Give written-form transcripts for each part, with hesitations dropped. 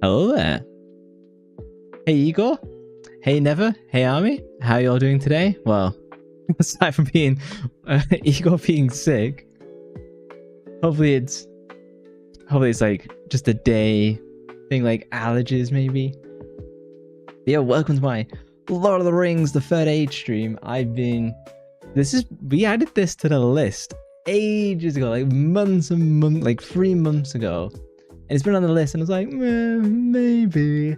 Hello there. Hey Igor. Hey Never. Hey Army. How y'all doing today? Well, aside from being Igor being sick, hopefully it's like just a day thing, like allergies maybe. But yeah, welcome to my Lord of the Rings the Third Age stream. We added this to the list ages ago, like months and months, like 3 months ago. And it's been on the list and I was like, maybe.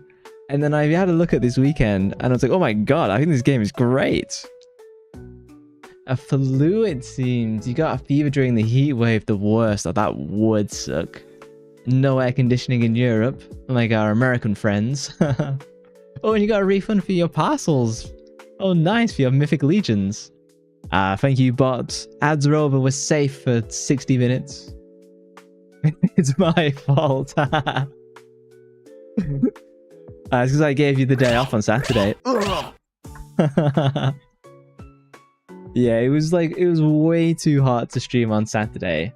And then I had a look at this weekend and I was like, oh my god, I think this game is great. A flu, it seems. You got a fever during the heat wave, the worst. Oh, that would suck. No air conditioning in Europe, like our American friends. Oh, and you got a refund for your parcels. Oh, nice, for your Mythic Legions. Thank you, bot. Ads are over. We're safe for 60 minutes. It's my fault. It's because I gave you the day off on Saturday. Yeah, it was way too hot to stream on Saturday.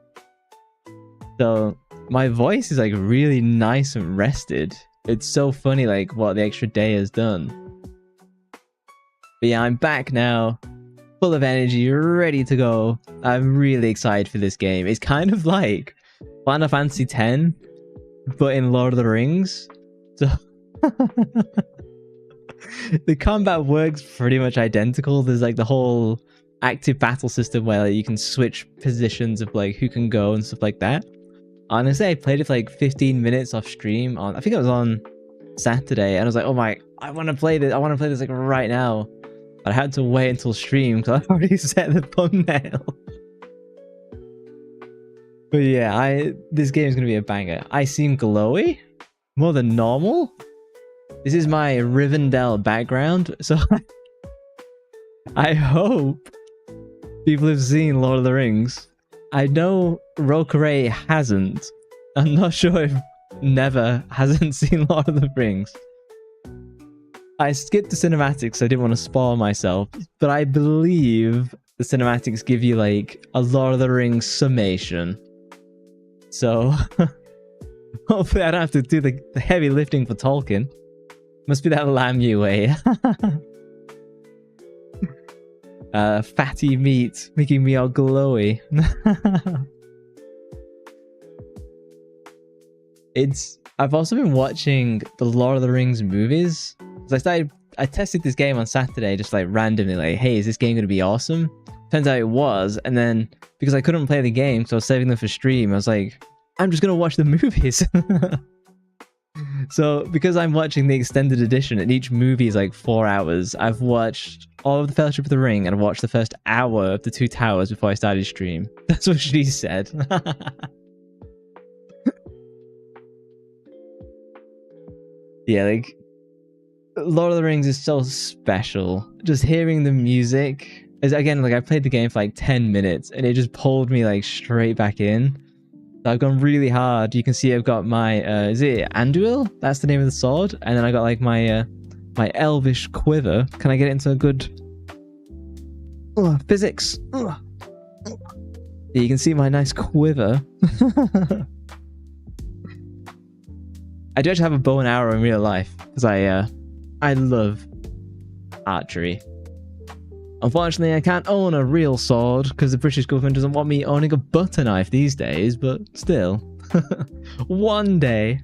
So my voice is like really nice and rested. It's so funny like what the extra day has done. But yeah, I'm back now, full of energy, ready to go. I'm really excited for this game. It's kind of like Final Fantasy X, but in Lord of the Rings. So the combat works pretty much identical. There's like the whole active battle system where like, you can switch positions of like who can go and stuff like that. Honestly, I played it for like 15 minutes off stream on, I think it was on Saturday, and I was like, oh my, I want to play this. I want to play this like right now. But I had to wait until stream because I already set the thumbnail. But yeah, this game is going to be a banger. I seem glowy more than normal. This is my Rivendell background, so I hope people have seen Lord of the Rings. I know Rokeray hasn't. I'm not sure if Never hasn't seen Lord of the Rings. I skipped the cinematics, so I didn't want to spoil myself, but I believe the cinematics give you like a Lord of the Rings summation. So hopefully I don't have to do the heavy lifting for Tolkien. Must be that lamb you ate. Fatty meat, making me all glowy. I've also been watching the Lord of the Rings movies. So I tested this game on Saturday, just like randomly, like, hey, is this game going to be awesome? Turns out it was, and then because I couldn't play the game, so I was saving them for stream, I was like, I'm just going to watch the movies. So because I'm watching the extended edition and each movie is like 4 hours, I've watched all of the Fellowship of the Ring and I've watched the first hour of the Two Towers before I started stream. That's what she said. Yeah, like Lord of the Rings is so special. Just hearing the music is, again, like I played the game for like 10 minutes and it just pulled me like straight back in. So I've gone really hard. You can see I've got my is it Anduil? That's the name of the sword. And then I got like my my elvish quiver. Can I get it into a good physics? Yeah, you can see my nice quiver. I do actually have a bow and arrow in real life because I love archery. Unfortunately, I can't own a real sword because the British government doesn't want me owning a butter knife these days, but still. One day.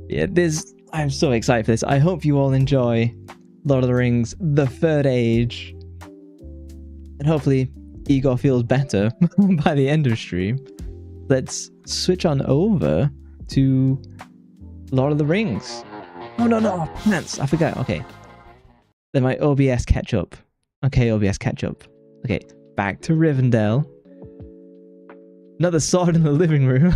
Yeah, I'm so excited for this. I hope you all enjoy Lord of the Rings the Third Age. And hopefully Igor feels better by the end of stream. Let's switch on over to Lord of the Rings. Oh no, pants, I forgot. Okay. Then my OBS catch up. Okay, OBS catch up. Okay, back to Rivendell. Another sword in the living room.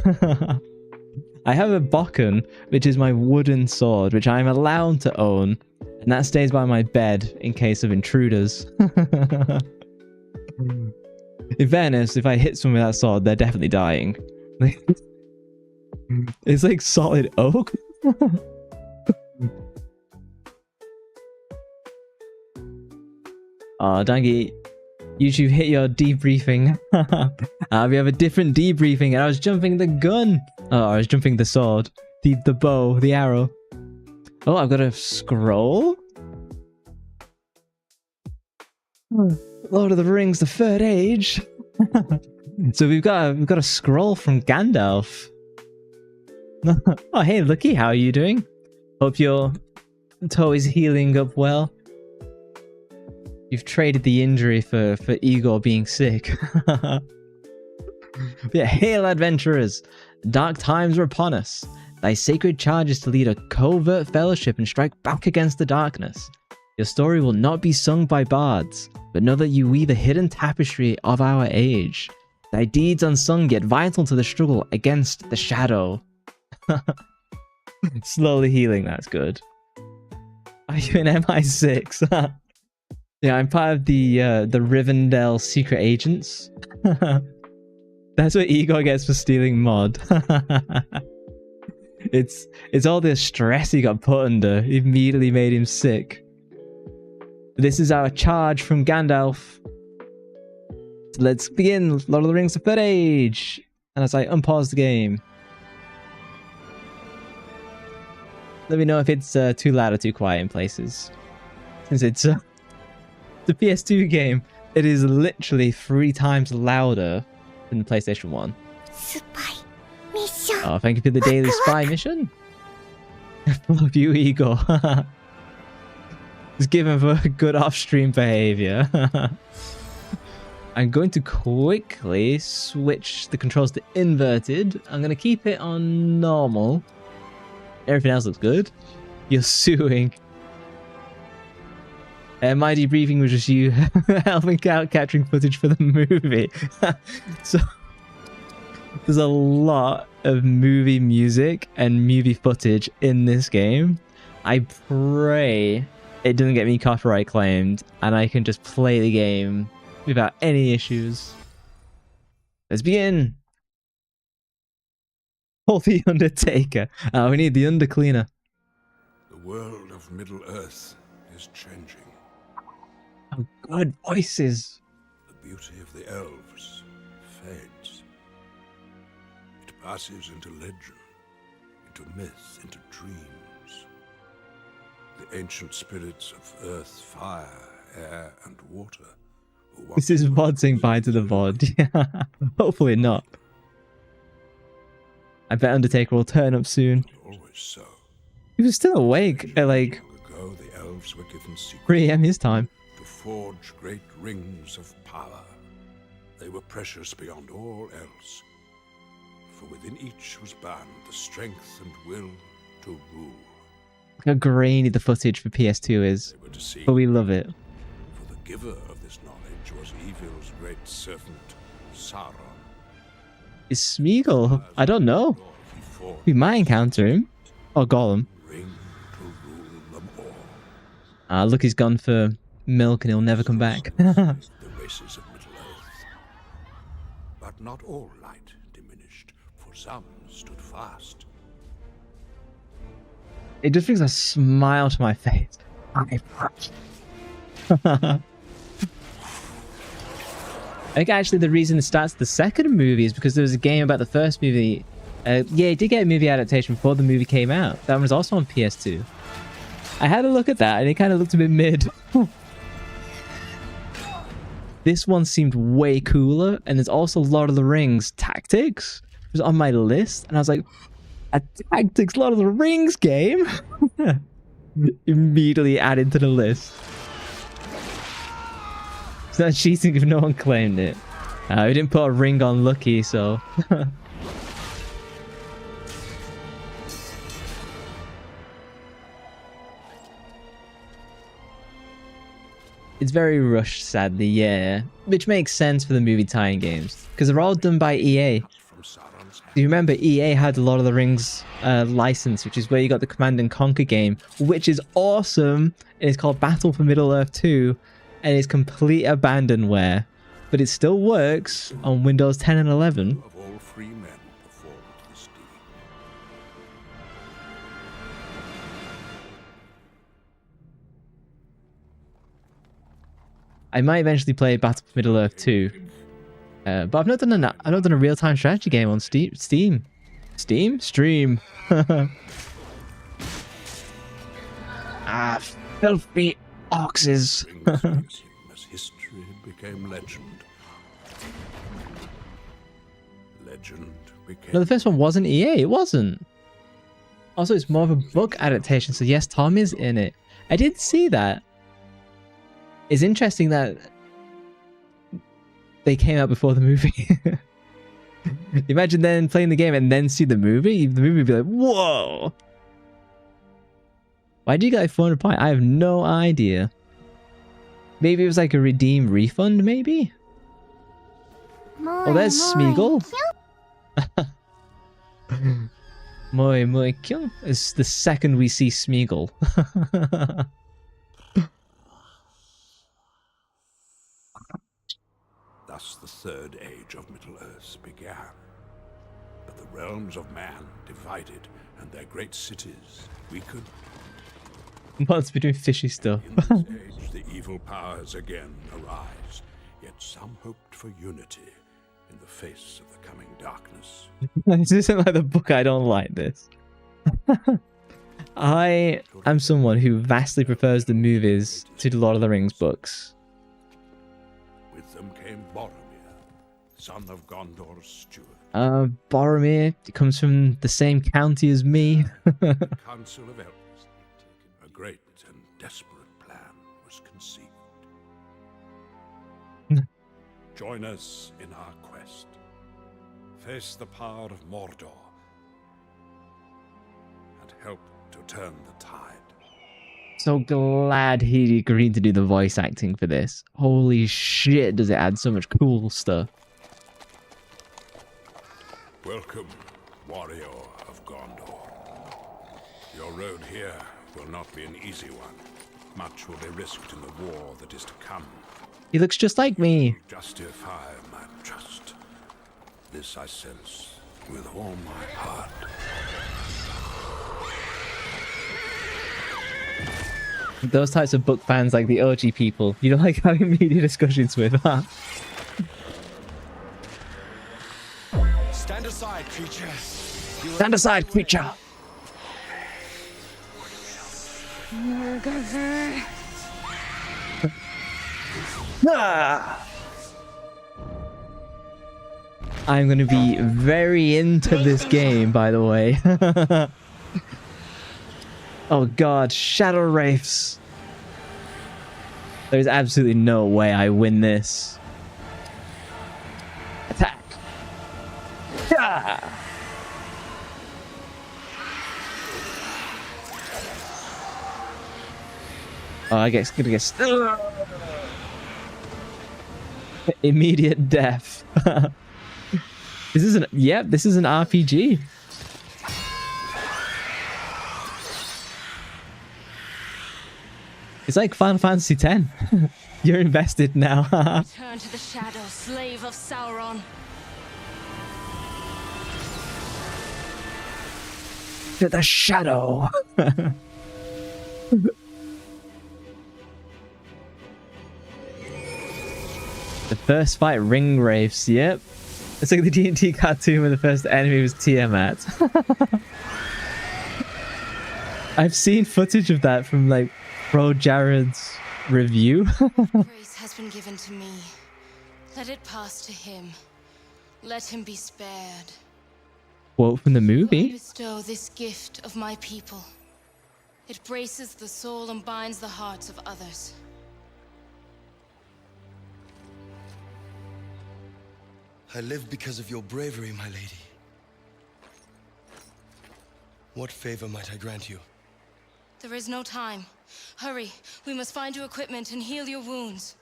I have a Bokken, which is my wooden sword, which I'm allowed to own, and that stays by my bed in case of intruders. In fairness, if I hit someone with that sword, they're definitely dying. It's like solid oak. Oh, Dangy, YouTube hit your debriefing. We have a different debriefing and I was jumping the gun. Oh, I was jumping the sword. The bow, the arrow. Oh, I've got a scroll? Lord of the Rings, the Third Age. So we've got a scroll from Gandalf. Oh, hey, Lucky, how are you doing? Hope your toe is healing up well. You've traded the injury for Igor being sick. Yeah, hail adventurers! Dark times are upon us. Thy sacred charge is to lead a covert fellowship and strike back against the darkness. Your story will not be sung by bards, but know that you weave a hidden tapestry of our age. Thy deeds unsung yet vital to the struggle against the shadow. Slowly healing, that's good. Are you in MI6? Yeah, I'm part of the Rivendell secret agents. That's what Igor gets for stealing mod. It's all the stress he got put under. Immediately made him sick. This is our charge from Gandalf. So let's begin Lord of the Rings: The Third Age. And as I unpause the game, let me know if it's too loud or too quiet in places. Since it's the PS2 game, it is literally 3 times louder than the PlayStation 1. Oh, thank you for the daily spy mission. Love you, Igor. Just give him for good off-stream behavior. I'm going to quickly switch the controls to inverted. I'm going to keep it on normal. Everything else looks good. You're suing. My debriefing was just you helping out capturing footage for the movie. So there's a lot of movie music and movie footage in this game. I pray it doesn't get me copyright claimed and I can just play the game without any issues. Let's begin. Call the Undertaker. We need the Undercleaner. The world of Middle Earth is changing. Oh, good voices. The beauty of the elves fades. It passes into legend, into myth, into dreams. The ancient spirits of earth, fire, air, and water. This is VOD saying bye to the VOD. Yeah. Hopefully not. I bet Undertaker will turn up soon. Always so. He was still awake at like Long ago, the elves were given 3 AM his time. to forge great rings of power. They were precious beyond all else, for within each was bound the strength and will to rule. Look how grainy the footage for PS2 is, They were deceived, but we love it. for the giver of this knowledge was evil's great servant, Sauron. Is Smeagol? I don't know. He fought We might encounter him. Or Gollum. ring to rule them all. Look, he's gone for milk and he'll never come back. The races of Middle Earth. But not all light diminished, for some stood fast. It just brings a smile to my face. I think actually the reason it starts the second movie is because there was a game about the first movie. Yeah, it did get a movie adaptation before the movie came out. That one was also on PS2. I had a look at that and it kind of looked a bit mid. This one seemed way cooler, and there's also Lord of the Rings Tactics. It was on my list, and I was like, a Tactics Lord of the Rings game? Immediately added to the list. It's not cheating if no one claimed it. We didn't put a ring on Lucky, so... It's very rushed, sadly, yeah. Which makes sense for the movie tie-in games, because they're all done by EA. From Sauron's hand, Do you remember EA had the Lord of the Rings license, which is where you got the Command and Conquer game, which is awesome. It's called Battle for Middle-earth 2, and it's complete abandonware, but it still works on Windows 10 and 11. of all free men performed this deed. I might eventually play Battle for Middle-earth 2, but I've not done a real-time strategy game on Steam. Steam? Stream. Ah, filthy oxes. As history became legend. Legend became... No, the first one wasn't EA. It wasn't. Also, it's more of a book adaptation. So yes, Tom is in it. I did see that. It's interesting that they came out before the movie. Imagine then playing the game and then see the movie. The movie would be like, whoa. Why do you get like 400 points? I have no idea. Maybe it was like a redeem refund, maybe? Oh, there's Smeagol. Moi kyung is the second we see Smeagol. Thus the third age of Middle-earth began. But the realms of man divided, and their great cities weakened. What's between fishy stuff? In this age, the evil powers again arise, yet some hoped for unity in the face of the coming darkness. This isn't like the book. I don't like this. I am someone who vastly prefers the movies to the Lord of the Rings books. With them came Boromir, son of Gondor's steward. Boromir comes from the same county as me. The Council of Elders. A great and desperate plan was conceived. Join us in our quest. Face the power of Mordor and help to turn the tide. So glad he agreed to do the voice acting for this. Holy shit, does it add so much cool stuff. Welcome, warrior of Gondor. Your road here will not be an easy one. Much will be risked in the war that is to come. He looks just like me. Justify my trust. This I sense with all my heart. Those types of book fans, like the OG people, you don't like having media discussions with, huh? Stand aside, creature. Stand aside, creature. I'm going to be very into this game, by the way. Oh god, Shadow Wraiths. There's absolutely no way I win this. Attack. Yeah. Oh, I guess gonna get immediate death. This is an this is an RPG. It's like Final Fantasy X. You're invested now. Turn to the shadow, slave of Sauron. To the shadow. The first fight, Ring Wraiths. Yep. It's like the D&D cartoon where the first enemy was Tiamat. I've seen footage of that from like Pro Jared's review. Grace has been given to me. Let it pass to him. Let him be spared. Quote from the I movie. bestow this gift of my people. It braces the soul and binds the hearts of others. I live because of your bravery, my lady. What favor might I grant you? There is no time. Hurry, we must find you equipment and heal your wounds.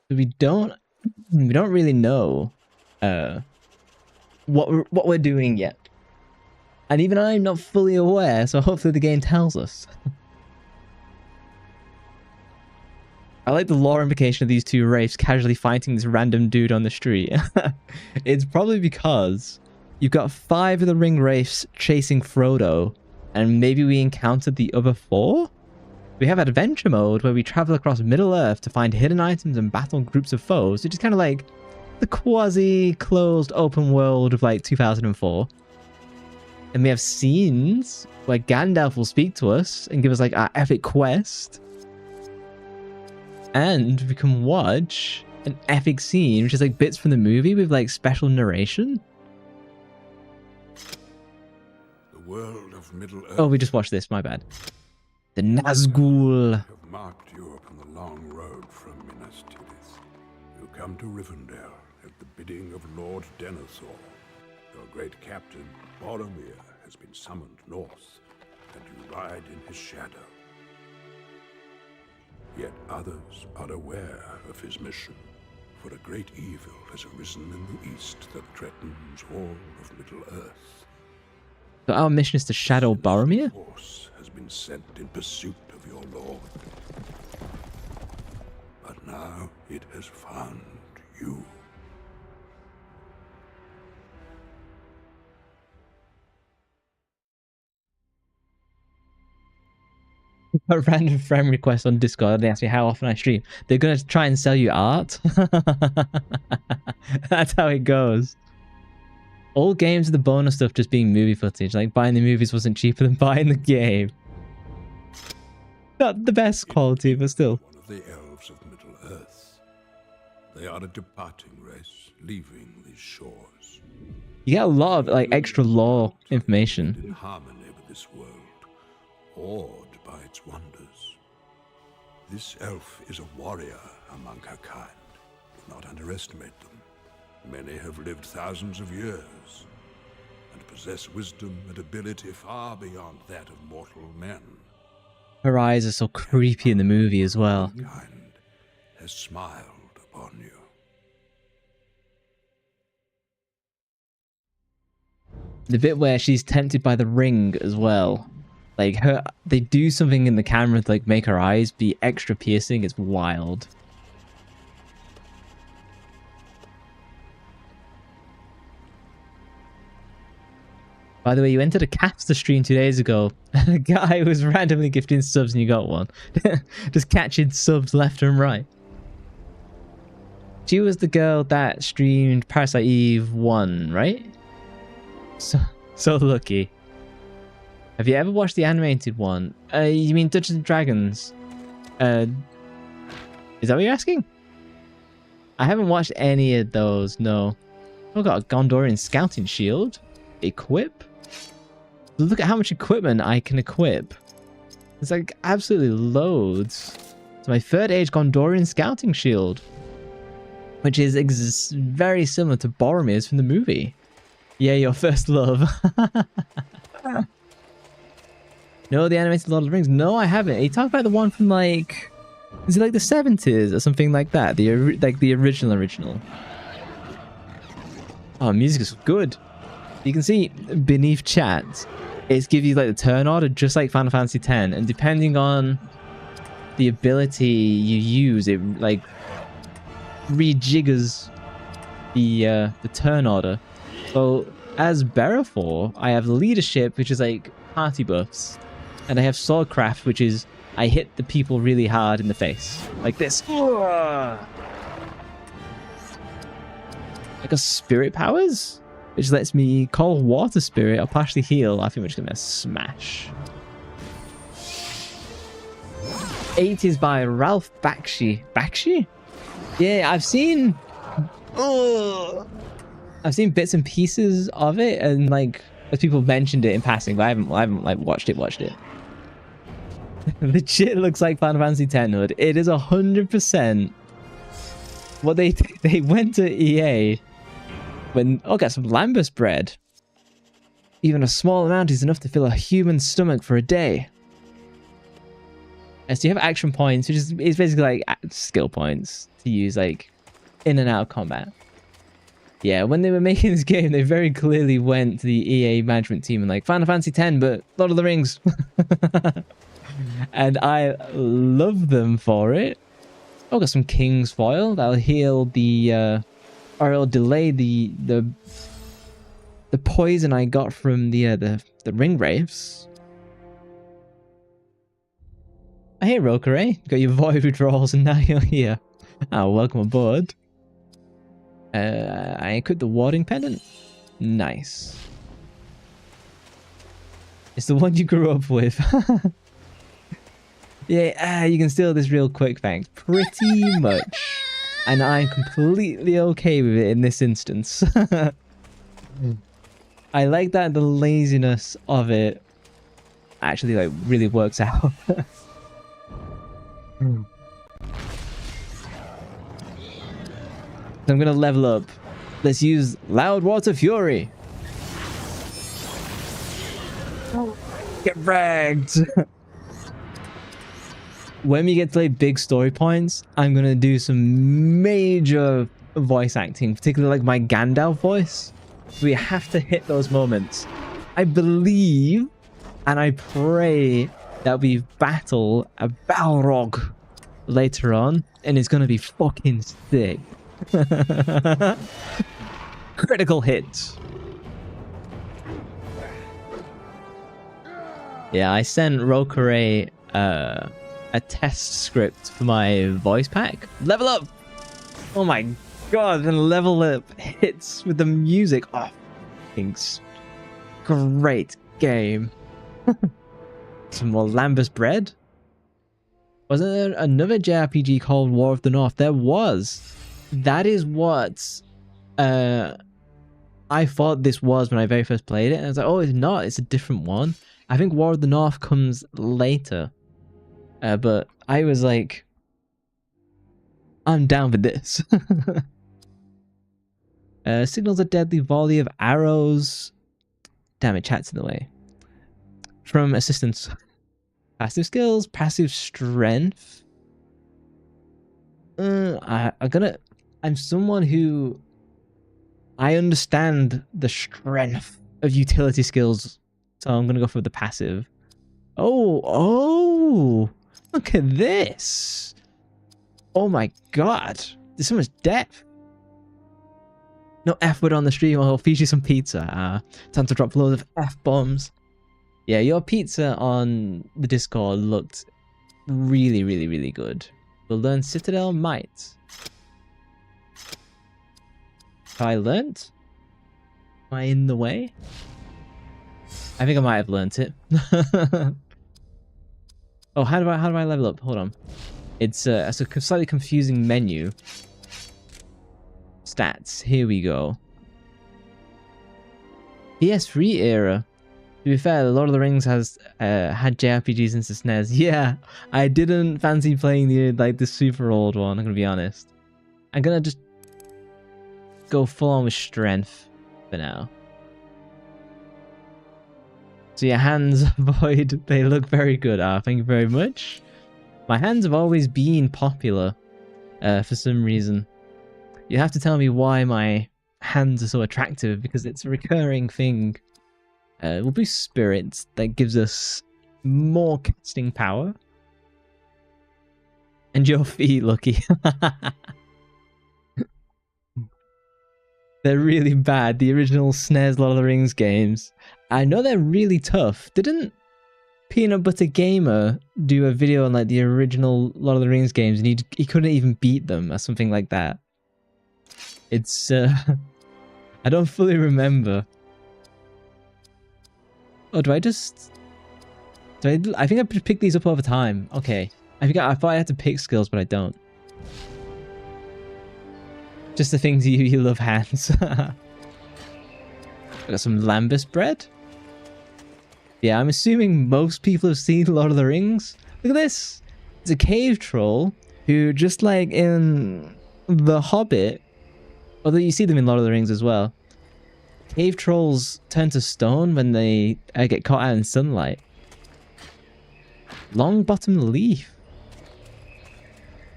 We don't really know what we're doing yet. And even I'm not fully aware, so hopefully the game tells us. I like the lore implication of these two wraiths casually fighting this random dude on the street. It's probably because you've got 5 of the ring wraiths chasing Frodo, and maybe we encountered the other 4? We have adventure mode where we travel across Middle-earth to find hidden items and battle groups of foes, which is kind of like the quasi-closed open world of like 2004. And we have scenes where Gandalf will speak to us and give us like our epic quest. And we can watch an epic scene, which is like bits from the movie with like special narration. The world of Middle-earth. Oh, we just watched this, my bad. The Nazgul. Have marked you upon the long road from Minas Tirith. You come to Rivendell at the bidding of Lord Denethor. Your great captain, Boromir, has been summoned north, and you ride in his shadow. Yet others are aware of his mission, for a great evil has arisen in the east that threatens all of Middle-earth. So our mission is to shadow Boromir? A force has been sent in pursuit of your lord. But now it has found you. A random friend request on Discord. They asked me how often I stream. They're gonna try and sell you art. That's how it goes. All games of the bonus stuff just being movie footage. Like buying the movies wasn't cheaper than buying the game. Not the best quality, but still. One of the elves of Middle-earth. They are a departing race, leaving these shores. You get a lot of like extra lore information. In harmony with this world, awed by its wonders. This elf is a warrior among her kind. Do not underestimate them. Many have lived thousands of years and possess wisdom and ability far beyond that of mortal men. Her eyes are so creepy in the movie as well. Kind has smiled upon you. The bit where she's tempted by the ring as well. Like they do something in the camera to like make her eyes be extra piercing. It's wild. By the way, you entered a Capster stream 2 days ago. A guy was randomly gifting subs and you got one. Just catching subs left and right. She was the girl that streamed Parasite Eve 1, right? So lucky. Have you ever watched the animated one? You mean Dungeons and Dragons? Is that what you're asking? I haven't watched any of those, no. I've got a Gondorian scouting shield. Equip? Look at how much equipment I can equip. It's like absolutely loads. It's my third age Gondorian scouting shield. Which is very similar to Boromir's from the movie. Yeah, your first love. No, the animated Lord of the Rings. No, I haven't. You talk about the one from like... Is it like the 70s or something like that? The original. Oh, music is good. You can see beneath chat, it's gives you like the turn order just like Final Fantasy X, and depending on the ability you use, it like rejiggers the turn order. So as Berefor, I have leadership, which is like party buffs, and I have swordcraft, which is I hit the people really hard in the face like this. I got spirit powers, which lets me call water spirit or partially heal. I think we're just gonna smash. 80s by Ralph Bakshi. Bakshi? Yeah, I've seen bits and pieces of it, and like as people mentioned it in passing, but I haven't like watched it. Legit looks like Final Fantasy X hood. It is 100%. What they went to EA when got some lambus bread. Even a small amount is enough to fill a human stomach for a day. And so you have action points, which is basically like skill points to use like in and out of combat. Yeah, when they were making this game, they very clearly went to the EA management team and like Final Fantasy X, but Lord of the Rings. And I love them for it. Oh, got some King's Foil that'll heal the or it'll delay the poison I got from the ring wraiths. Hey Rokare, got your void withdrawals and now you're here. Oh, welcome aboard. I equipped the warding pendant. Nice. It's the one you grew up with. Yeah, you can steal this real quick, thanks. Pretty much. And I'm completely okay with it in this instance. I like that the laziness of it actually like really works out. So I'm gonna level up. Let's use Loud Water Fury. Get wrecked. When we get to like big story points, I'm gonna do some major voice acting, particularly like my Gandalf voice. We have to hit those moments. I believe and I pray that we battle a Balrog later on, and it's gonna be fucking sick. Critical hit. Yeah, I sent Rokare a test script for my voice pack. Level up! Oh my god, and level up hits with the music. Oh, thanks. Great game. Some more Lambus bread. Wasn't there another JRPG called War of the North? There was. That is what I thought this was when I very first played it. And I was like, oh, it's not. It's a different one. I think War of the North comes later. But I was like, I'm down with this. Signals a deadly volley of arrows. Damn it, chat's in the way. From assistance. Passive skills, passive strength. I'm someone who I understand the strength of utility skills, so I'm gonna go for the passive. Oh, look at this. Oh my god, there's so much depth. No F word on the stream, I'll feed you some pizza. Time to drop loads of F-bombs. Yeah, your pizza on the Discord looked really, really, really good. We'll learn Citadel Might. Have I learnt? Am I in the way? I think I might have learnt it. Oh, how do I level up? Hold on. It's a slightly confusing menu. Stats. Here we go. PS3 era. To be fair, Lord of the Rings has had JRPGs since the SNES. Yeah, I didn't fancy playing the super old one. I'm gonna be honest. I'm gonna just go full on with strength for now. So your hands, Void, they look very good. Thank you very much. My hands have always been popular for some reason. You have to tell me why my hands are so attractive, because it's a recurring thing. We'll boost spirits. That gives us more casting power. And your feet, Lucky. They're really bad. The original SNES Lord of the Rings games. I know they're really tough. Didn't Peanut Butter Gamer do a video on like the original Lord of the Rings games, and he couldn't even beat them or something like that? It's I don't fully remember. Oh, I think I pick these up over time. Okay. I thought I had to pick skills, but I don't. Just the things you love hands. I got some Lambus bread. Yeah, I'm assuming most people have seen Lord of the Rings. Look at this. It's a cave troll who, just like in The Hobbit, although you see them in Lord of the Rings as well, cave trolls turn to stone when they get caught out in sunlight. Long bottom leaf.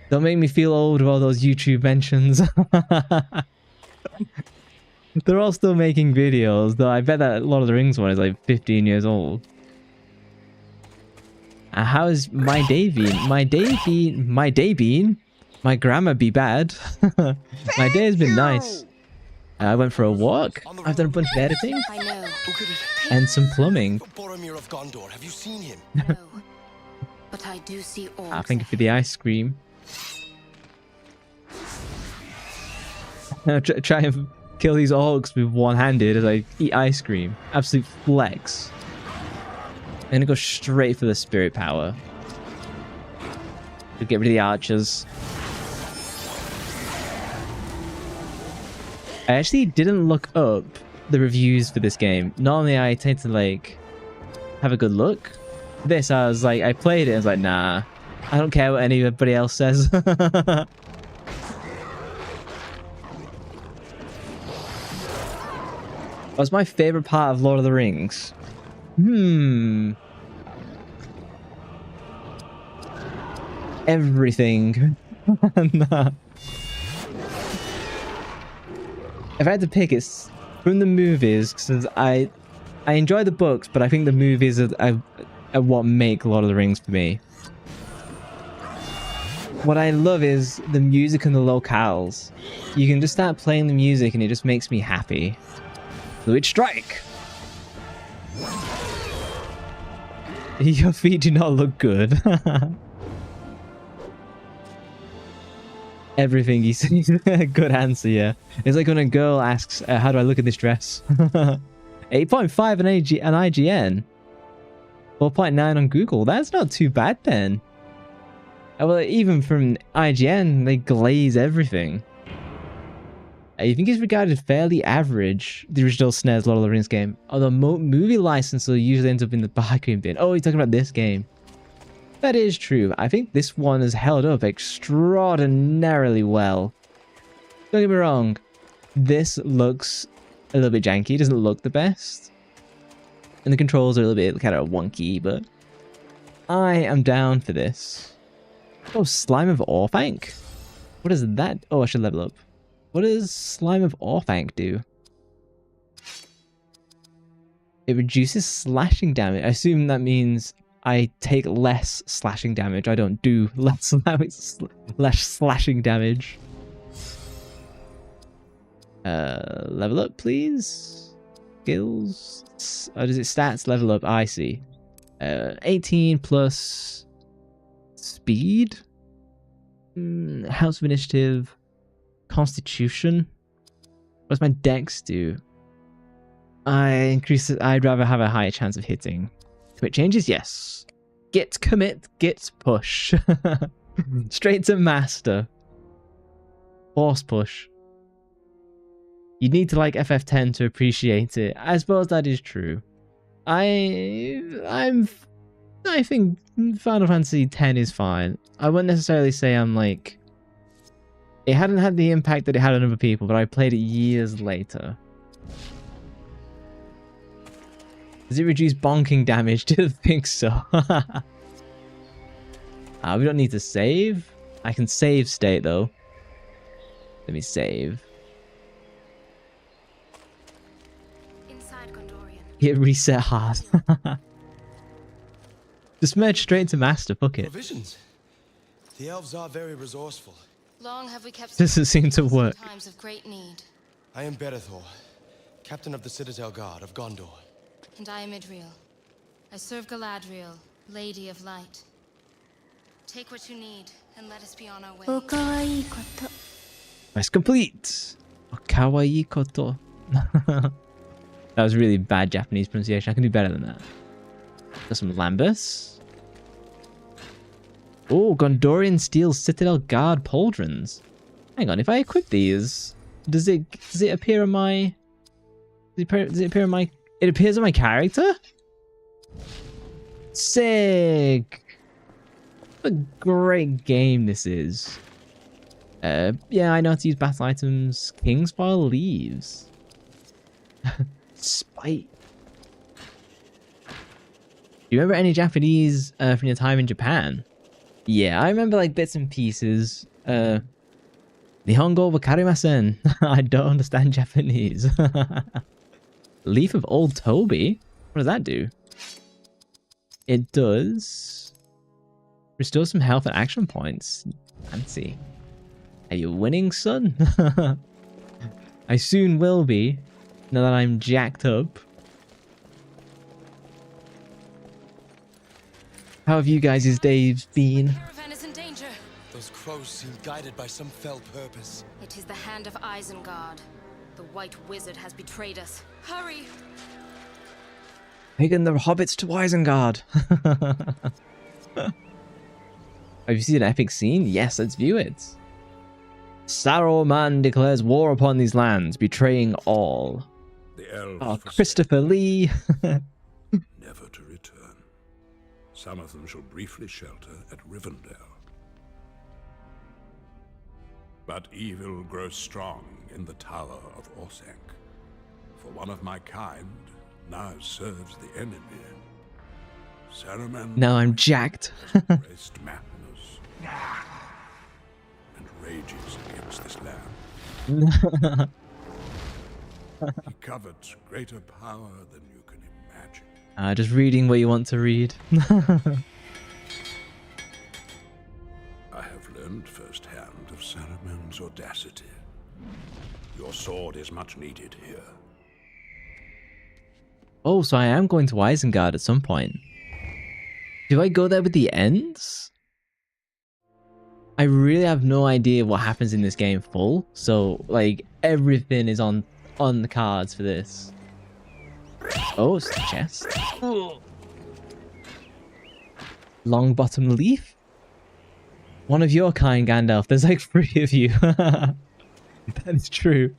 Don't make me feel old with all those YouTube mentions. They're all still making videos, though I bet that Lord of the Rings one is like 15 years old. How is my day been? My day been? My grammar be bad. My day has been nice. I went for a walk. I've done a bunch of editing. I know. And some plumbing. Boromir of Gondor, have you seen him? No. But I do see orcs. Thank you for the ice cream. Try and kill these orcs with one-handed as I eat ice cream. Absolute flex. I'm gonna go straight for the spirit power. To get rid of the archers. I actually didn't look up the reviews for this game. Normally I tend to like have a good look. This I was like, I played it and I was like, nah, I don't care what anybody else says. What's my favorite part of Lord of the Rings? Everything. Nah. If I had to pick, it's from the movies, because I enjoy the books, but I think the movies are what make Lord of the Rings for me. What I love is the music and the locales. You can just start playing the music and it just makes me happy. Fluid Strike! Your feet do not look good. Everything he says. Good answer, yeah. It's like when a girl asks, how do I look in this dress? 8.5 on IGN. 4.9 on Google. That's not too bad then. Well, even from IGN, they glaze everything. I think it's regarded fairly average, the original SNES Lord of the Rings game. Although movie license will usually end up in the bargain bin. Oh, you're talking about this game. That is true. I think this one has held up extraordinarily well. Don't get me wrong. This looks a little bit janky. It doesn't look the best. And the controls are a little bit kind of wonky, but I am down for this. Oh, Slime of Orthanc. What is that? Oh, I should level up. What does Slime of Orthanc do? It reduces slashing damage. I assume that means I take less slashing damage. I don't do less slashing damage. Level up, please. Skills. Oh, does it stats level up? I see. 18 plus speed. House of Initiative. Constitution. What does my dex do? I increase it. I'd rather have a higher chance of hitting. Commit changes, yes. Git commit, git push. Straight to master. Force push. You need to like FF10 to appreciate it. I suppose that is true. I think Final Fantasy X is fine. I wouldn't necessarily say I'm like... It hadn't had the impact that it had on other people, but I played it years later. Does it reduce bonking damage? Didn't think so. We don't need to save. I can save state though. Let me save. Inside Gondorian. Get reset hard. Just merge straight to master. Fuck it. Provisions. The elves are very resourceful. Long have we kept Doesn't seem to work. Times of great need. I am Berethor, captain of the Citadel Guard of Gondor. And I am Idriel. I serve Galadriel, Lady of Light. Take what you need, and let us be on our way. Quest complete. Kawaii koto. That was really bad Japanese pronunciation. I can do better than that. Got some Lambus. Oh, Gondorian Steel Citadel Guard Pauldrons. Hang on, if I equip these, does it appear on my... Does it appear on my... It appears on my character? Sick! What a great game this is. Yeah, I know how to use battle items. Kingsfile Leaves. Spite. Do you remember any Japanese from your time in Japan? Yeah, I remember like bits and pieces. Nihongo wakarimasen. I don't understand Japanese. Leaf of Old Toby? What does that do? It does restore some health and action points. Fancy. Are you winning, son? I soon will be, now that I'm jacked up. How have you guys' days been? Caravan is in danger. Those crows seem guided by some fell purpose. It is the hand of Isengard. The White Wizard has betrayed us. Hurry! Taking the hobbits to Isengard. Have you seen an epic scene? Yes, let's view it. Saruman declares war upon these lands, betraying all. The elves Oh, forsake, Christopher Lee. never to return. Some of them shall briefly shelter at Rivendell. But evil grows strong in the Tower of Orthanc. For one of my kind now serves the enemy. Saruman Now I'm jacked. has embraced madness and rages against this land. He covets greater power than you can imagine. Just reading what you want to read. I have learned firsthand of Saruman's audacity. Your sword is much needed here. Oh, so I am going to Isengard at some point. Do I go there with the ends? I really have no idea what happens in this game full. So, like, everything is on the cards for this. Oh, it's the chest. Long bottom leaf? One of your kind, Gandalf. There's like 3 of you. That is true.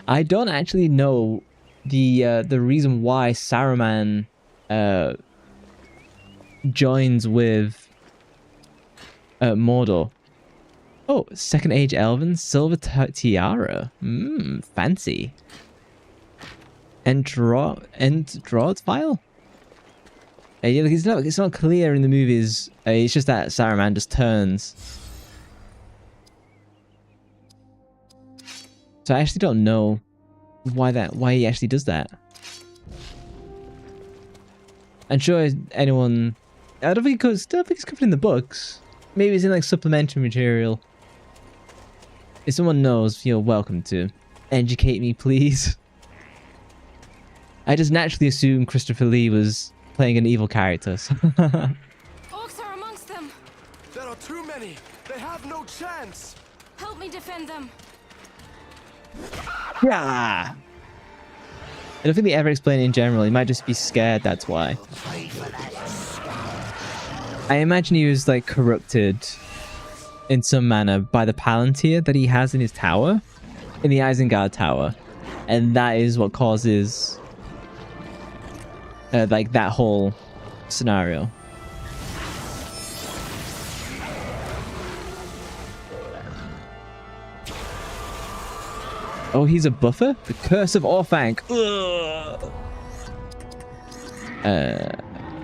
I don't actually know the reason why Saruman joins with Mordor. Oh, Second Age Elven Silver Tiara. Fancy. Endrod's Vial? Yeah, like it's not clear in the movies. It's just that Saruman just turns. So I actually don't know why he actually does that. I'm sure anyone... I don't think it's covered in the books. Maybe it's in like supplementary material. If someone knows, you're welcome to educate me, please. I just naturally assumed Christopher Lee was playing an evil character. So Orcs are amongst them! There are too many! They have no chance! Help me defend them! yeah. I don't think they ever explain it in general. He might just be scared, that's why. I imagine he was like corrupted in some manner by the Palantir that he has in his tower, in the Isengard tower, and that is what causes like that whole scenario. Oh, he's a buffer? The Curse of Orthanc.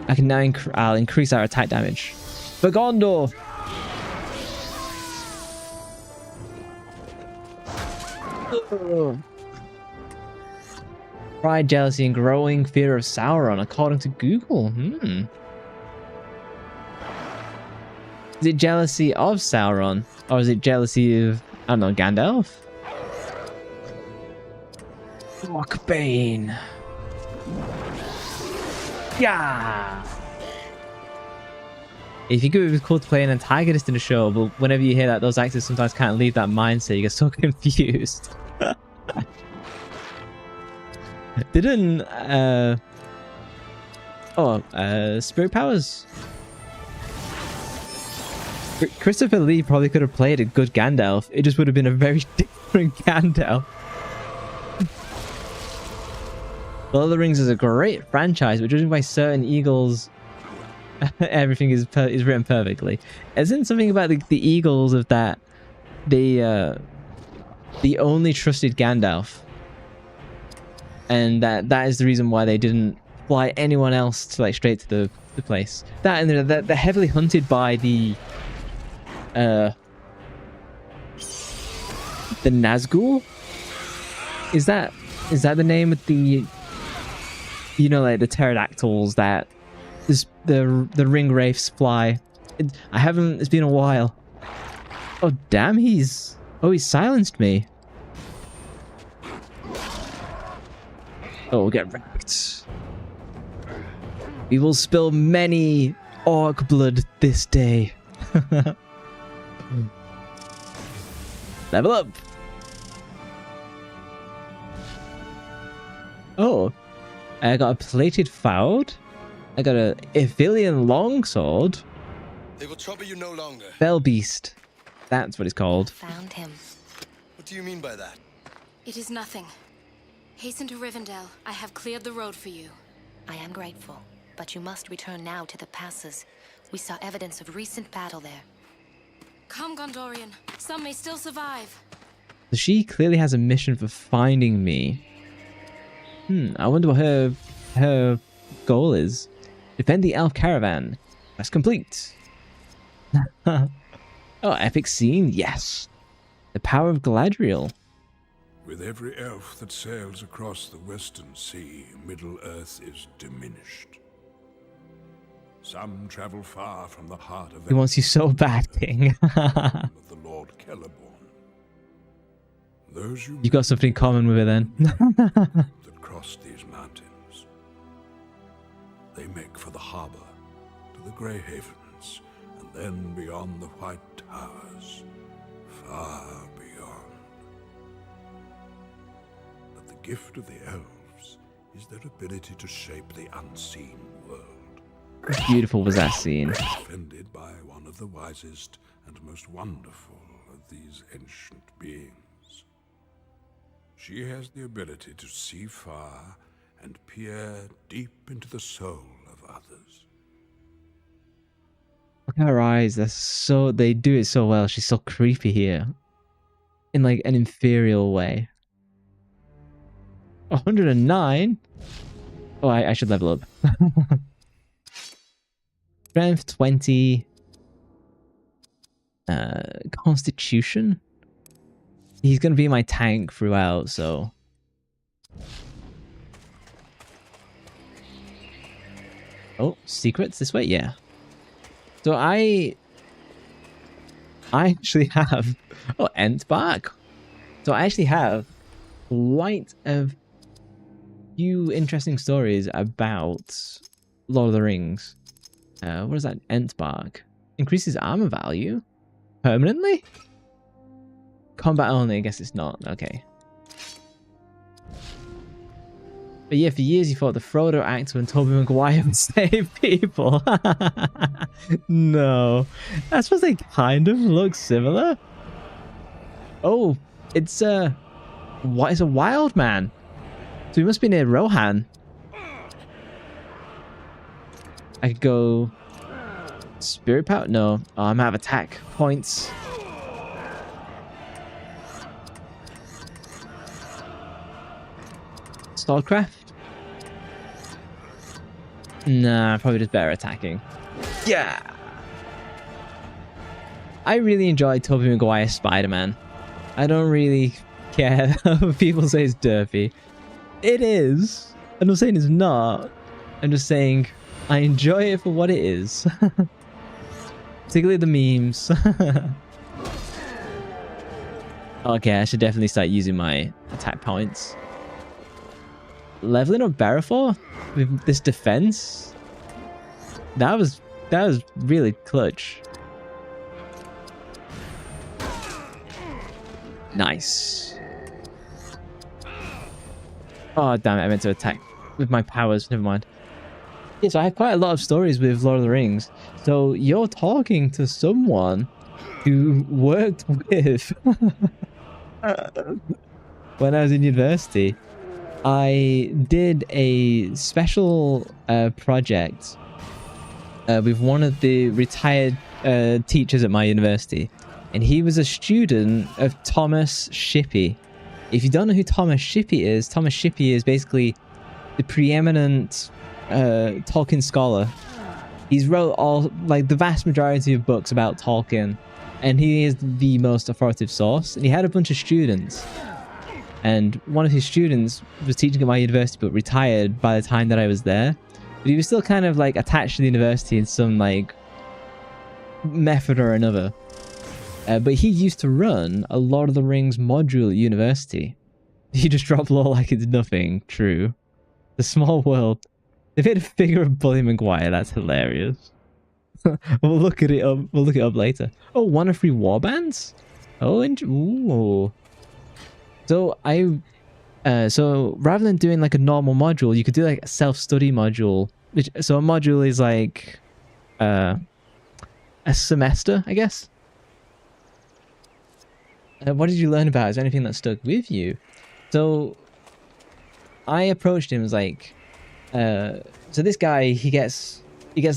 I can now I'll increase our attack damage. For Gondor! Pride, jealousy, and growing fear of Sauron, according to Google. Is it jealousy of Sauron? Or is it jealousy of, I don't know, Gandalf? Rockbane. Yeah. If you think it was cool to play an antagonist in a show, but whenever you hear that, those actors sometimes can't leave that mindset. You get so confused. Didn't spirit powers. Christopher Lee probably could have played a good Gandalf. It just would have been a very different Gandalf. Lord of the Rings is a great franchise, but judging by certain eagles, everything is written perfectly. Isn't something about the eagles of that they only trusted Gandalf, and that is the reason why they didn't fly anyone else to like straight to the place. That and they're heavily hunted by the Nazgul. Is that the name of the, you know, like the pterodactyls that the ring wraiths fly? It's been a while. Oh damn, he's silenced me. Oh, get wrecked. We will spill many orc blood this day. Level up. Oh, I got a plated found. I got a Ithilian longsword. They will trouble you no longer. Fell beast. That's what it's called. Found him. What do you mean by that? It is nothing. Hasten to Rivendell. I have cleared the road for you. I am grateful, but you must return now to the passes. We saw evidence of recent battle there. Come, Gondorian. Some may still survive. So she clearly has a mission for finding me. I wonder what her goal is. Defend the elf caravan. That's complete. Oh, epic scene. Yes. The power of Galadriel. With every elf that sails across the western sea, Middle-earth is diminished. Some travel far from the heart of He wants you so bad, King. of the Lord Celeborn. Those You got something in common with it then. that cross these mountains. They make for the harbor, to the Grey Havens, and then beyond the White Towers, far beyond. But the gift of the elves is their ability to shape the unseen world. How beautiful was that scene? Defended by one of the wisest and most wonderful of these ancient beings. She has the ability to see far and peer deep into the soul of others. Look at her eyes. They do it so well. She's so creepy here. In like an inferior way. 109? Oh, I should level up. Strength 20. Constitution? He's going to be my tank throughout, so... Oh, secrets this way? Yeah. So I actually have... Oh, Entbark. So I actually have quite a few interesting stories about Lord of the Rings. What is that? Entbark. Increases armor value? Permanently? Combat only, I guess it's not. Okay. But yeah, for years you thought the Frodo actor and Tobey Maguire would save people. No. I suppose they kind of look similar. Oh, it's a wild man. So he must be near Rohan. I could go Spirit Power? No. Oh, I'm out of attack points. Swordcraft? Nah, probably just better attacking. Yeah! I really enjoyed Tobey Maguire's Spider-Man. I don't really care if people say it's derpy. It is. I'm not saying it's not. I'm just saying I enjoy it for what it is. Particularly the memes. Okay, I should definitely start using my attack points. Leveling up Barafor with this defense. That was really clutch. Nice. Oh damn it, I meant to attack with my powers, never mind. Yeah, so I have quite a lot of stories with Lord of the Rings. So you're talking to someone who worked with when I was in university. I did a special project with one of the retired teachers at my university, and he was a student of Thomas Shippey. If you don't know who Thomas Shippey is basically the preeminent Tolkien scholar. He's wrote all, like, the vast majority of books about Tolkien, and he is the most authoritative source. And he had a bunch of students. And one of his students was teaching at my university but retired by the time that I was there. But he was still kind of like attached to the university in some like method or another. But he used to run a Lord of the Rings module at university. He just dropped lore like it's nothing. True. The small world. They made a figure of Bully Maguire. That's hilarious. We'll look at it up. We'll look it up later. Oh, one of free warbands. Oh, ooh. So so rather than doing like a normal module, you could do like a self-study module. So a module is like a semester, I guess. What did you learn about? Is there anything that stuck with you? So I approached him as like, so this guy, he gets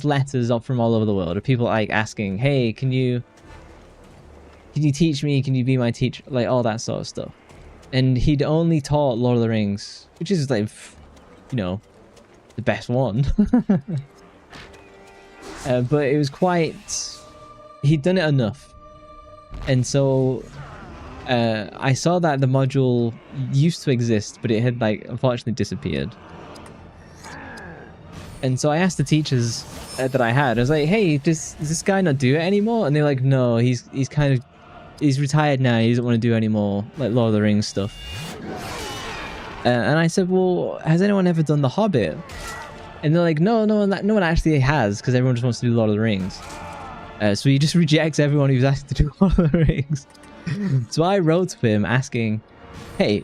letters up from all over the world of people like asking, hey, can you teach me? Can you be my teacher? Like all that sort of stuff. And he'd only taught Lord of the Rings, which is like, you know, the best one. But it was he'd done it enough. And so I saw that the module used to exist, but it had like unfortunately disappeared. And so I asked the teachers that I had, I was like, hey, does this guy not do it anymore? And they're like, no, he's retired now. He doesn't want to do any more like Lord of the Rings stuff. And I said, well, has anyone ever done The Hobbit? And they're like, no one actually has, because everyone just wants to do Lord of the Rings. So he just rejects everyone who's asked to do Lord of the Rings. So I wrote to him asking, hey,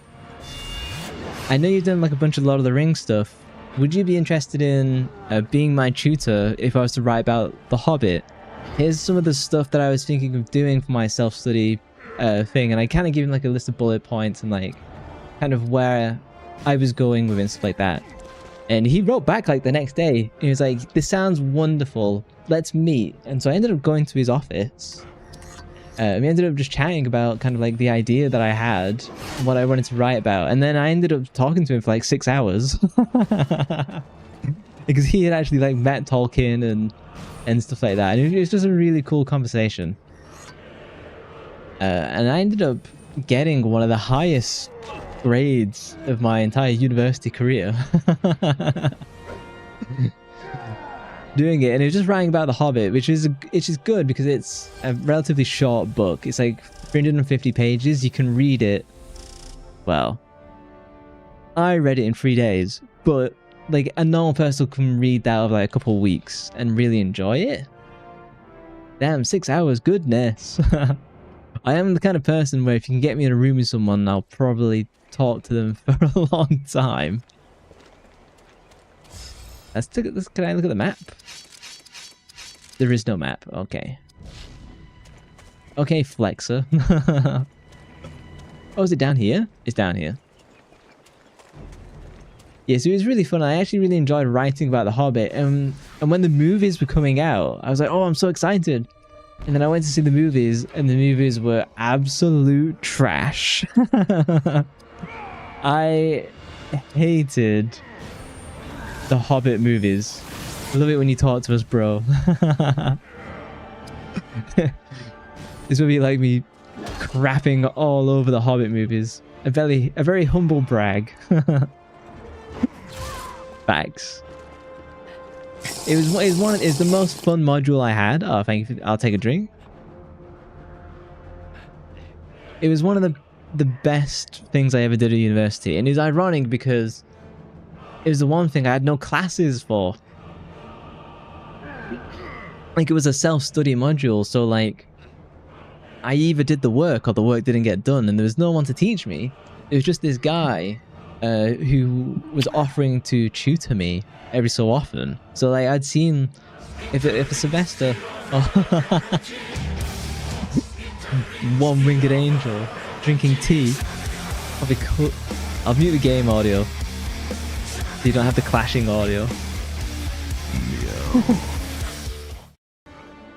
I know you've done like a bunch of Lord of the Rings stuff. Would you be interested in being my tutor if I was to write about The Hobbit? Here's some of the stuff that I was thinking of doing for my self-study thing. And I kind of gave him like a list of bullet points and like kind of where I was going with it and stuff like that. And he wrote back like the next day. He was like, this sounds wonderful. Let's meet. And so I ended up going to his office. We ended up just chatting about kind of like the idea that I had, what I wanted to write about. And then I ended up talking to him for like 6 hours. Because he had actually like met Tolkien and stuff like that. And it was just a really cool conversation. And I ended up getting one of the highest grades of my entire university career. Doing it, and it was just writing about The Hobbit, which is good because it's a relatively short book. It's like 350 pages. You can read it. Well, I read it in 3 days, but like a normal person can read that over like a couple of weeks and really enjoy it. Damn, 6 hours, goodness. I am the kind of person where if you can get me in a room with someone, I'll probably talk to them for a long time. Can I look at the map? There is no map. Okay. Okay, Flexer. Oh, is it down here? It's down here. Yeah, so it was really fun. I actually really enjoyed writing about The Hobbit. And when the movies were coming out, I was like, oh, I'm so excited. And then I went to see the movies, and the movies were absolute trash. I hated the Hobbit movies. I love it when you talk to us, bro. This would be like me crapping all over the Hobbit movies. A very humble brag. Facts. It's the most fun module I had. Oh, thank you. I'll take a drink. It was one of the best things I ever did at university, and it was ironic because it was the one thing I had no classes for. Like, it was a self-study module, so like I either did the work or the work didn't get done, and there was no one to teach me. It was just this guy who was offering to tutor me every so often. So like I'd seen if a semester one-winged angel drinking tea. I'll mute the game audio so you don't have the clashing audio.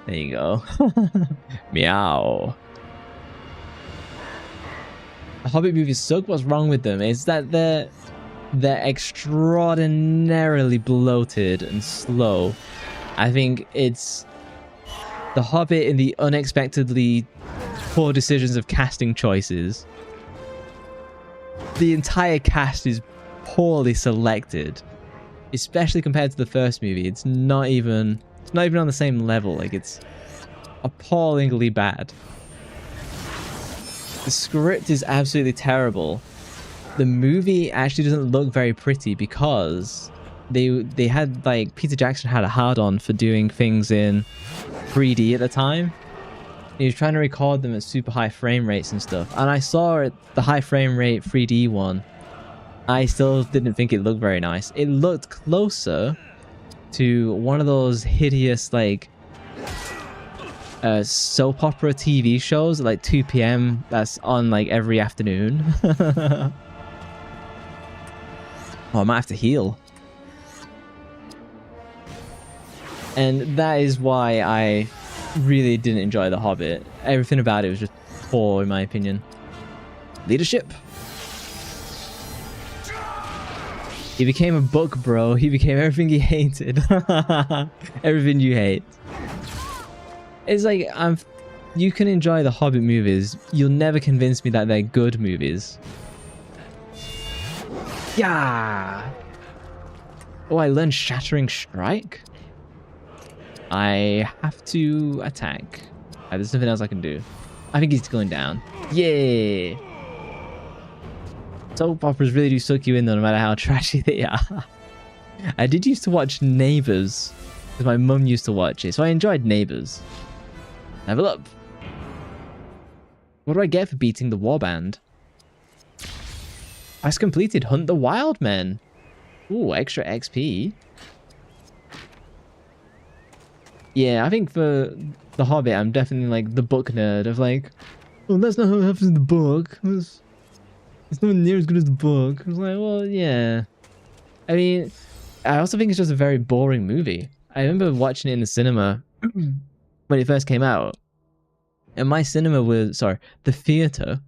There you go. Meow. The Hobbit movies suck. What's wrong with them is that they're extraordinarily bloated and slow. I think it's The Hobbit and the unexpectedly poor decisions of casting choices. The entire cast is poorly selected, especially compared to the first movie. It's not even on the same level. Like, it's appallingly bad. The script is absolutely terrible. The movie actually doesn't look very pretty because they had like Peter Jackson had a hard-on for doing things in 3D at the time. He was trying to record them at super high frame rates and stuff. And I saw it, the high frame rate 3D one. I still didn't think it looked very nice. It looked closer to one of those hideous like soap opera TV shows at like 2 p.m. that's on like every afternoon. Oh, I might have to heal. And that is why I really didn't enjoy The Hobbit. Everything about it was just poor in my opinion. Leadership. He became a book bro. He became everything he hated. Everything you hate. It's like, you can enjoy the Hobbit movies. You'll never convince me that they're good movies. Yeah. Oh, I learned Shattering Strike. I have to attack. There's nothing else I can do. I think he's going down. Yeah. Soap operas really do suck you in though, no matter how trashy they are. I did used to watch Neighbours, because my mum used to watch it, so I enjoyed Neighbours. Level up. What do I get for beating the warband? I completed Hunt the Wild Men. Ooh, extra XP. Yeah, I think for The Hobbit, I'm definitely like the book nerd of like, oh, that's not how it happens in the book. It's nowhere near as good as the book. I was like, well, yeah. I mean, I also think it's just a very boring movie. I remember watching it in the cinema when it first came out. And my cinema was, sorry, the theater,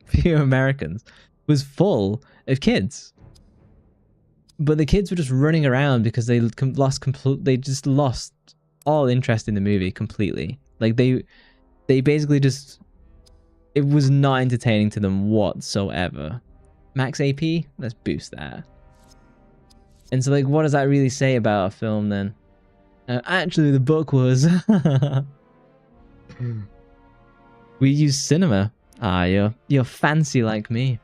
for Americans, was full of kids. But the kids were just running around because they just lost all interest in the movie completely. Like they basically just, it was not entertaining to them whatsoever. Max AP? Let's boost that. And so like, what does that really say about a film then? Actually, the book was... We use cinema. Ah, you're fancy like me.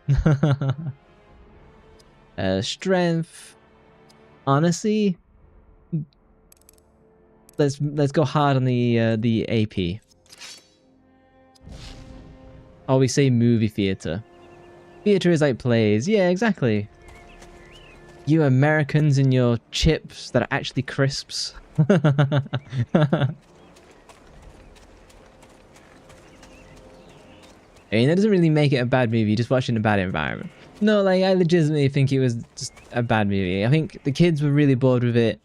Strength. Honestly, let's go hard on the AP. Oh, we say movie theater. Theater is like plays. Yeah, exactly. You Americans and your chips that are actually crisps. I mean, that doesn't really make it a bad movie, just watching a bad environment. No, like, I legitimately think it was just a bad movie. I think the kids were really bored with it.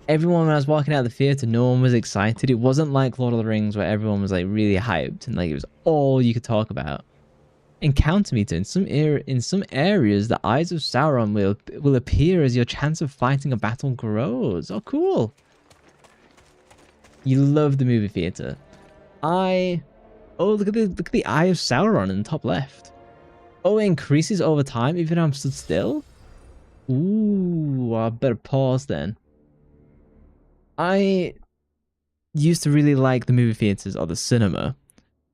Everyone, when I was walking out of the theater, no one was excited. It wasn't like Lord of the Rings where everyone was like really hyped and like it was all you could talk about. Encounter meter. In some areas, the eyes of Sauron will appear as your chance of fighting a battle grows. Oh, cool. You love the movie theater. Oh, look at the eye of Sauron in the top left. Oh, it increases over time even if I'm stood still? Ooh, I better pause then. I used to really like the movie theaters or the cinema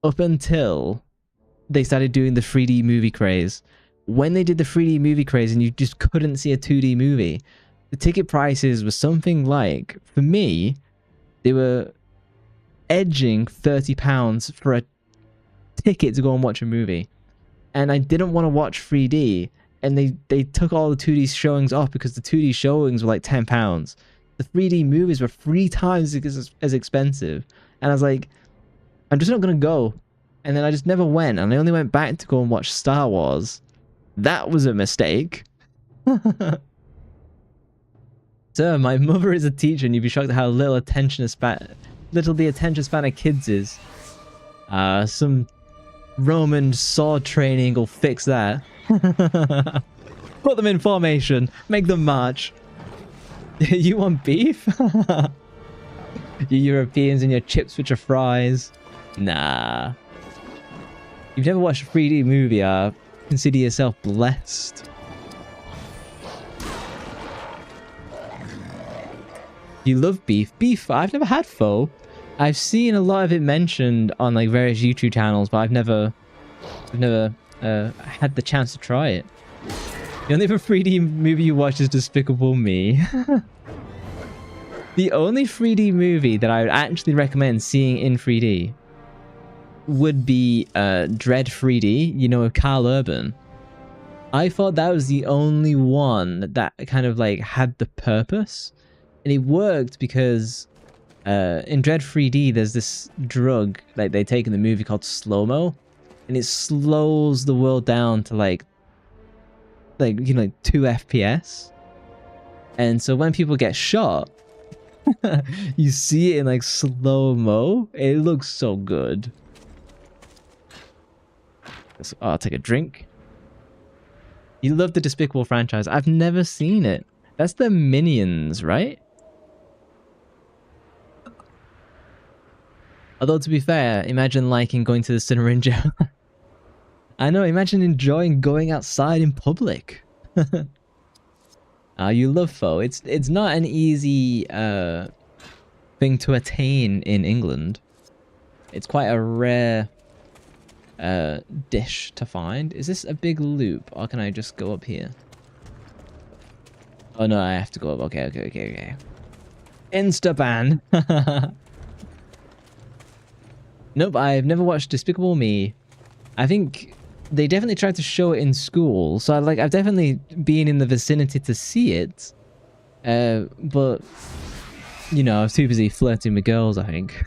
up until they started doing the 3D movie craze. When they did the 3D movie craze and you just couldn't see a 2D movie, the ticket prices were something like, for me, they were edging £30 for a ticket to go and watch a movie. And I didn't want to watch 3D, and they took all the 2D showings off because the 2D showings were like £10. The 3D movies were 3 times as expensive. And I was like, I'm just not going to go. And then I just never went, and I only went back to go and watch Star Wars. That was a mistake. Sir, my mother is a teacher, and you'd be shocked at how little the attention span of kids is. Some Roman sword training will fix that. Put them in formation. Make them march. You want beef? You Europeans and your chips which are fries. Nah. If you've never watched a 3D movie, consider yourself blessed. You love beef? Beef? I've never had pho. I've seen a lot of it mentioned on like various YouTube channels, but I've never had the chance to try it. The only 3D movie you watch is Despicable Me. The only 3D movie that I would actually recommend seeing in 3D would be Dread 3D, you know, with Carl Urban. I thought that was the only one that kind of like had the purpose. And it worked because in Dread 3D, there's this drug like they take in the movie called slow-mo. And it slows the world down to like you know, like 2 FPS. And so when people get shot, you see it in like slow-mo. It looks so good. So, I'll take a drink. You love the Despicable franchise. I've never seen it. That's the Minions, right? Although to be fair, imagine liking going to the cinema in jail. I know, imagine enjoying going outside in public. You love pho. It's not an easy thing to attain in England. It's quite a rare dish to find. Is this a big loop, or can I just go up here? Oh no, I have to go up. Okay. Instaban. Nope, I've never watched Despicable Me. I think they definitely tried to show it in school, so I've definitely been in the vicinity to see it. But you know, I was too busy flirting with girls, I think.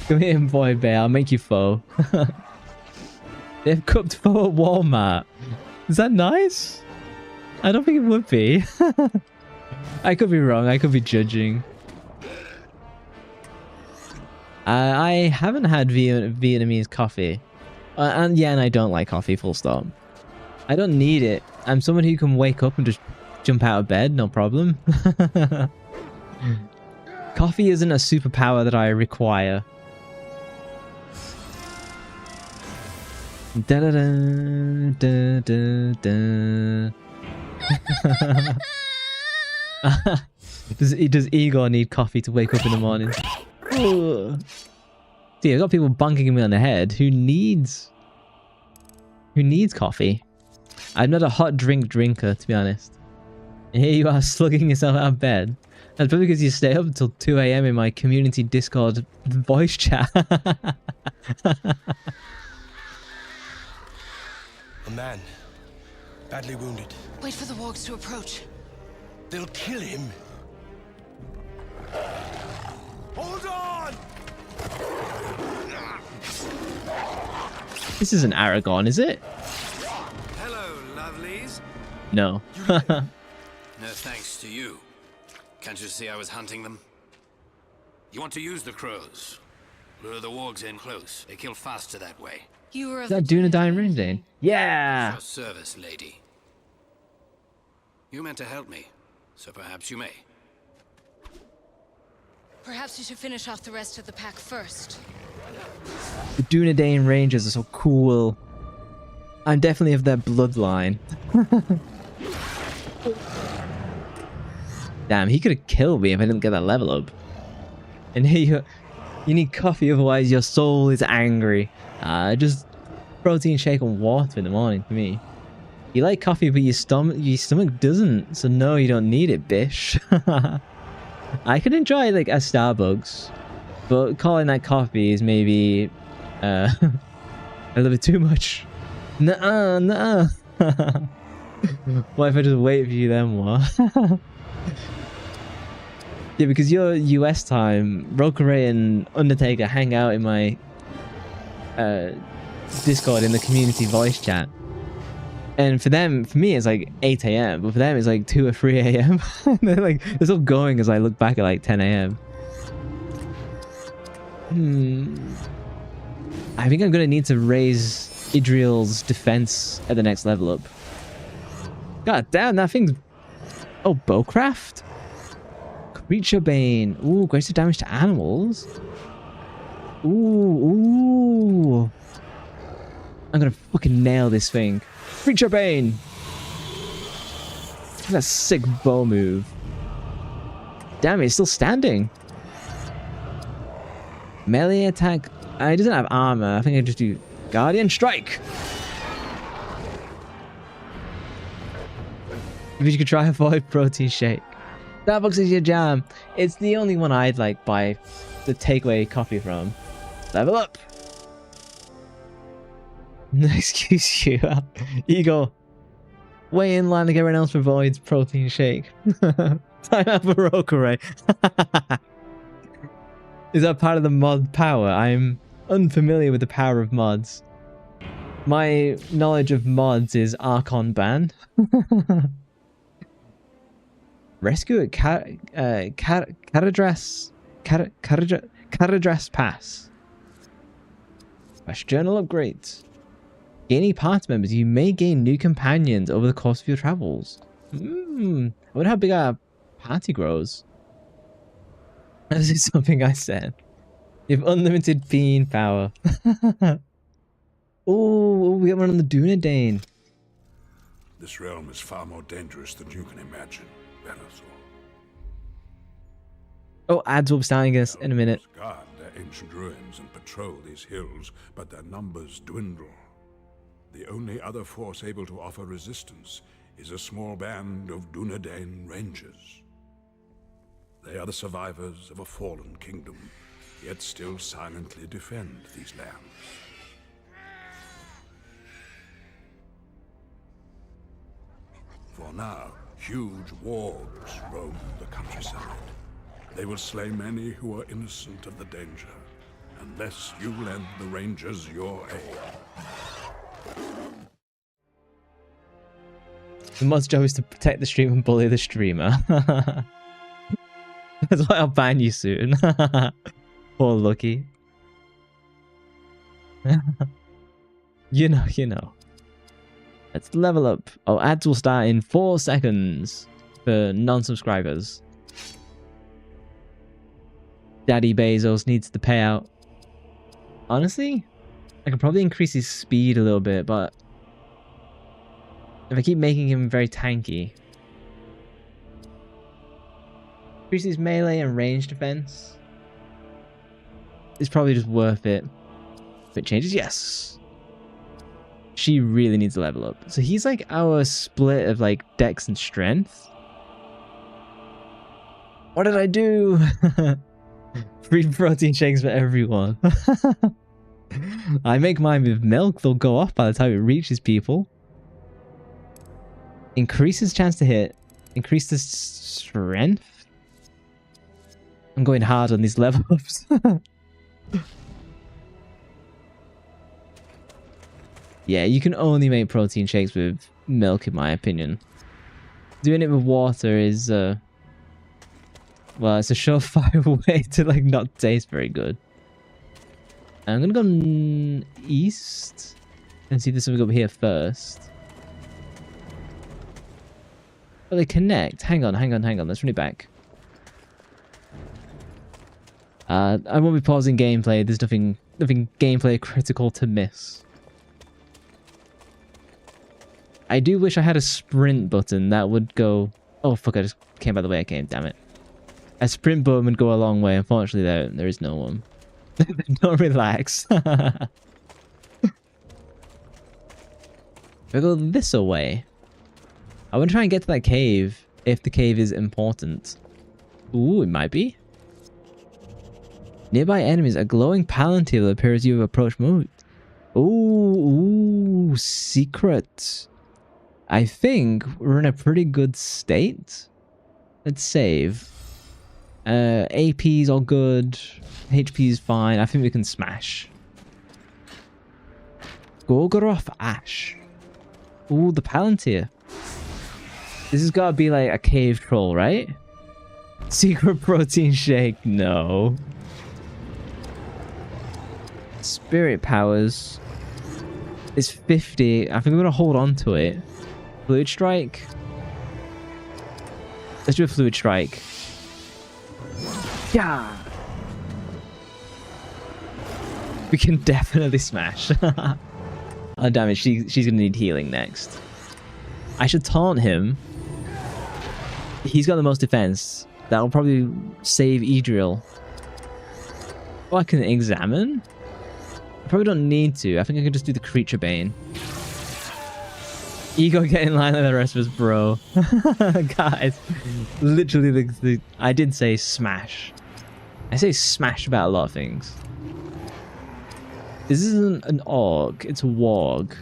Come here, boy bear, I'll make you pho. They have cooked pho at Walmart. Is that nice? I don't think it would be. I could be wrong, I could be judging. I haven't had Vietnamese coffee. And I don't like coffee, full stop. I don't need it. I'm someone who can wake up and just jump out of bed, no problem. Coffee isn't a superpower that I require. Da da da da da da. Does Igor need coffee to wake up in the morning? See, I've got people bunking me on the head. Who needs coffee? I'm not a hot drink drinker, to be honest. And here you are slugging yourself out of bed. That's probably because you stay up until 2 AM in my community Discord voice chat. A man, badly wounded. Wait for the wargs to approach. They'll kill him. Hold on! This isn't Aragon, is it? Hello, lovelies. No. No thanks to you. Can't you see I was hunting them? You want to use the crows. Lure the wargs in close. They kill faster that way. You were Is that Dunedain Ringdane? Yeah! Your service, lady. You meant to help me, so perhaps you may. Perhaps you should finish off the rest of the pack first. The Dunedain Rangers are so cool. I'm definitely of their bloodline. Damn, he could have killed me if I didn't get that level up. And here you need coffee, otherwise your soul is angry. Just protein shake and water in the morning for me. You like coffee, but your stomach doesn't. So no, you don't need it, bish. I can enjoy like a Starbucks, but calling that coffee is maybe a little bit too much. Nuh-uh. What if I just wait for you then? What? Yeah, because you're US time. Rokeray and Undertaker hang out in my Discord in the community voice chat. And for me, it's like 8 AM, but for them, it's like 2 or 3 AM. They're still going as I look back at like 10 AM. I think I'm gonna need to raise Idriel's defense at the next level up. God damn, that thing's... Oh, bowcraft? Creature Bane. Ooh, greater damage to animals. Ooh. I'm gonna fucking nail this thing. Creature Bane! That's a sick bow move. Damn, it's still standing. Melee attack. It doesn't have armor. I think I just do Guardian Strike. If you could try a void protein shake. Starbucks is your jam. It's the only one I'd like buy the takeaway coffee from. Level up. Excuse you. Eagle. Way in line like everyone else for Void's protein shake. Time out for Rokurai. Is that part of the mod power? I'm unfamiliar with the power of mods. My knowledge of mods is Archon ban. Rescue at Caradress Pass. Quest journal upgrades. Gaining party members, you may gain new companions over the course of your travels. I wonder how big our party grows. This is something I said. You have unlimited being power. Oh, we got one on the Dunedain. This realm is far more dangerous than you can imagine, Venator. Oh, ads will be starting us in a minute. Guard their ancient ruins and patrol these hills, but their numbers dwindle. The only other force able to offer resistance is a small band of Dunedain Rangers. They are the survivors of a fallen kingdom, yet still silently defend these lands. For now, huge wargs roam the countryside. They will slay many who are innocent of the danger, unless you lend the Rangers your aid. The mod's job is to protect the stream and bully the streamer. That's why I'll ban you soon. Poor Lucky. You know. Let's level up. Oh, ads will start in 4 seconds for non-subscribers. Daddy Bezos needs the payout. Honestly, I could probably increase his speed a little bit, but if I keep making him very tanky. Increase his melee and range defense. It's probably just worth it. If it changes, yes. She really needs to level up. So he's like our split of like dex and strength. What did I do? Free protein shakes for everyone. I make mine with milk. They'll go off by the time it reaches people. Increases chance to hit. Increases strength. I'm going hard on these level ups. Yeah, you can only make protein shakes with milk, in my opinion. Doing it with water is, well, it's a surefire way to, like, not taste very good. I'm gonna go east and see if there's something over here first. Oh, they connect. Hang on. Let's run it back. I won't be pausing gameplay. There's nothing gameplay critical to miss. I do wish I had a sprint button that would go... Oh, fuck, I just came by the way I came, damn it. A sprint button would go a long way. Unfortunately, there is no one. Don't relax. If I go this way, I want to try and get to that cave, if the cave is important. Ooh, it might be. Nearby enemies, a glowing palantir that appears you have approached mode. Ooh, secret. I think we're in a pretty good state. Let's save. AP's all good. HP's fine. I think we can smash. Gorgoroth Ash. Ooh, the Palantir. This has got to be like a cave troll, right? Secret protein shake. No. Spirit powers is 50. I think I'm going to hold on to it. Fluid strike. Let's do a fluid strike. Yeah. We can definitely smash. Oh damn it, she's gonna need healing next. I should taunt him. He's got the most defense. That'll probably save Idril. Oh, I can examine? I probably don't need to. I think I can just do the creature bane. Ego, get in line like the rest of us, bro. Guys, literally, I did say smash. I say smash about a lot of things. This isn't an orc, it's a warg.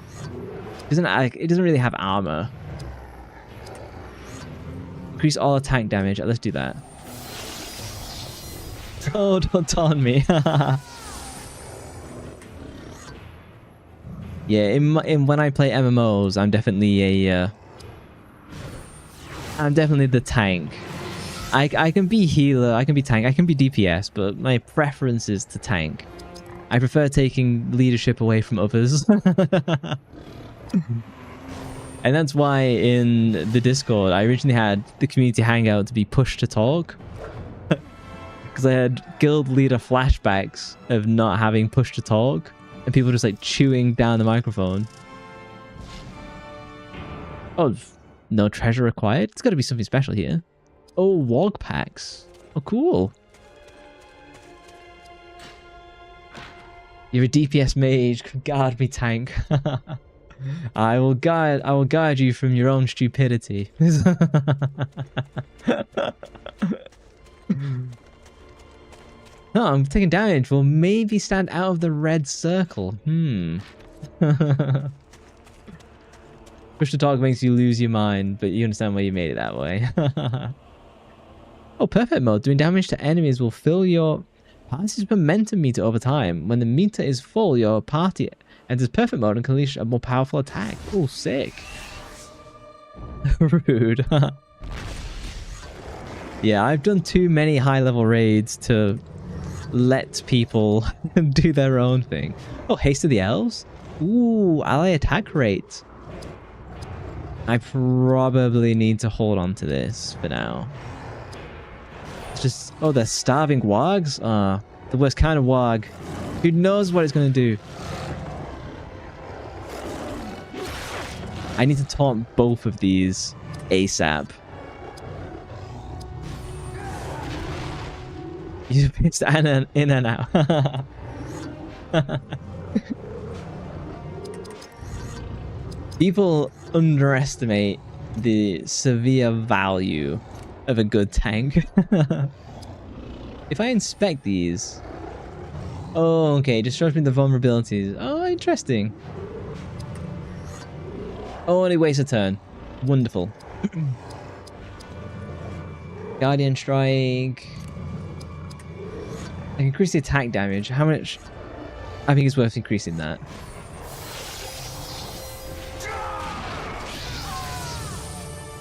It doesn't really have armor. Increase all attack damage. Let's do that. Oh, don't taunt me. Yeah, when I play MMOs, I'm definitely I'm definitely the tank. I can be healer, I can be tank, I can be DPS, but my preference is to tank. I prefer taking leadership away from others. And that's why in the Discord, I originally had the community hangout to be push to talk. Because I had guild leader flashbacks of not having push to talk. And people just like chewing down the microphone. Oh, no treasure required? It's got to be something special here. Oh, warg packs. Oh, cool. You're a DPS mage. Guard me, tank. I will guide you from your own stupidity. No, I'm taking damage. Will maybe stand out of the red circle. Push to talk makes you lose your mind, but you understand why you made it that way. Oh, perfect mode. Doing damage to enemies will fill your party's momentum meter over time. When the meter is full, your party enters perfect mode and can unleash a more powerful attack. Oh, sick. Rude. Yeah, I've done too many high-level raids to let people do their own thing. Oh, haste of the elves. Ooh, ally attack rate. I probably need to hold on to this for now. It's just, oh, they're starving wargs. The worst kind of warg. Who knows what it's going to do? I need to taunt both of these ASAP. You just in and out. People underestimate the severe value of a good tank. If I inspect these... Oh, okay, just shows me the vulnerabilities. Oh, interesting. Oh, and it wastes a turn. Wonderful. Guardian Strike... I can increase the attack damage. How much? I think it's worth increasing that.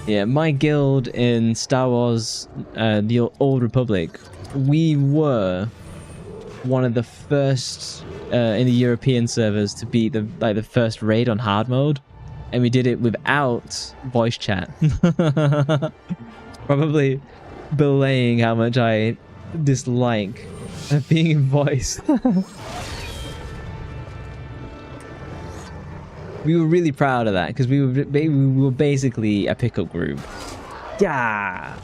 Yeah, my guild in Star Wars, the Old Republic, we were one of the first in the European servers to beat the first raid on hard mode, and we did it without voice chat. Probably belaying how much I dislike being in voice. We were really proud of that because we were basically a pickup group. Yeah.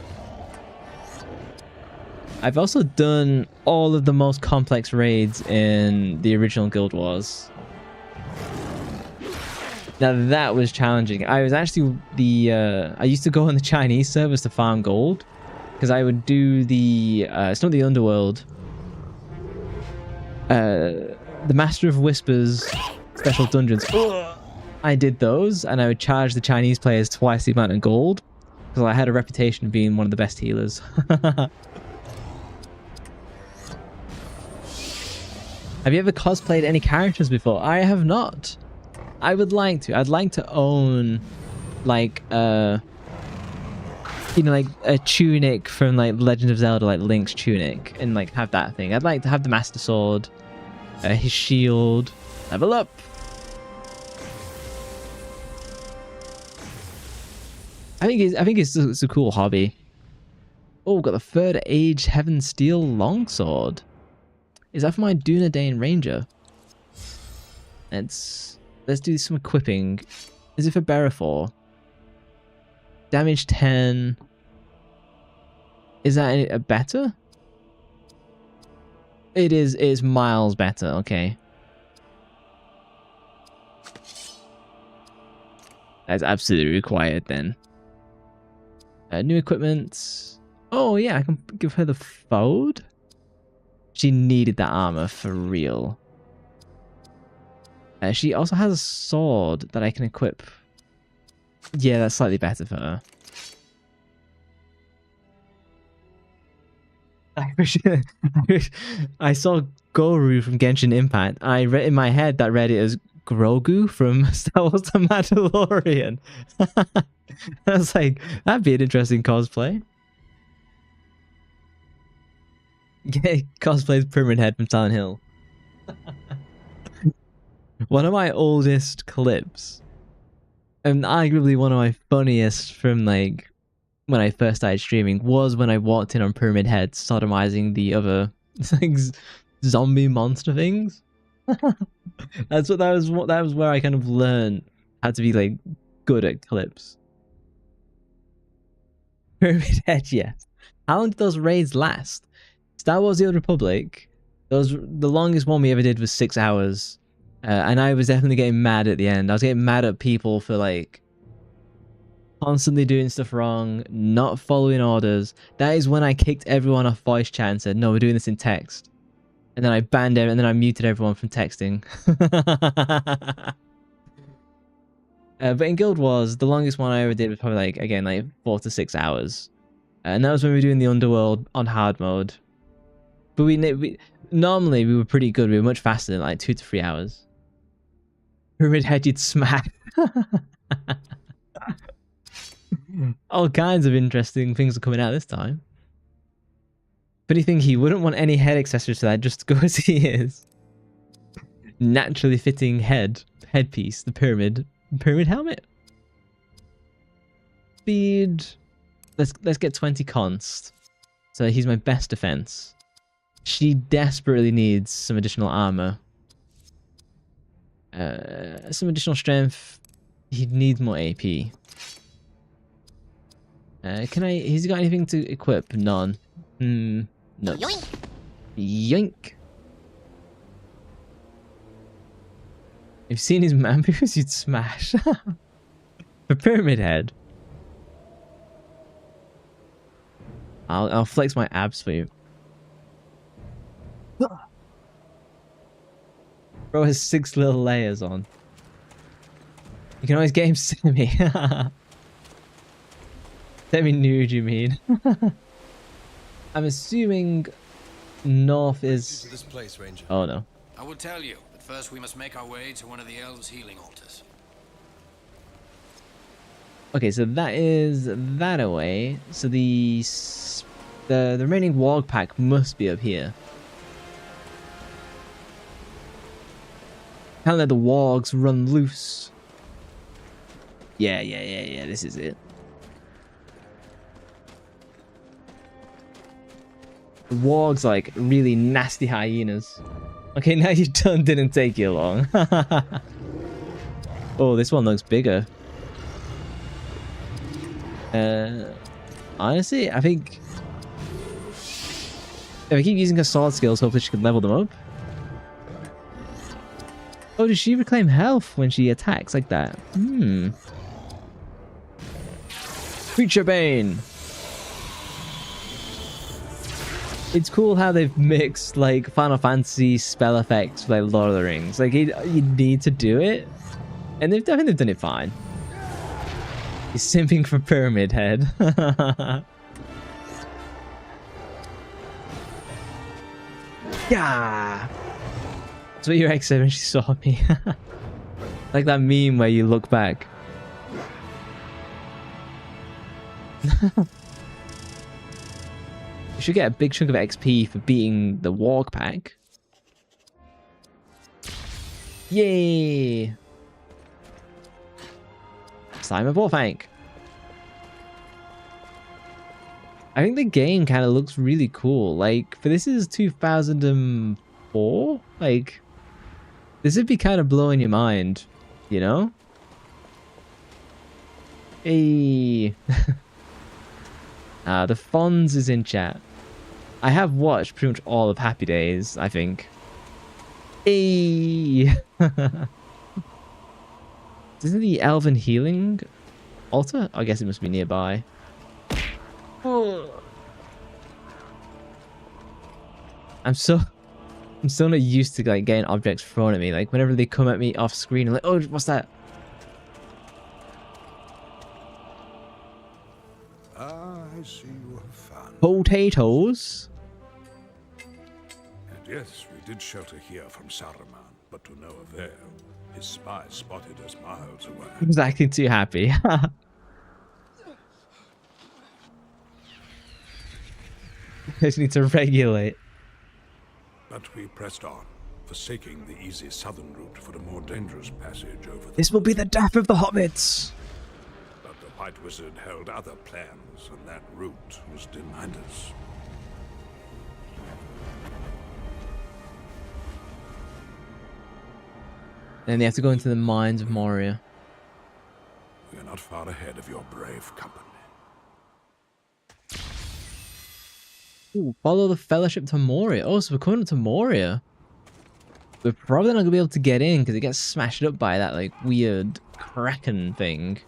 I've also done all of the most complex raids in the original Guild Wars. Now that was challenging. I was actually I used to go on the Chinese servers to farm gold because I would do the it's not the Underworld. The Master of Whispers special dungeons. I did those, and I would charge the Chinese players twice the amount of gold because I had a reputation of being one of the best healers. Have you ever cosplayed any characters before? I have not. I would like to. I'd like to own, like, you know, like a tunic from like Legend of Zelda, like Link's tunic, and like have that thing. I'd like to have the Master Sword, his shield. Level up. I think it's a cool hobby. Oh, we've got the Third Age Heaven Steel Longsword. Is that for my Dunedain Ranger? Let's do some equipping. Is it for Berefor? Damage 10. Is that a better? It is miles better, okay. That's absolutely required then. New equipment. Oh yeah, I can give her the fold. She needed that armor for real. She also has a sword that I can equip. Yeah, that's slightly better for her. I saw Goru from Genshin Impact. I read in my head that read it as Grogu from Star Wars The Mandalorian. I was like, that'd be an interesting cosplay. Yeah, cosplays Pyramid Head from Silent Hill. One of my oldest clips, and arguably one of my funniest from like when I first started streaming, was when I walked in on Pyramid Head sodomizing the other like zombie monster things. That was where I kind of learned how to be like good at clips. Pyramid Head, yes. How long did those raids last? Star Wars: The Old Republic, the longest one we ever did was 6 hours. And I was definitely getting mad at the end. I was getting mad at people for like constantly doing stuff wrong, not following orders. That is when I kicked everyone off voice chat and said, no, we're doing this in text. And then I banned it, and then I muted everyone from texting. But in Guild Wars, the longest one I ever did was probably like, again, like 4 to 6 hours. And that was when we were doing the Underworld on hard mode. But we normally we were pretty good. We were much faster than like 2 to 3 hours. Pyramid Head, you'd smack. All kinds of interesting things are coming out this time. Funny thing, he wouldn't want any head accessories to that, just to go as he is. Naturally fitting headpiece, the pyramid helmet. Speed. Let's get 20 const. So he's my best defense. She desperately needs some additional armor. Some additional strength. He needs more AP. Has he got anything to equip? None. No. Yoink! Yoink! If you've seen his man moves, you'd smash. For Pyramid Head. I'll flex my abs for you. Bro has 6 little layers on. You can always get him semi. Semi-nude, you mean? I'm assuming north is... To this place, Ranger. Oh no. I will tell you, but first we must make our way to one of the elves' healing altars. Okay, so that is that away. So the remaining warg pack must be up here. Can't let the wargs run loose. Yeah, this is it. The wargs like really nasty hyenas. Okay, now you're done, didn't take you long. Oh, this one looks bigger. Honestly, I think if I keep using her sword skills, hopefully she can level them up. Oh, does she reclaim health when she attacks like that? Creature Bane! It's cool how they've mixed like Final Fantasy spell effects with like Lord of the Rings. Like you need to do it, and they've definitely done it fine. He's simping for Pyramid Head. Yeah. That's what your ex said when she saw me. Like that meme where you look back. You should get a big chunk of XP for beating the warg pack. Yay! Slime of Warfank. I think the game kind of looks really cool. Like, for this is 2004? Like, this would be kind of blowing your mind, you know? Hey. The Fonz is in chat. I have watched pretty much all of Happy Days, I think. Hey. Isn't the elven healing altar? I guess it must be nearby. I'm so not used to like getting objects thrown at me. Like whenever they come at me off screen, I'm like, oh, what's that? Ah, I see you have found. Potatoes. And yes, we did shelter here from Saruman, but to no avail. His spies spotted us miles away. I was acting too happy. I just need to regulate. But we pressed on, forsaking the easy southern route for a more dangerous passage over the... This will be the death of the hobbits. But the White Wizard held other plans, and that route was denied us. Then they have to go into the mines of Moria. We are not far ahead of your brave company. Ooh, follow the Fellowship to Moria. Oh, so we're coming up to Moria. We're probably not going to be able to get in because it gets smashed up by that like weird Kraken thing.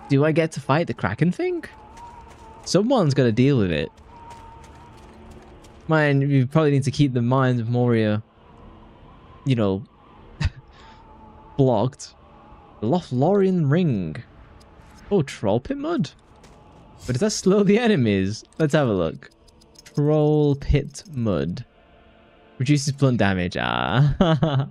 Do I get to fight the Kraken thing? Someone's got to deal with it. Man, you probably need to keep the mines of Moria, you know, blocked. The Lothlorien Ring. Oh, Troll Pit Mud. But does that slow the enemies? Let's have a look. Troll Pit Mud. Reduces blunt damage. Ah.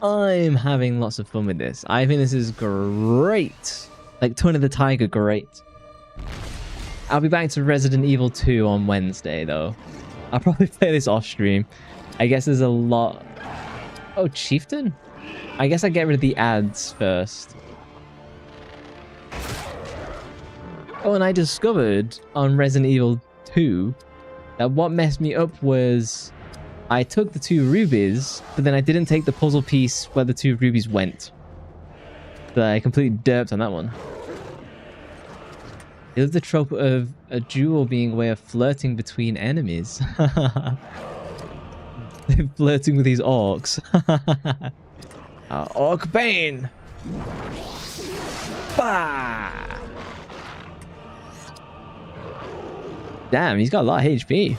I'm having lots of fun with this. I think this is great. Like Tony the Tiger, great. I'll be back to Resident Evil 2 on Wednesday, though. I'll probably play this off stream. I guess there's a lot... Oh, Chieftain? I guess I get rid of the ads first. Oh, and I discovered on Resident Evil 2 that what messed me up was I took the 2 rubies, but then I didn't take the puzzle piece where the 2 rubies went. So I completely derped on that one. It was the trope of a duel being a way of flirting between enemies. They're flirting with these orcs. Orc Bane! Bah! Damn, he's got a lot of HP.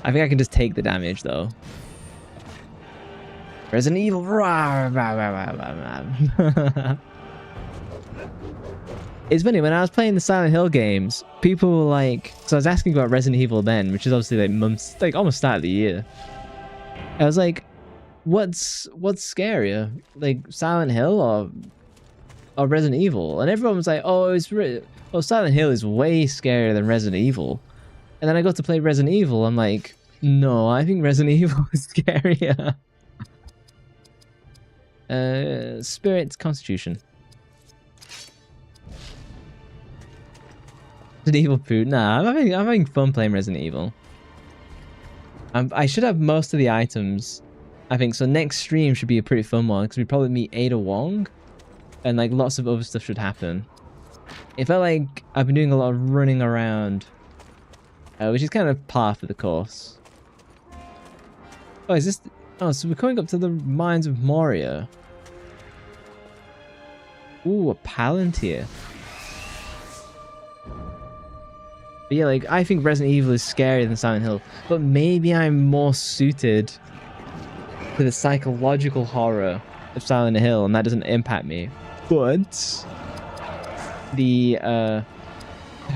I think I can just take the damage, though. Resident Evil. It's funny, when I was playing the Silent Hill games, people were like... So I was asking about Resident Evil then, which is obviously like months... Like almost start of the year. I was like, what's scarier? Like Silent Hill or Resident Evil? And everyone was like, oh, Silent Hill is way scarier than Resident Evil. And then I got to play Resident Evil, I'm like, no, I think Resident Evil is scarier. Spirit Constitution. Resident Evil food. Nah, I'm having fun playing Resident Evil. I should have most of the items, I think. So next stream should be a pretty fun one because we probably meet Ada Wong, and like lots of other stuff should happen. It felt like I've been doing a lot of running around, which is kind of par for the course. Oh, is this? Oh, so we're coming up to the mines of Moria. Ooh, a Palantir. But yeah, like, I think Resident Evil is scarier than Silent Hill, but maybe I'm more suited to the psychological horror of Silent Hill, and that doesn't impact me. But the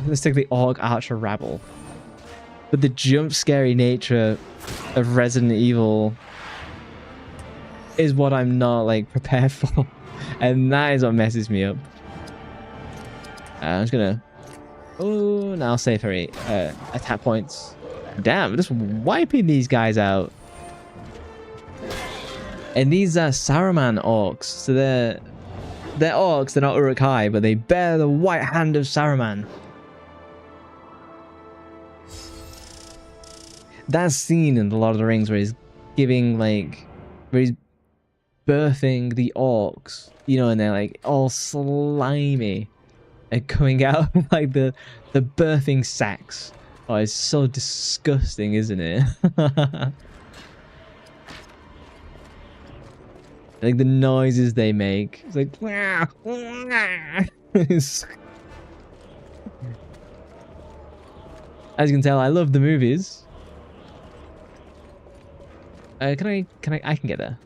let's take the Orc Archer Rabble. But the jump scary nature of Resident Evil is what I'm not like prepared for, and that is what messes me up. I'm just gonna. Oh, now save for 8 attack points. Damn, just wiping these guys out. And these are Saruman orcs, so they're orcs. They're not Uruk-hai, but they bear the white hand of Saruman. That scene in The Lord of the Rings where he's giving like, where he's birthing the orcs, you know, and they're like all slimy and coming out of like the birthing sacks Oh, it's so disgusting, isn't it? Like the noises they make. It's like It's- as you can tell, I love the movies. I can get there.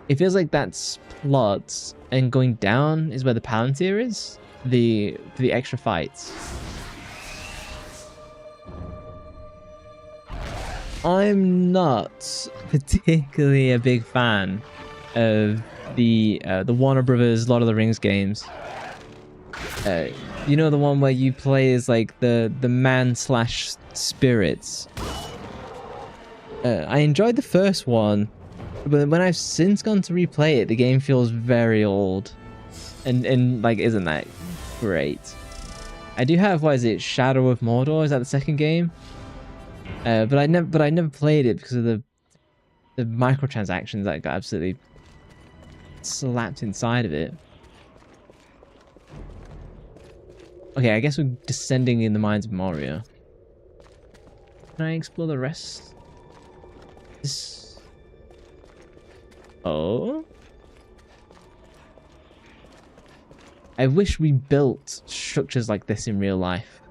It feels like that's plots, and going down is where the Palantir is. For the extra fights. I'm not particularly a big fan of the Warner Brothers Lord of the Rings games. You know, the one where you play as like the man slash spirits. I enjoyed the first one, but when I've since gone to replay it, the game feels very old, and like isn't that great? I do have, what is it, Shadow of Mordor? Is that the second game? But I never played it because of the microtransactions that got absolutely slapped inside of it. Okay, I guess we're descending in the mines of Moria. Can I explore the rest? This... Oh? I wish we built structures like this in real life.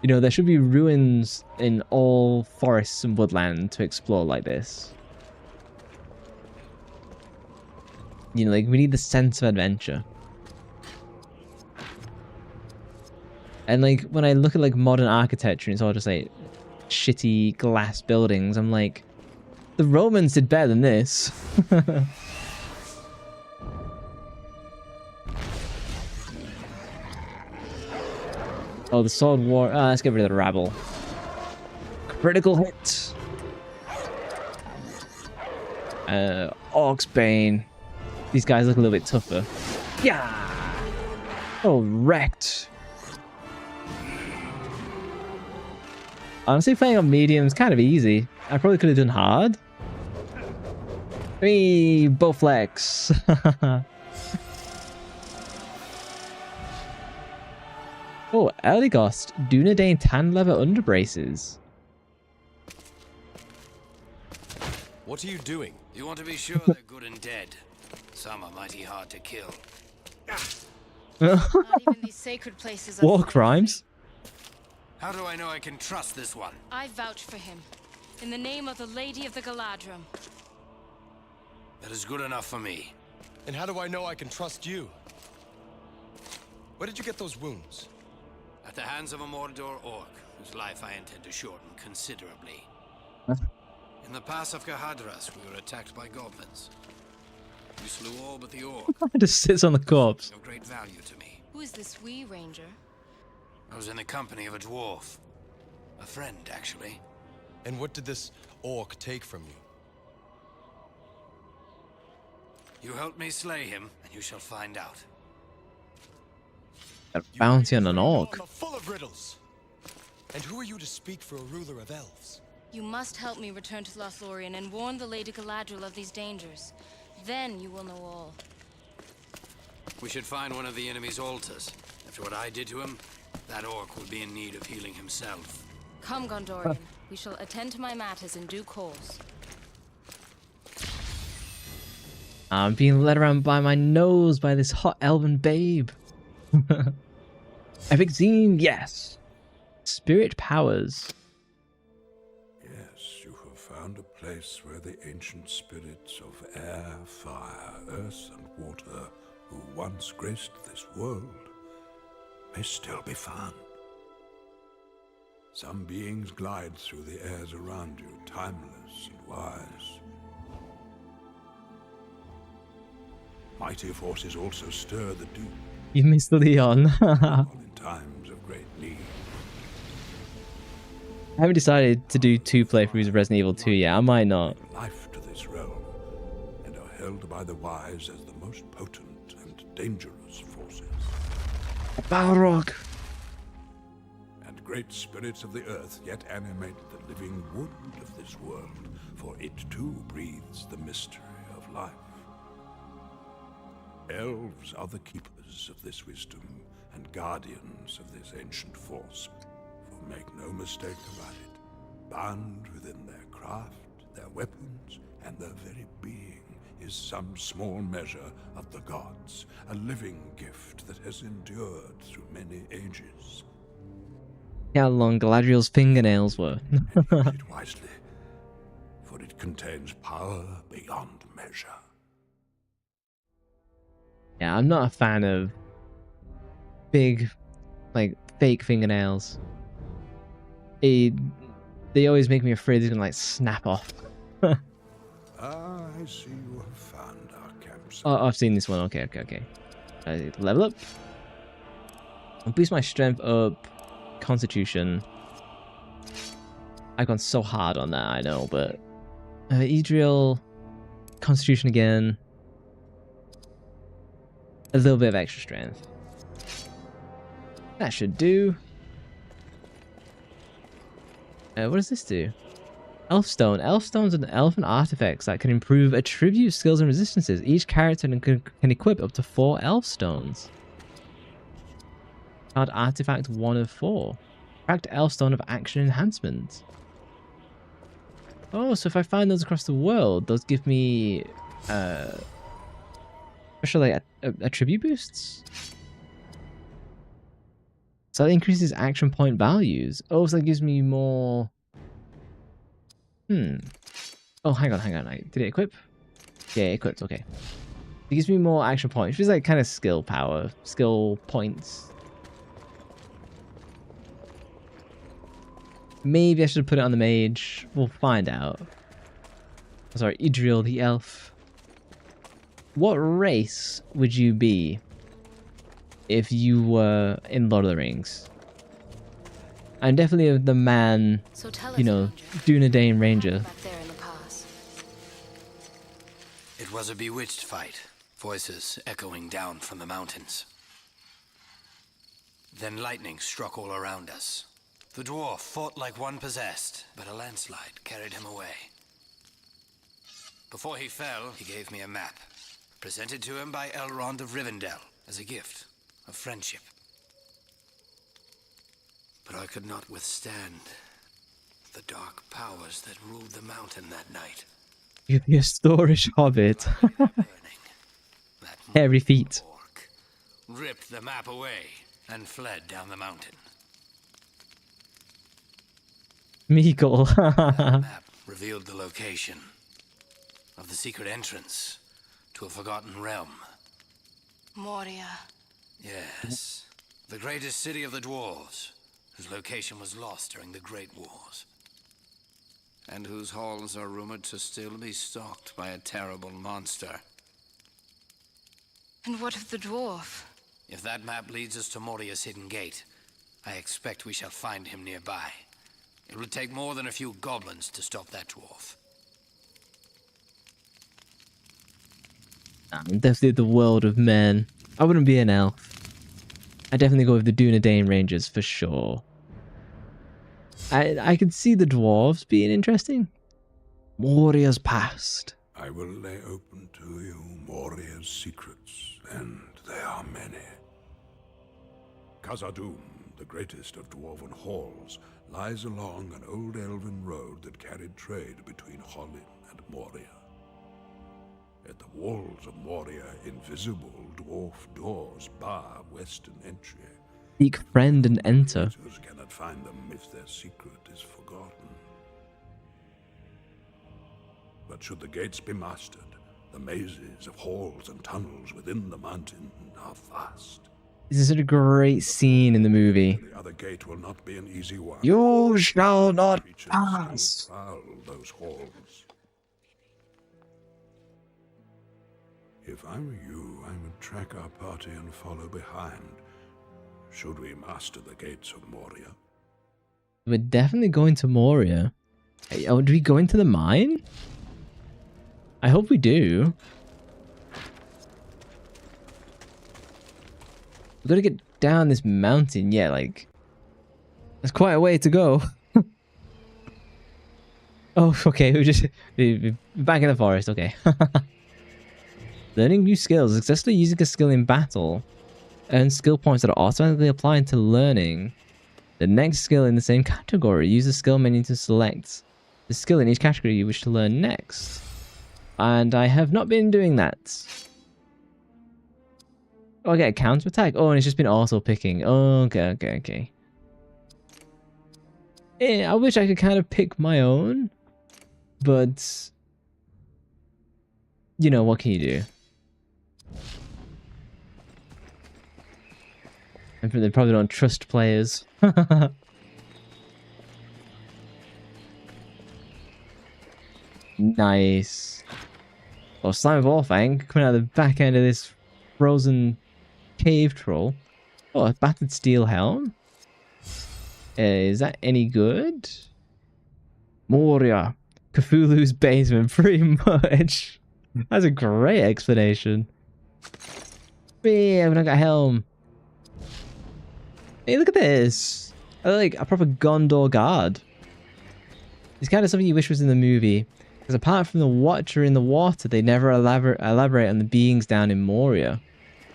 You know, there should be ruins in all forests and woodland to explore like this. You know, like, we need the sense of adventure. And like, when I look at like modern architecture, it's all just like shitty glass buildings. I'm like, the Romans did better than this. Oh, the sword war. Let's get rid of the rabble. Critical hit. Orcsbane. These guys look a little bit tougher. Yeah. Oh, wrecked. Honestly, playing on medium is kind of easy. I probably could have done hard. Hey, Bowflex. Oh, Eldegost. Dunedain tan leather underbraces. What are you doing? You want to be sure they're good and dead. Some are mighty hard to kill. Not even these sacred places are War safe. crimes. How do I know I can trust this one? I vouch for him. In the name of the Lady of the Galadrim. That is good enough for me. And how do I know I can trust you? Where did you get those wounds? At the hands of a Mordor orc, whose life I intend to shorten considerably. In the pass of Gahadras, we were attacked by goblins. We slew all but the orc. It just sits on the corpse. Of great value to me. Who is this wee ranger? I was in the company of a dwarf. A friend, actually. And what did this orc take from you? You helped me slay him, and you shall find out. A bounty on an orc. Full of riddles. And who are you to speak for a ruler of elves? You must help me return to Lothlorien and warn the Lady Galadriel of these dangers. Then you will know all. We should find one of the enemy's altars. After what I did to him, that orc would be in need of healing himself. Come, Gondorian. We shall attend to my matters in due course. I'm being led around by my nose by this hot elven babe. Epic Zine, yes. Spirit powers. Yes, you have found a place where the ancient spirits of air, fire, earth, and water, who once graced this world, may still be found. Some beings glide through the airs around you, timeless and wise. Mighty forces also stir the deep. You missed Leon. In times of great need. I haven't decided to do 2 playthroughs of Resident Evil 2 yet. I might not. Life to this realm, and are held by the wise as the most potent and dangerous forces. Balrog. And great spirits of the earth yet animate the living wood of this world, for it too breathes the mystery of life. Elves are the keepers of this wisdom, and guardians of this ancient force. For make no mistake about it, bound within their craft, their weapons, and their very being is some small measure of the gods, a living gift that has endured through many ages. How long Galadriel's fingernails were. And use it wisely, for it contains power beyond measure. Yeah, I'm not a fan of big, like, fake fingernails. They always make me afraid they're gonna, like, snap off. I see you have found our campsite. Oh, I've seen this one. Okay. Level up. I'll boost my strength up. Constitution. I've gone so hard on that, I know, but... Idril. Constitution again. A little bit of extra strength. That should do. What does this do? Elfstone. Elfstones are elfin artifacts that can improve attribute skills and resistances. Each character can equip up to 4 Elfstones. Card artifact 1 of 4. Cracked Elfstone of action enhancement. Oh, so if I find those across the world, those give me special like attribute boosts. So that increases action point values. Oh, so that gives me more. Oh, hang on. Did it equip? Yeah, it equipped. Okay. It gives me more action points, which is like kind of skill power, skill points. Maybe I should put it on the mage. We'll find out. Sorry, Idril the elf. What race would you be if you were in Lord of the Rings? I'm definitely the man, So tell us, you know, Ranger, Dunedain Ranger. back there in the pass. It was a bewitched fight, voices echoing down from the mountains. Then lightning struck all around us. The dwarf fought like one possessed, but a landslide carried him away. Before he fell, he gave me a map, presented to him by Elrond of Rivendell as a gift of friendship. But I could not withstand the dark powers that ruled the mountain that night. You'd be a storage hobbit. Burning. That Hairy feet. orc ripped the map away and fled down the mountain. Meagle. The map revealed the location of the secret entrance to a forgotten realm. Moria. Yes, the greatest city of the dwarves, whose location was lost during the Great Wars, and whose halls are rumored to still be stalked by a terrible monster. And what of the dwarf? If that map leads us to Moria's hidden gate, I expect we shall find him nearby. It will take more than a few goblins to stop that dwarf. I'm definitely the world of men. I wouldn't be an elf. I'd definitely go with the Dunedain Rangers for sure. I could see the dwarves being interesting. Moria's past. I will lay open to you Moria's secrets, and they are many. Khazad-dûm, the greatest of dwarven halls, lies along an old elven road that carried trade between Hollin and Moria. At the walls of Moria, invisible dwarf doors bar western entry. Seek friend and enter. Visitors cannot find them if their secret is forgotten. But should the gates be mastered, the mazes of halls and tunnels within the mountain are vast. This is a great scene in the movie. The other gate will not be an easy one. You shall not Creatures pass. still prowl those halls. If I were you, I would track our party and follow behind. Should we master the gates of Moria? We're definitely going to Moria. Hey, oh, do we go into the mine? I hope we do. We've got to get down this mountain. Yeah, like... There's quite a way to go. Oh, okay. We're back in the forest. Okay. Learning new skills. Successfully using a skill in battle earn skill points that are automatically applied to learning the next skill in the same category. Use the skill menu to select the skill in each category you wish to learn next. And I have not been doing that. Oh, I get a counter attack. Oh, and it's just been auto picking. Oh, okay. Yeah, I wish I could kind of pick my own, but you know, what can you do? And they probably don't trust players. Nice. Oh, Slime of Orfang coming out of the back end of this frozen cave troll. Oh, a battered steel helm. Is that any good? Moria. Cthulhu's basement, pretty much. That's a great explanation. Yeah, I've not got a helm. Hey, look at this. I like a proper Gondor guard. It's kind of something you wish was in the movie. Because apart from the Watcher in the water, they never elaborate on the beings down in Moria.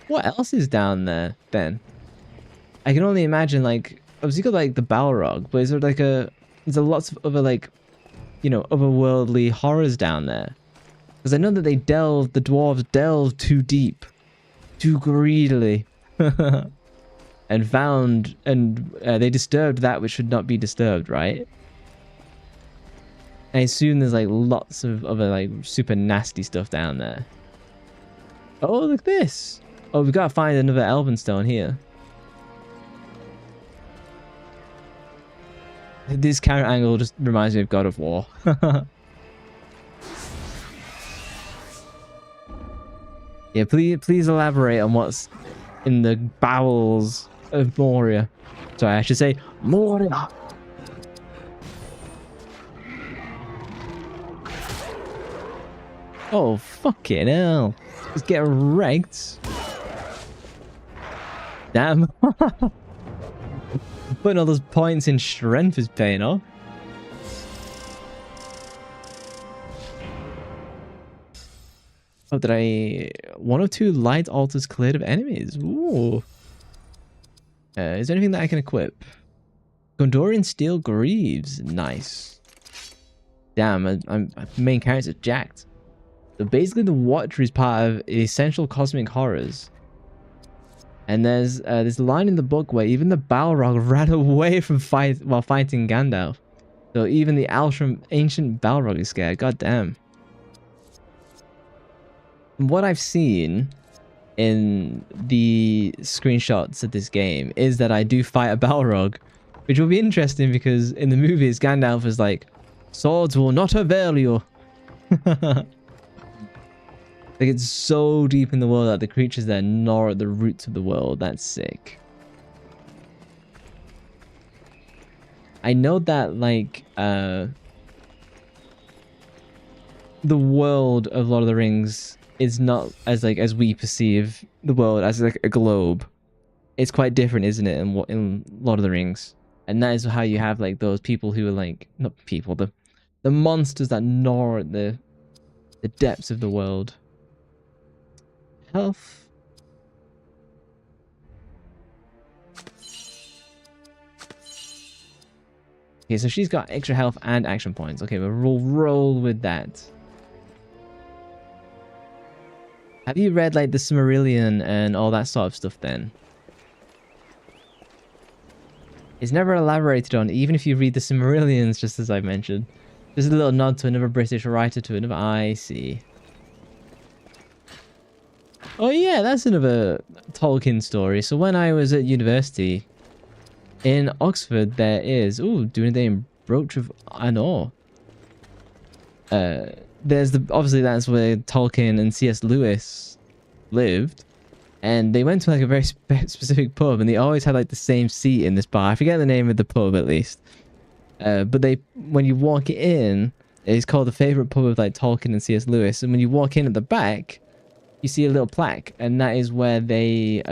What else is down there, then? I can only imagine, like, obviously you got, like, the Balrog, but is there, like, is there lots of other, like, you know, otherworldly horrors down there? Because I know that the dwarves delved too deep, too greedily, and they disturbed that which should not be disturbed, right? I assume there's like lots of other like super nasty stuff down there. Oh, look at this! Oh, we've got to find another Elven stone here. This camera angle just reminds me of God of War. Yeah, please elaborate on what's in the bowels of Moria. Sorry, I should say Moria. Oh, fucking hell. Just get wrecked. Damn. Putting all those points in strength is paying off. Oh, did I... 1 or 2 light altars cleared of enemies. Ooh. Is there anything that I can equip? Gondorian steel greaves. Nice. Damn, my main character's jacked. So basically the Watcher is part of essential cosmic horrors. And there's this line in the book where even the Balrog ran away from while fighting Gandalf. So even the ancient Balrog is scared. God damn. What I've seen in the screenshots of this game is that I do fight a Balrog, which will be interesting because in the movies Gandalf is like, swords will not avail you. Like, it's so deep in the world that the creatures there gnaw at the roots of the world. That's sick. I know that, like, the world of Lord of the Rings is not as, like, as we perceive the world as, like, a globe. It's quite different, isn't it, in Lord of the Rings? And that is how you have, like, those people who are, like, not people, the monsters that gnaw at the depths of the world. Health. Okay, so she's got extra health and action points. Okay, we'll roll with that. Have you read like the Silmarillion and all that sort of stuff then? It's never elaborated on, even if you read the Silmarillions, just as I mentioned. There's a little nod to another British writer to another. I see. Oh yeah, that's another Tolkien story. So when I was at university in Oxford, there is doing the in Brooch of Anor. There's obviously that's where Tolkien and C.S. Lewis lived, and they went to like a very specific pub, and they always had like the same seat in this bar. I forget the name of the pub at least, but when you walk in, it's called the favorite pub of like Tolkien and C.S. Lewis, and when you walk in at the back, you see a little plaque, and that is where they've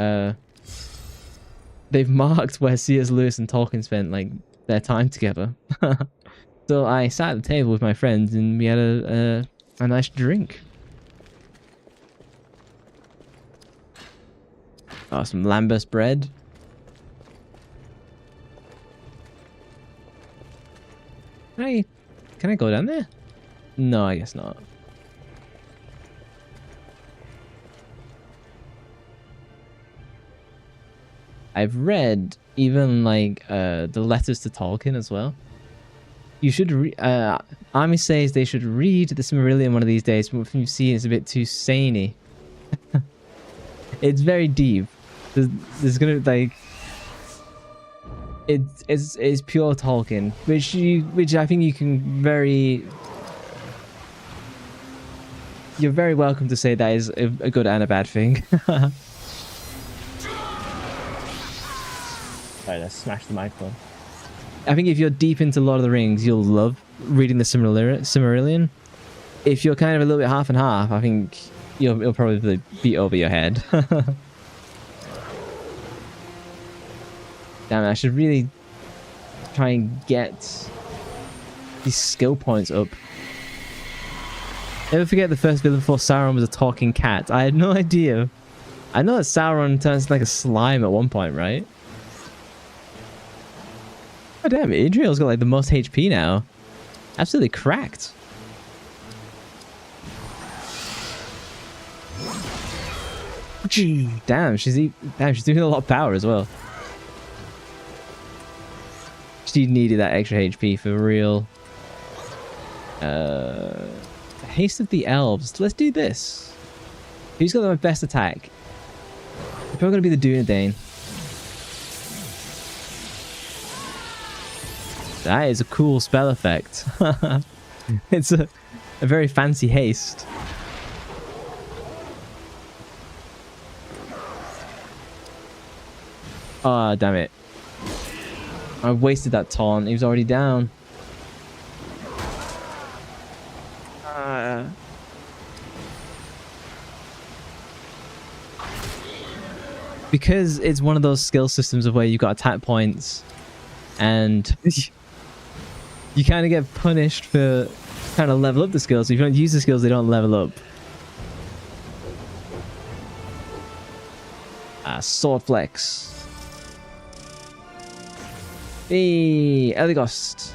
marked where C.S. Lewis and Tolkien spent like their time together. So I sat at the table with my friends, and we had a nice drink. Oh, some lambus bread. Can I go down there? No, I guess not. I've read even like the letters to Tolkien as well. You should Army says they should read the Silmarillion one of these days, but from you see it's a bit too samey. It's very deep. There's gonna like it's pure Tolkien, which I think you can you're very welcome to say that is a good and a bad thing. Alright, let's smash the microphone. I think if you're deep into Lord of the Rings, you'll love reading the Silmarillion. If you're kind of a little bit half and half, I think you'll probably beat over your head. Damn it, I should really try and get these skill points up. Never forget the first villain before Sauron was a talking cat. I had no idea. I know that Sauron turns into like a slime at one point, right? Oh damn, Idriel's got like the most HP now. Absolutely cracked. Damn, she's doing a lot of power as well. She needed that extra HP for real. Haste of the Elves. Let's do this. Who's got the best attack? It's probably gonna be the Dunedain. That is a cool spell effect. It's a very fancy haste. Ah, oh, damn it. I wasted that taunt. He was already down. Because it's one of those skill systems of where you've got attack points and you kind of get punished for trying to level up the skills. So if you don't use the skills, they don't level up. Sword flex. Hey, Elgost.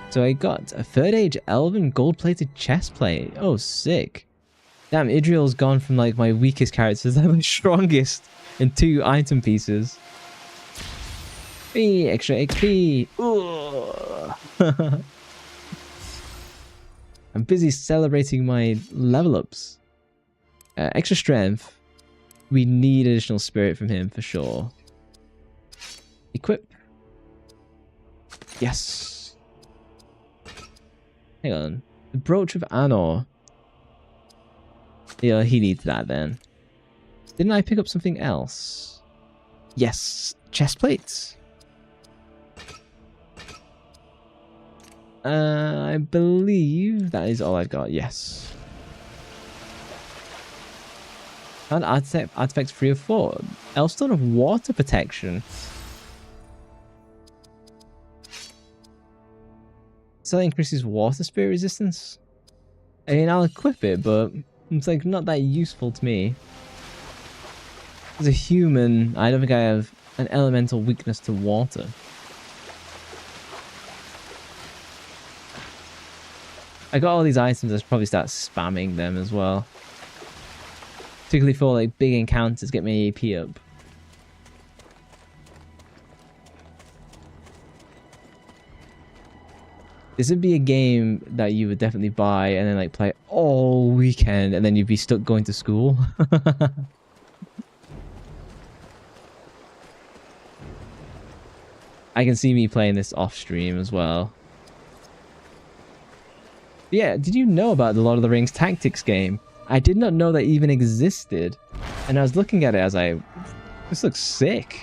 So I got a 3rd age elven gold-plated chest plate. Oh, sick. Damn, Idriel's gone from like my weakest characters to my strongest in 2 item pieces. Hey, extra XP. I'm busy celebrating my level ups. Extra strength. We need additional spirit from him for sure. Equip. Yes. Hang on. The Brooch of Anor. Yeah, he needs that then. Didn't I pick up something else? Yes. Chest plates. I believe that is all I've got. Yes. And artifacts 3 of 4. Elfstone of Water Protection. So that increases water spirit resistance. I mean, I'll equip it, but it's like not that useful to me. As a human, I don't think I have an elemental weakness to water. I got all these items, I should probably start spamming them as well. Particularly for like big encounters, get my AP up. This would be a game that you would definitely buy and then like play all weekend and then you'd be stuck going to school. I can see me playing this off stream as well. But yeah, did you know about the Lord of the Rings Tactics game? I did not know that even existed. And I was looking at it as this looks sick.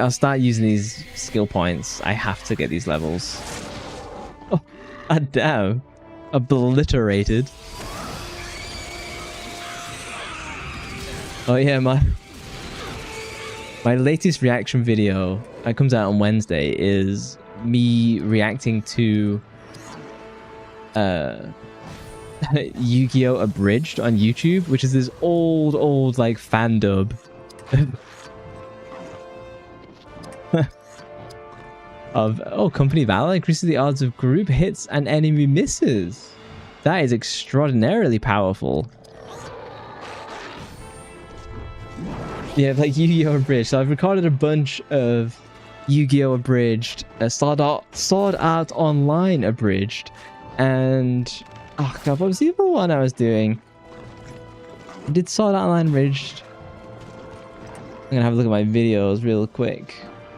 I'll start using these skill points. I have to get these levels. Oh, damn. Obliterated. Oh yeah, my latest reaction video that comes out on Wednesday is me reacting to Yu-Gi-Oh! Abridged on YouTube, which is this old like fan dub of company valor increases the odds of group hits and enemy misses. That is extraordinarily powerful. Yeah, like Yu-Gi-Oh! Abridged. So I've recorded a bunch of Yu-Gi-Oh! Abridged, Sword Art Online Abridged, and oh god, what was the other one I was doing? I did Sword Art Online Abridged. I'm gonna have a look at my videos real quick.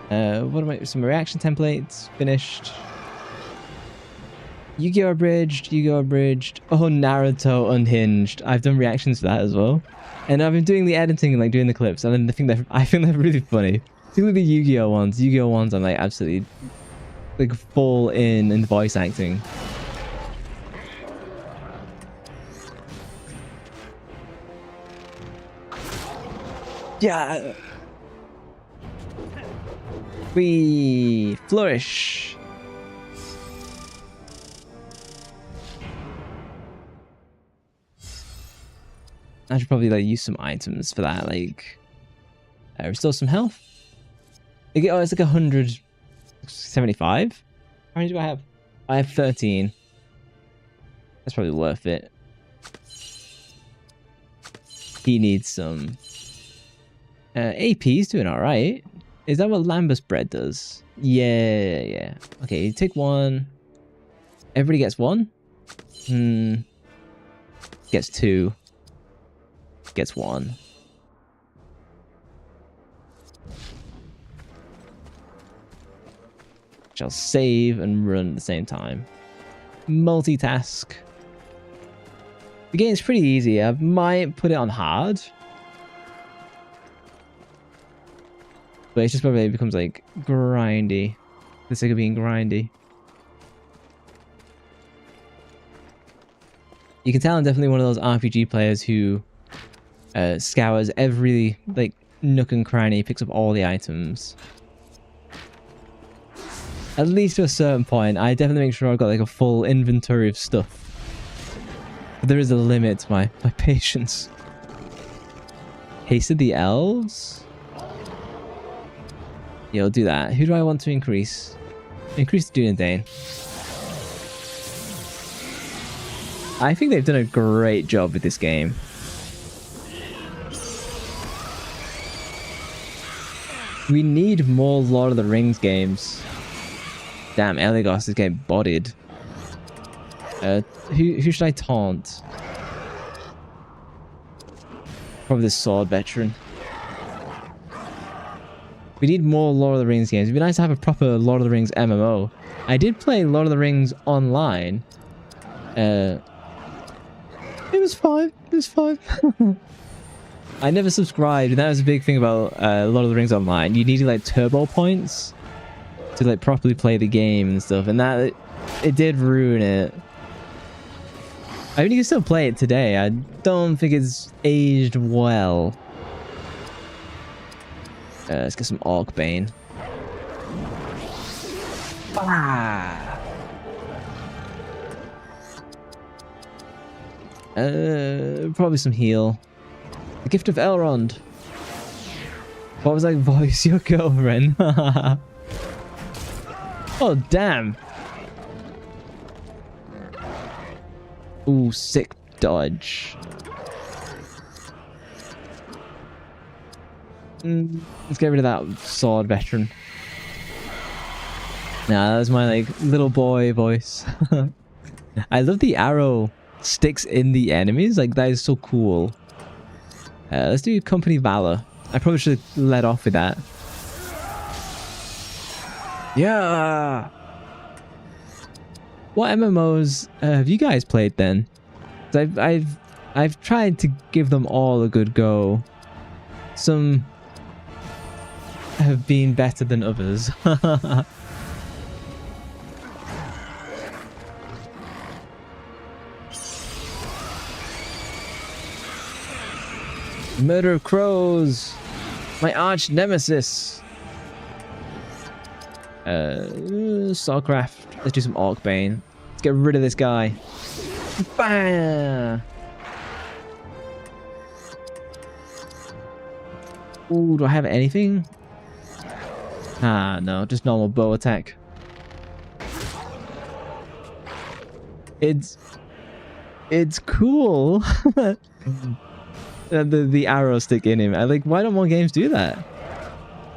What am I? Some reaction templates finished. Yu-Gi-Oh! Abridged, Yu-Gi-Oh! Abridged. Oh, Naruto Unhinged. I've done reactions to that as well, and I've been doing the editing and like doing the clips, and I think they're really funny. Particularly the Yu-Gi-Oh! ones. Yu-Gi-Oh! ones, I'm like absolutely like full in the voice acting. Yeah. We flourish. I should probably like use some items for that, like restore some health. Oh, it's like 175. How many do I have? I have 13. That's probably worth it. He needs some. AP's doing all right. Is that what Lambus bread does? Yeah. Okay, you take one. Everybody gets one. Gets two. Gets one. I'll save and run at the same time. Multitask. The game's pretty easy. I might put it on hard, but it just probably becomes like grindy for the sake of being grindy. You can tell I'm definitely one of those RPG players who scours every like nook and cranny, picks up all the items. At least to a certain point. I definitely make sure I've got like a full inventory of stuff. But there is a limit to my patience. Hasted the elves? Yeah, I'll do that. Who do I want to increase? Increase Dunedain. I think they've done a great job with this game. We need more Lord of the Rings games. Damn, Eligos is getting bodied. Who should I taunt? Probably the sword veteran. We need more Lord of the Rings games. It'd be nice to have a proper Lord of the Rings MMO. I did play Lord of the Rings online. It was fine. It was fine. I never subscribed, and that was a big thing about Lord of the Rings Online. You needed like turbo points to like properly play the game and stuff, and that it did ruin it. I mean, you can still play it today. I don't think it's aged well. Let's get some Orc Bane. Probably some heal. The Gift of Elrond. What was that voice? Your girlfriend. Oh, damn. Ooh, sick dodge. Let's get rid of that sword veteran. Nah, that was my like little boy voice. I love the arrow sticks in the enemies. Like, that is so cool. Let's do Company Valor. I probably should have let off with that. Yeah. What MMOs have you guys played then? I've tried to give them all a good go. Some have been better than others. Murder of Crows, my arch nemesis. Starcraft. Let's do some Orc Bane. Let's get rid of this guy. Bam! Ooh, do I have anything? Ah, no, just normal bow attack. It's cool. the arrow stick in him. I like, why don't more games do that?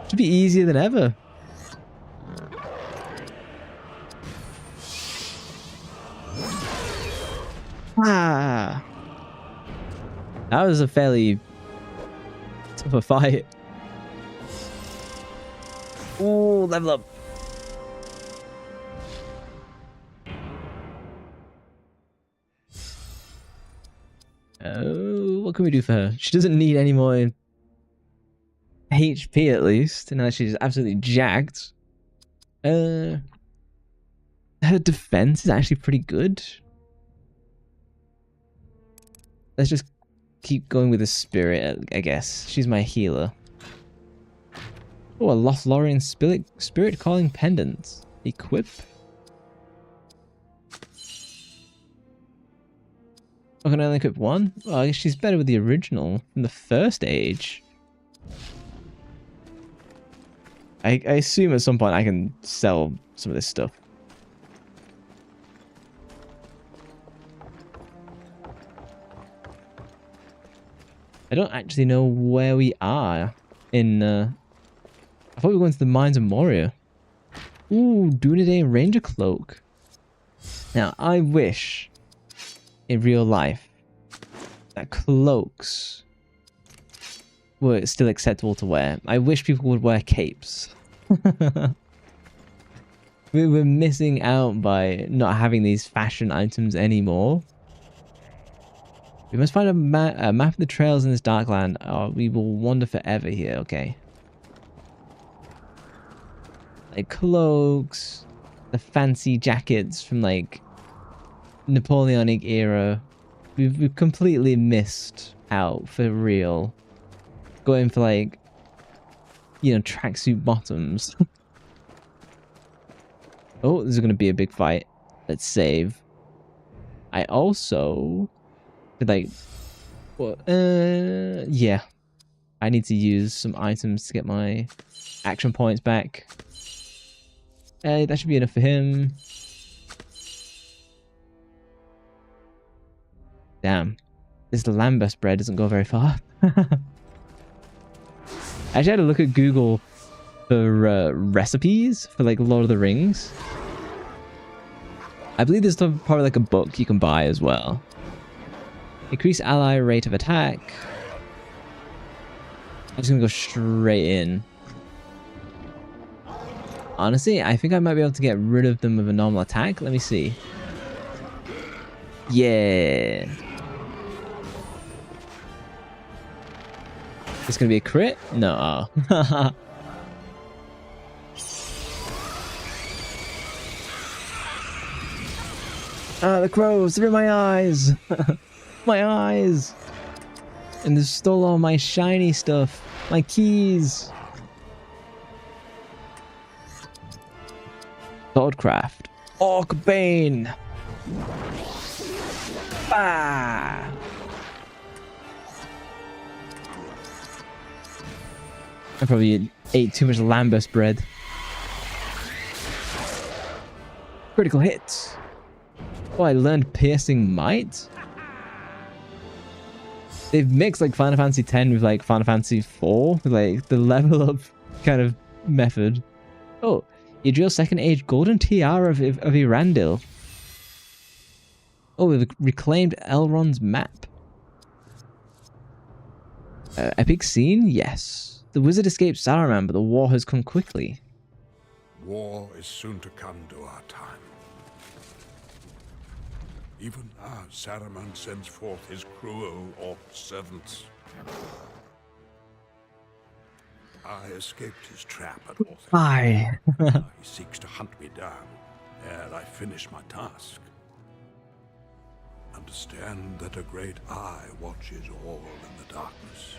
Should be easier than ever. Ah, that was a fairly tough a fight. Ooh, level up. Oh, what can we do for her? She doesn't need any more HP at least, unless she's absolutely jacked. Her defense is actually pretty good. Let's just keep going with the spirit, I guess. She's my healer. Oh, a Lothlorien spirit calling pendant. Equip. I can only equip one? Well, I guess she's better with the original from the first age. I assume at some point I can sell some of this stuff. I don't actually know where we are in... I thought we were going to the Mines of Moria. Ooh, Dunedain Ranger Cloak. Now, I wish... in real life, that cloaks were still acceptable to wear. I wish people would wear capes. We're missing out by not having these fashion items anymore. We must find a map of the trails in this dark land. Oh, we will wander forever here. Okay. Like cloaks, the fancy jackets from like Napoleonic era. We've completely missed out for real. Going for like, you know, tracksuit bottoms. Oh, this is gonna be a big fight. Let's save. I also could like, well, yeah. I need to use some items to get my action points back. That should be enough for him. Damn, this lambus bread doesn't go very far. I actually had to look at Google for recipes for like Lord of the Rings. I believe there's probably like a book you can buy as well. Increase ally rate of attack. I'm just gonna go straight in. Honestly, I think I might be able to get rid of them with a normal attack. Let me see. Yeah. It's gonna be a crit? No. Oh. Ah, the crows, they're in my eyes. My eyes. And they stole all my shiny stuff. My keys. Swordcraft. Orcbane. Ah. I probably ate too much lambus bread. Critical hit. Oh, I learned piercing might. They've mixed like Final Fantasy X with like Final Fantasy IV, with like the level up kind of method. Oh, Idril Second Age Golden Tiara of Erandil. Oh, we've reclaimed Elrond's map. Epic scene? Yes. The wizard escaped Saruman, but the war has come quickly. War is soon to come to our time. Even now, Saruman sends forth his cruel orc servants. I escaped his trap at Orthanc. Bye. He seeks to hunt me down, ere I finish my task. Understand that a great eye watches all in the darkness,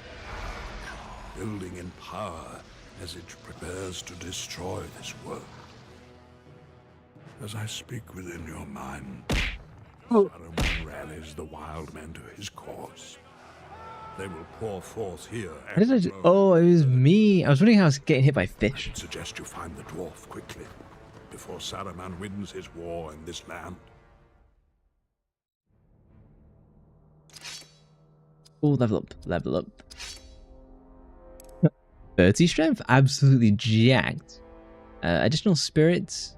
building in power as it prepares to destroy this world. As I speak within your mind, Saruman rallies the wild men to his cause. They will pour forth here. How did I oh, it was me. I was wondering how I was getting hit by I fish. would suggest you find the dwarf quickly, before Saruman wins his war in this land. Oh, level up, level up. 30 strength, absolutely jacked. Additional spirits.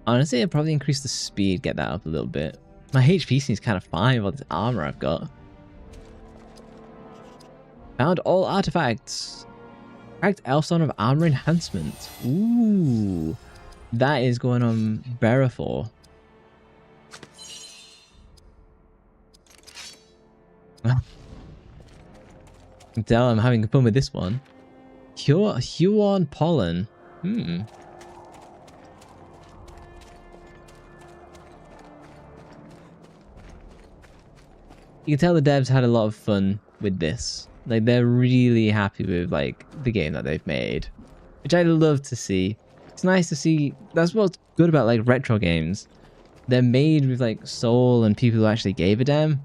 Honestly, I'd probably increase the speed, get that up a little bit. My HP seems kind of fine with all this armor I've got. Found all artifacts. Cracked Elfstone of armor enhancement. Ooh, that is going on bearer for. I can tell I'm having fun with this one. Huon pollen. You can tell the devs had a lot of fun with this. Like, they're really happy with like the game that they've made, which I love to see. It's nice to see. That's what's good about like retro games. They're made with like soul and people who actually gave a damn.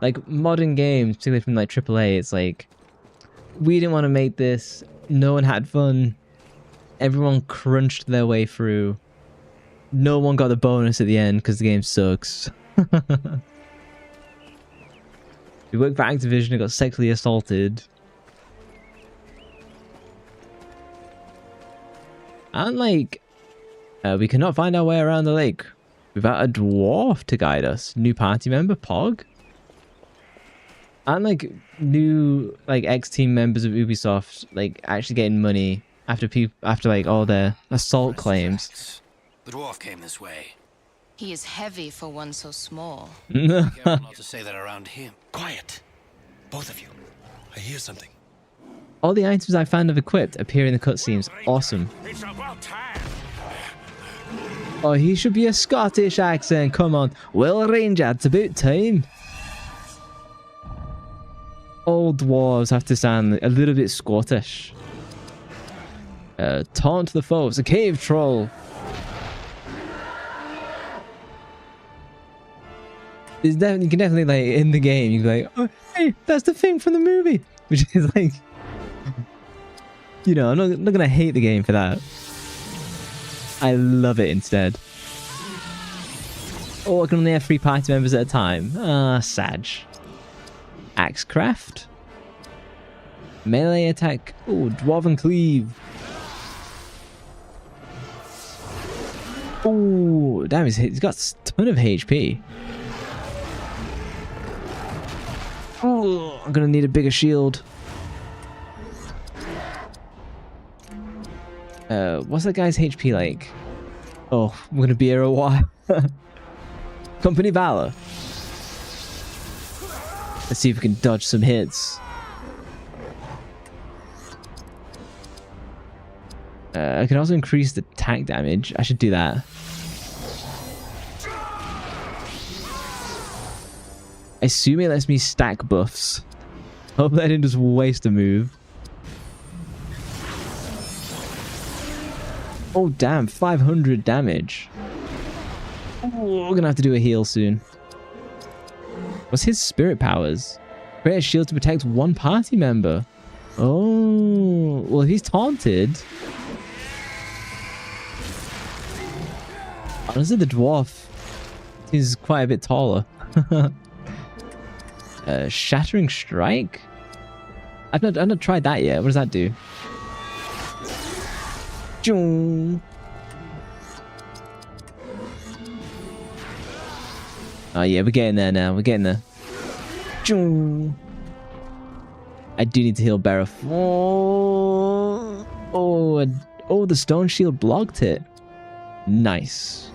Like modern games, particularly from like AAA, it's like we didn't want to make this. No one had fun. Everyone crunched their way through. No one got the bonus at the end because the game sucks. We worked for Activision and got sexually assaulted. And like, we cannot find our way around the lake without a dwarf to guide us. New party member, Pog. And like new like ex-team members of Ubisoft like actually getting money after like all their assault claims. The dwarf came this way. He is heavy for one so small. Be careful not to say that around him. Quiet. Both of you. I hear something. All the items I found have equipped appear in the cutscenes. Awesome. It's about time. Oh, he should be a Scottish accent. Come on. Well, Ranger, it's about time. All dwarves have to sound a little bit Scottish. Taunt the foe. It's a cave troll. You can definitely, like, in the game, you can be like, oh, hey, that's the thing from the movie. Which is like, you know, I'm not gonna hate the game for that. I love it instead. Oh, I can only have 3 party members at a time. Ah, Sag. Axecraft. Melee attack. Oh, Dwarven Cleave. Oh, damn, he's got a ton of HP. Oh, I'm gonna need a bigger shield. What's that guy's HP like? Oh, I'm gonna be here a while. Company Valor. Let's see if we can dodge some hits. I can also increase the attack damage. I should do that. I assume it lets me stack buffs. Hope that didn't just waste a move. Oh damn, 500 damage. Oh, we're gonna have to do a heal soon. What's his spirit powers? Create a shield to protect 1 party member. Oh, well, if he's taunted. Honestly, the dwarf is quite a bit taller. Shattering Strike? I've not tried that yet. What does that do? Oh yeah, we're getting there now. We're getting there. I do need to heal Barra. Oh, the stone shield blocked it. Nice.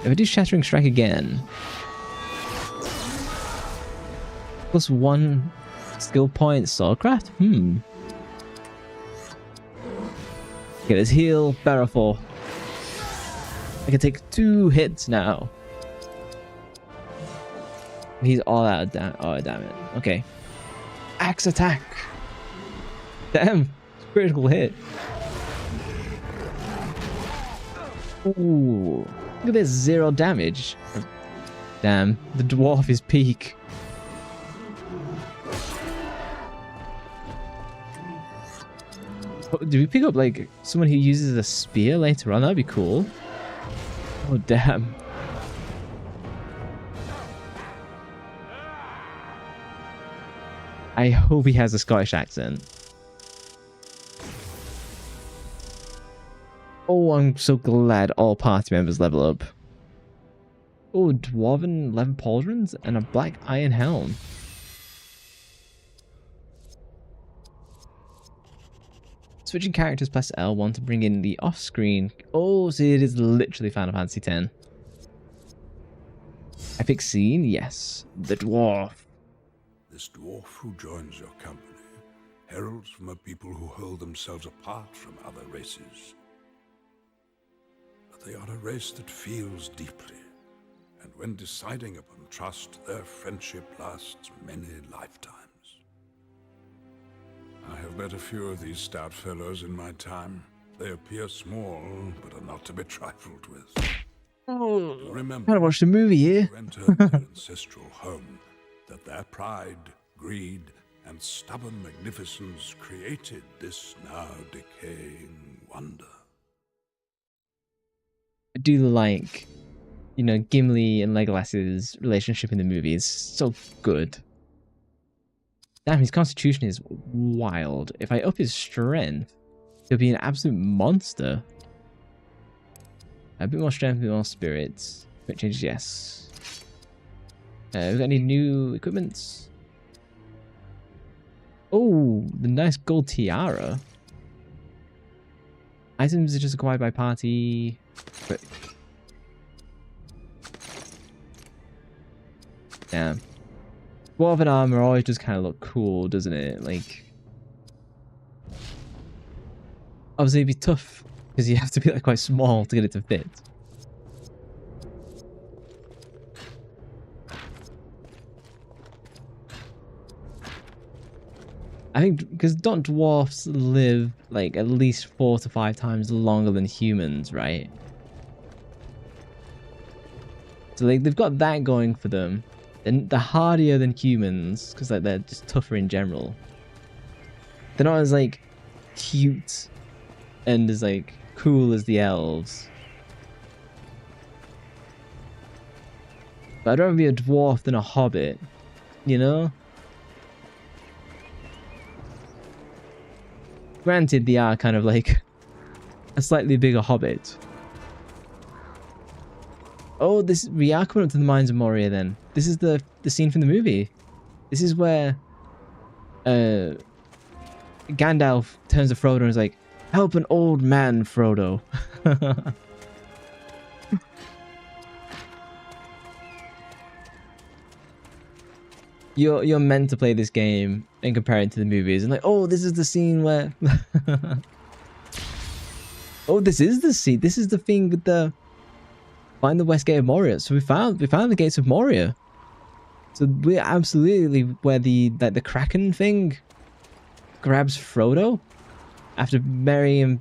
If I do Shattering Strike again, +1 skill point Soulcraft? Okay, let's heal Barrowfall. I can take 2 hits now. He's all out of damn. Oh, damn it. Okay. Axe attack. Damn. Critical hit. Ooh. Look at this, 0 damage. Damn, the dwarf is peak. Oh, do we pick up like someone who uses a spear later on? That'd be cool. Oh damn. I hope he has a Scottish accent. Oh, I'm so glad all party members level up. Oh, dwarven leather pauldrons and a black iron helm. Switching characters, press L1 to bring in the off-screen. Oh, so it is literally Final Fantasy X. Epic scene, yes. The dwarf. This dwarf who joins your company heralds from a people who hold themselves apart from other races. But they are a race that feels deeply, and when deciding upon trust, their friendship lasts many lifetimes. I have met a few of these stout fellows in my time. They appear small, but are not to be trifled with. Oh, Remember, gotta watch the movie here. to enter their ancestral home, that their pride, greed, and stubborn magnificence created this now decaying wonder. I do like, you know, Gimli and Legolas's relationship in the movie is so good. Damn, his constitution is wild. If I up his strength, he'll be an absolute monster. A bit more strength, a bit more spirits. Quick changes, yes. We got any new equipments? Oh, the nice gold tiara. Items are just acquired by party. But... Damn. Dwarven armor always just kind of look cool, doesn't it? Like, obviously it'd be tough because you have to be like quite small to get it to fit. I think because don't dwarfs live like at least 4 to 5 times longer than humans, right? So like they've got that going for them. And they're hardier than humans because like they're just tougher in general. They're not as like cute and as like cool as the elves. But I'd rather be a dwarf than a hobbit, you know? Granted, they are kind of like a slightly bigger hobbit. Oh, we are coming up to the Mines of Moria then. This is the scene from the movie. This is where Gandalf turns to Frodo and is like, "Help an old man, Frodo." You're meant to play this game and compare it to the movies and like, oh, this is the scene where oh, this is the scene. This is the thing with the find the West Gate of Moria. So we found the gates of Moria. So we're absolutely where the Kraken thing grabs Frodo after Merry and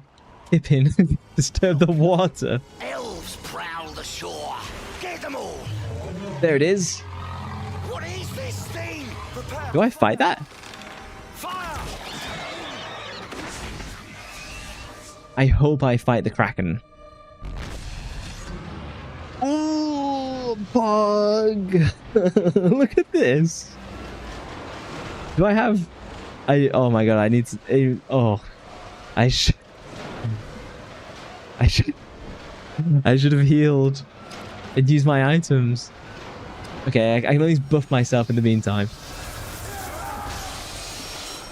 Pippin disturb the water. Elves prowl the shore. Get them all. There it is. What is this thing? Prepare. Do I fight that? Fire! I hope I fight the Kraken. Oh, bug! Look at this. Do I have? Oh my god! I need to. I should have healed and used my items. Okay, I can at least buff myself in the meantime.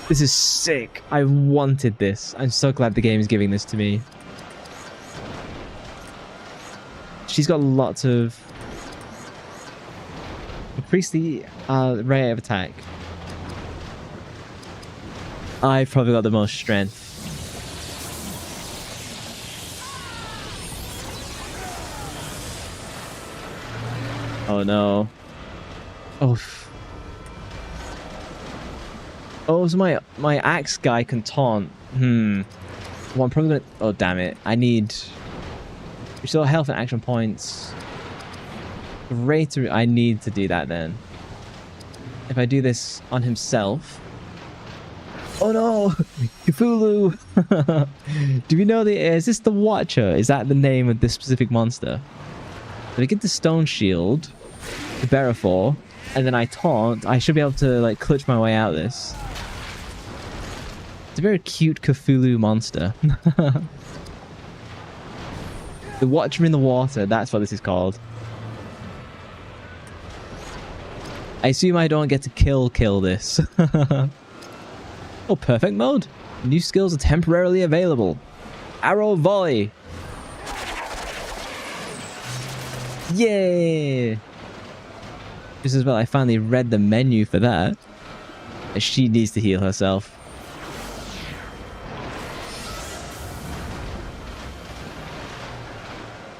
This is sick. I wanted this. I'm so glad the game is giving this to me. She's got lots of... Increase the rate of attack. I've probably got the most strength. Oh no. Oh. Oh, so my axe guy can taunt. Well, I'm probably gonna... Oh, damn it. I need... Restore health and action points. Greater. I need to do that then. If I do this on himself. Oh no! Cthulhu! Do we know is this the Watcher? Is that the name of this specific monster? If I get the stone shield, the Berefor, and then I taunt, I should be able to like clutch my way out of this. It's a very cute Cthulhu monster. The Watcher in the water, that's what this is called. I assume I don't get to kill this. Oh, perfect mode. New skills are temporarily available. Arrow volley. Yay! Just as well, I finally read the menu for that. She needs to heal herself.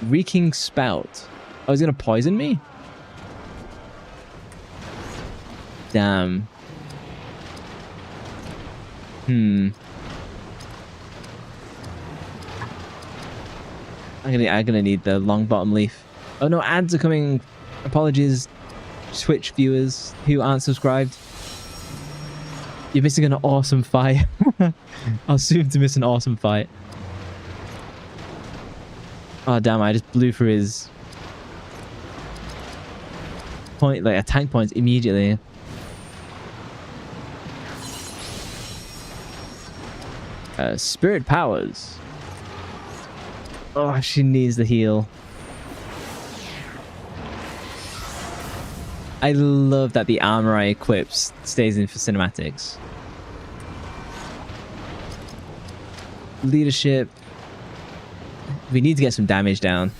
Reeking spout. Oh, he's gonna poison me? Damn. I'm gonna need the long bottom leaf. Oh no, ads are coming. Apologies, Twitch viewers who aren't subscribed. You're missing an awesome fight. I'll soon to miss an awesome fight. Oh damn, I just blew through his point, like attack points immediately. Spirit powers. Oh, she needs the heal. I love that the armor I equip stays in for cinematics. Leadership. We need to get some damage down.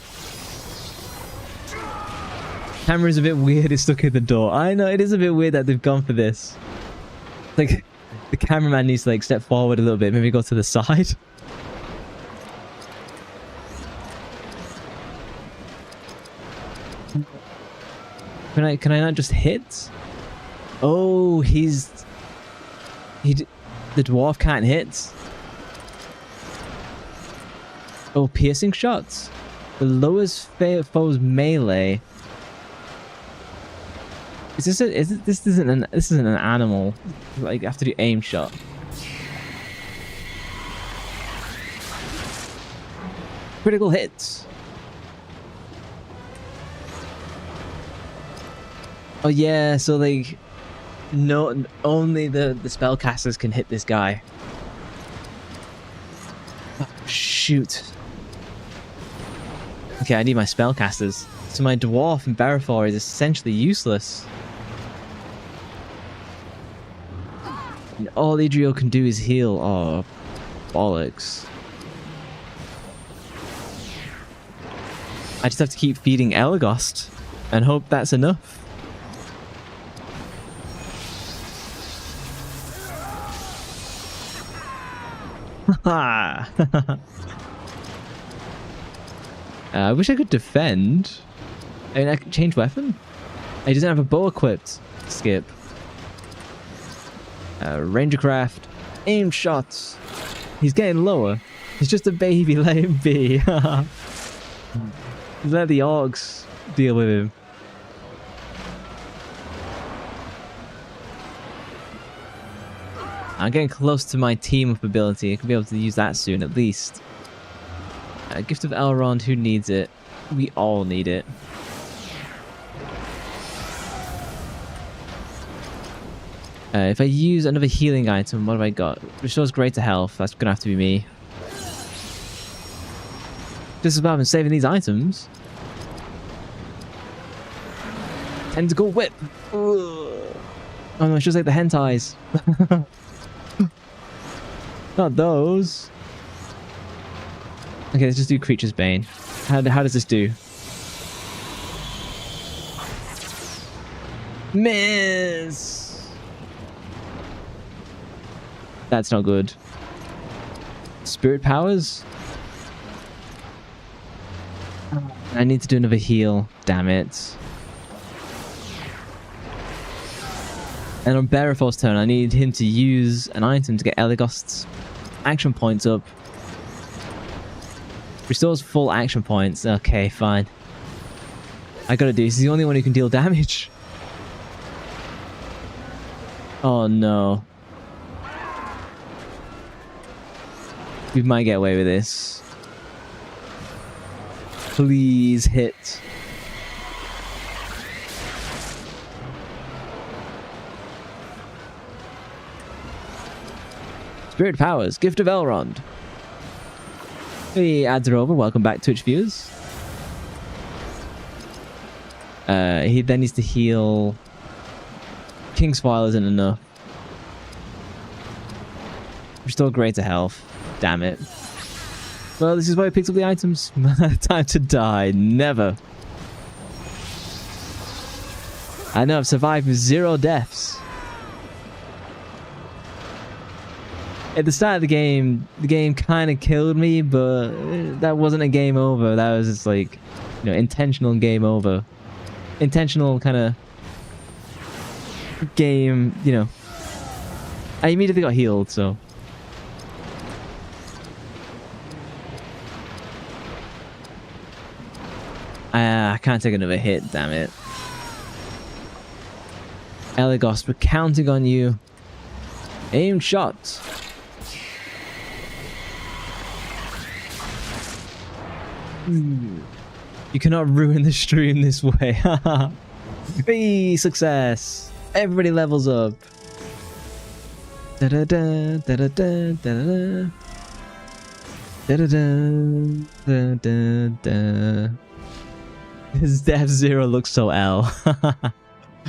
Camera's a bit weird, it's stuck in the door. I know, it is a bit weird that they've gone for this. Like, the cameraman needs to like step forward a little bit, maybe go to the side. Can I not just hit? Oh, the dwarf can't hit. Oh, piercing shots. The lowest foe's melee. This isn't an animal. Like, I have to do aim shot. Critical hits. Oh yeah, so like, no, only the spellcasters can hit this guy. Oh, shoot. Okay, I need my spellcasters. So my dwarf and Berefor is essentially useless. And all Idrio can do is heal. Oh, bollocks. I just have to keep feeding Elgost and hope that's enough. I wish I could defend. I mean, I could change weapon. He doesn't have a bow equipped. Skip. Rangercraft. Aim shots. He's getting lower. He's just a baby. Let him be. Let the orcs deal with him. I'm getting close to my team-up ability. I could be able to use that soon, at least. Gift of Elrond, who needs it? We all need it. If I use another healing item, what have I got? Restores greater health. That's gonna have to be me. This is about been saving these items. Tentacle whip. Ugh. Oh no, it's just like the hentais. Not those. Okay, let's just do Creature's Bane. How does this do? Miss! That's not good. Spirit powers? I need to do another heal. Damn it. And on Berefor's turn, I need him to use an item to get Elagost's action points up. Restores full action points. Okay, fine. I gotta do this. He's the only one who can deal damage. Oh no. We might get away with this. Please hit. Spirit Powers, Gift of Elrond. Hey, ads are over. Welcome back, Twitch viewers. He then needs to heal. King's File isn't enough. Restore greater health. Damn it. Well, this is why I picked up the items. Time to die. Never. I know I've survived with 0 deaths. At the start of the game kind of killed me, but that wasn't a game over. That was just like, you know, intentional game over. Intentional kind of game, you know. I immediately got healed, so. I can't take another hit, damn it. Eligos, we're counting on you. Aim shot. You cannot ruin the stream this way. Hey, success. Everybody levels up. Da da da da da da da da da da da da. His Death Zero looks so L.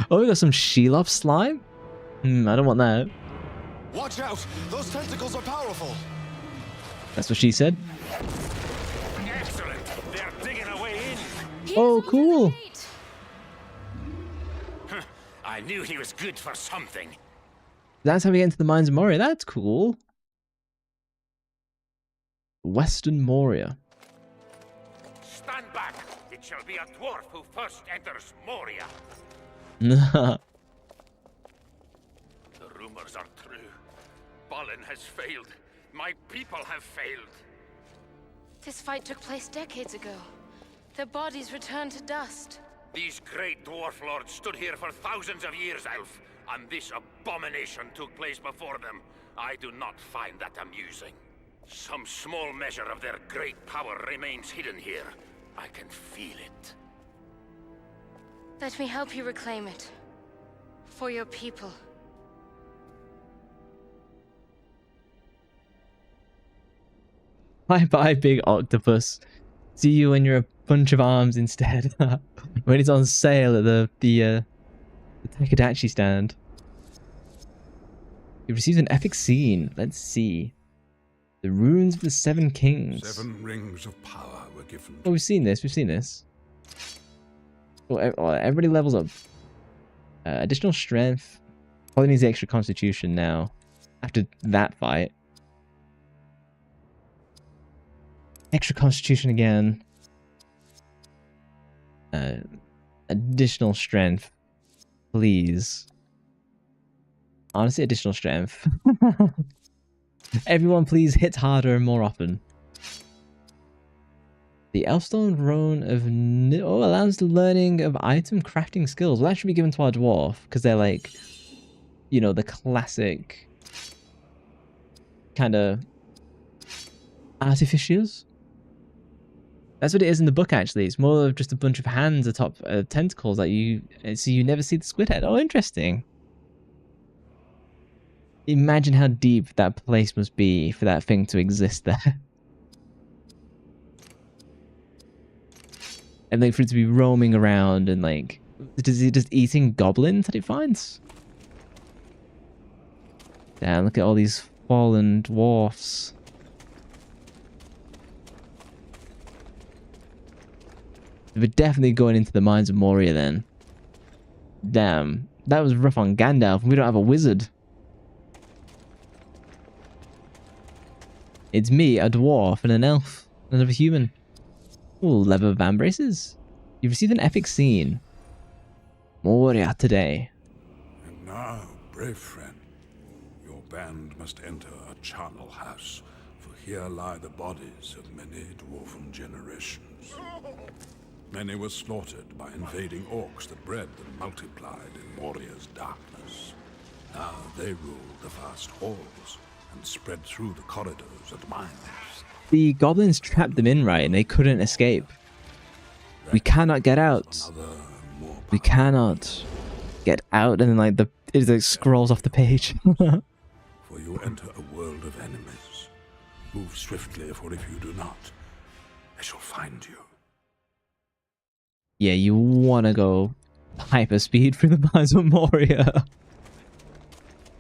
Oh, we got some Shelob slime? I don't want that. Watch out! Those tentacles are powerful. That's what she said. Excellent. They're digging away in. Oh, cool. I knew he was good for something. That's how we get into the Mines of Moria. That's cool. Western Moria. Stand back. It shall be a dwarf who first enters Moria. The rumors are true. Balin has failed. My people have failed. This fight took place decades ago. Their bodies returned to dust. These great dwarf lords stood here for thousands of years, Elf, and this abomination took place before them. I do not find that amusing. Some small measure of their great power remains hidden here. I can feel it. Let me help you reclaim it. For your people. Bye, big octopus. See you when you're a bunch of arms instead. When it's on sale at the Takadachi stand. You received an epic scene. Let's see. The Runes of the Seven Kings. 7 rings of power were given. Oh, we've seen this. We've seen this. Oh, everybody levels up. Additional strength. Probably needs the extra constitution now. After that fight. Extra constitution again. Additional strength. Please. Honestly, additional strength. Everyone please hit harder and more often. The Elfstone Rune of allows the learning of item crafting skills. Well, that should be given to our dwarf, because they're like, you know, the classic kind of artificers. That's what it is in the book, actually. It's more of just a bunch of hands atop tentacles that so you never see the squid head. Oh, interesting. Imagine how deep that place must be for that thing to exist there. And like for it to be roaming around and like, is it just eating goblins that it finds? Damn, look at all these fallen dwarfs. We're definitely going into the Mines of Moria then. Damn, that was rough on Gandalf. We don't have a wizard. It's me, a dwarf, and an elf, and a human. Ooh, leather van braces. You've received an epic scene. Moria today. And now, brave friend, your band must enter a charnel house, for Here lie the bodies of many dwarven generations. Many were slaughtered by invading orcs that bred and multiplied in Moria's darkness. Now they rule the vast halls and spread through the corridors and mines. The goblins trapped them in, right, and they couldn't escape. We cannot get out. We cannot get out, and then like it like scrolls off the page. For you enter a world of enemies. Move swiftly, for if you do not, they shall find you. Yeah, you want to go hyper speed through the mines of Moria.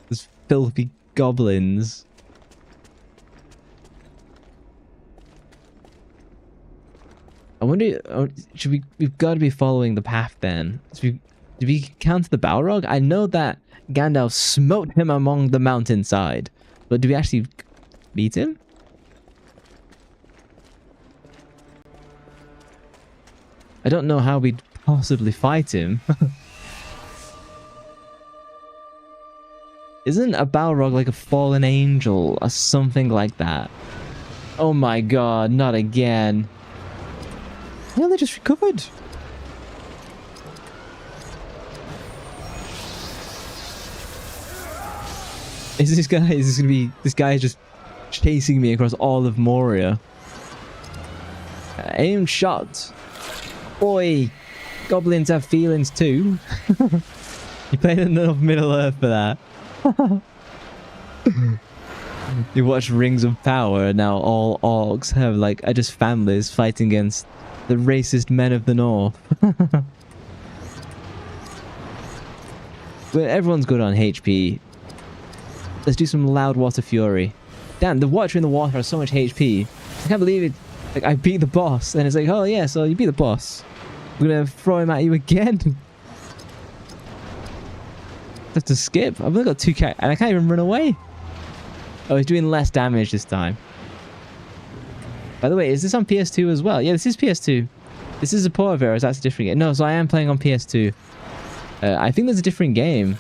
Those filthy goblins. I wonder, we've got to be following the path then. Did we counter the Balrog? I know that Gandalf smote him among the mountainside, but do we actually meet him? I don't know how we'd possibly fight him. Isn't a Balrog like a fallen angel or something like that? Oh my god, not again. Yeah, they just recovered. Is this guy? Is this gonna be? This guy is just chasing me across all of Moria. Aim shot. Boy, goblins have feelings too. You played enough Middle Earth for that. You watch Rings of Power, and now all orcs have like are just families fighting against the racist men of the north. Well, everyone's good on HP. Let's do some loud water fury. Damn, the Watcher in the water has so much HP. I can't believe it. Like, I beat the boss, and it's like, oh yeah, so you beat the boss. We're gonna throw him at you again. That's to skip. I've only got 2 characters, and I can't even run away. Oh, he's doing less damage this time. By the way, is this on PS2 as well? Yeah, this is PS2. This is a port of it, or is that a different game? No, so I am playing on PS2. I think there's a different game.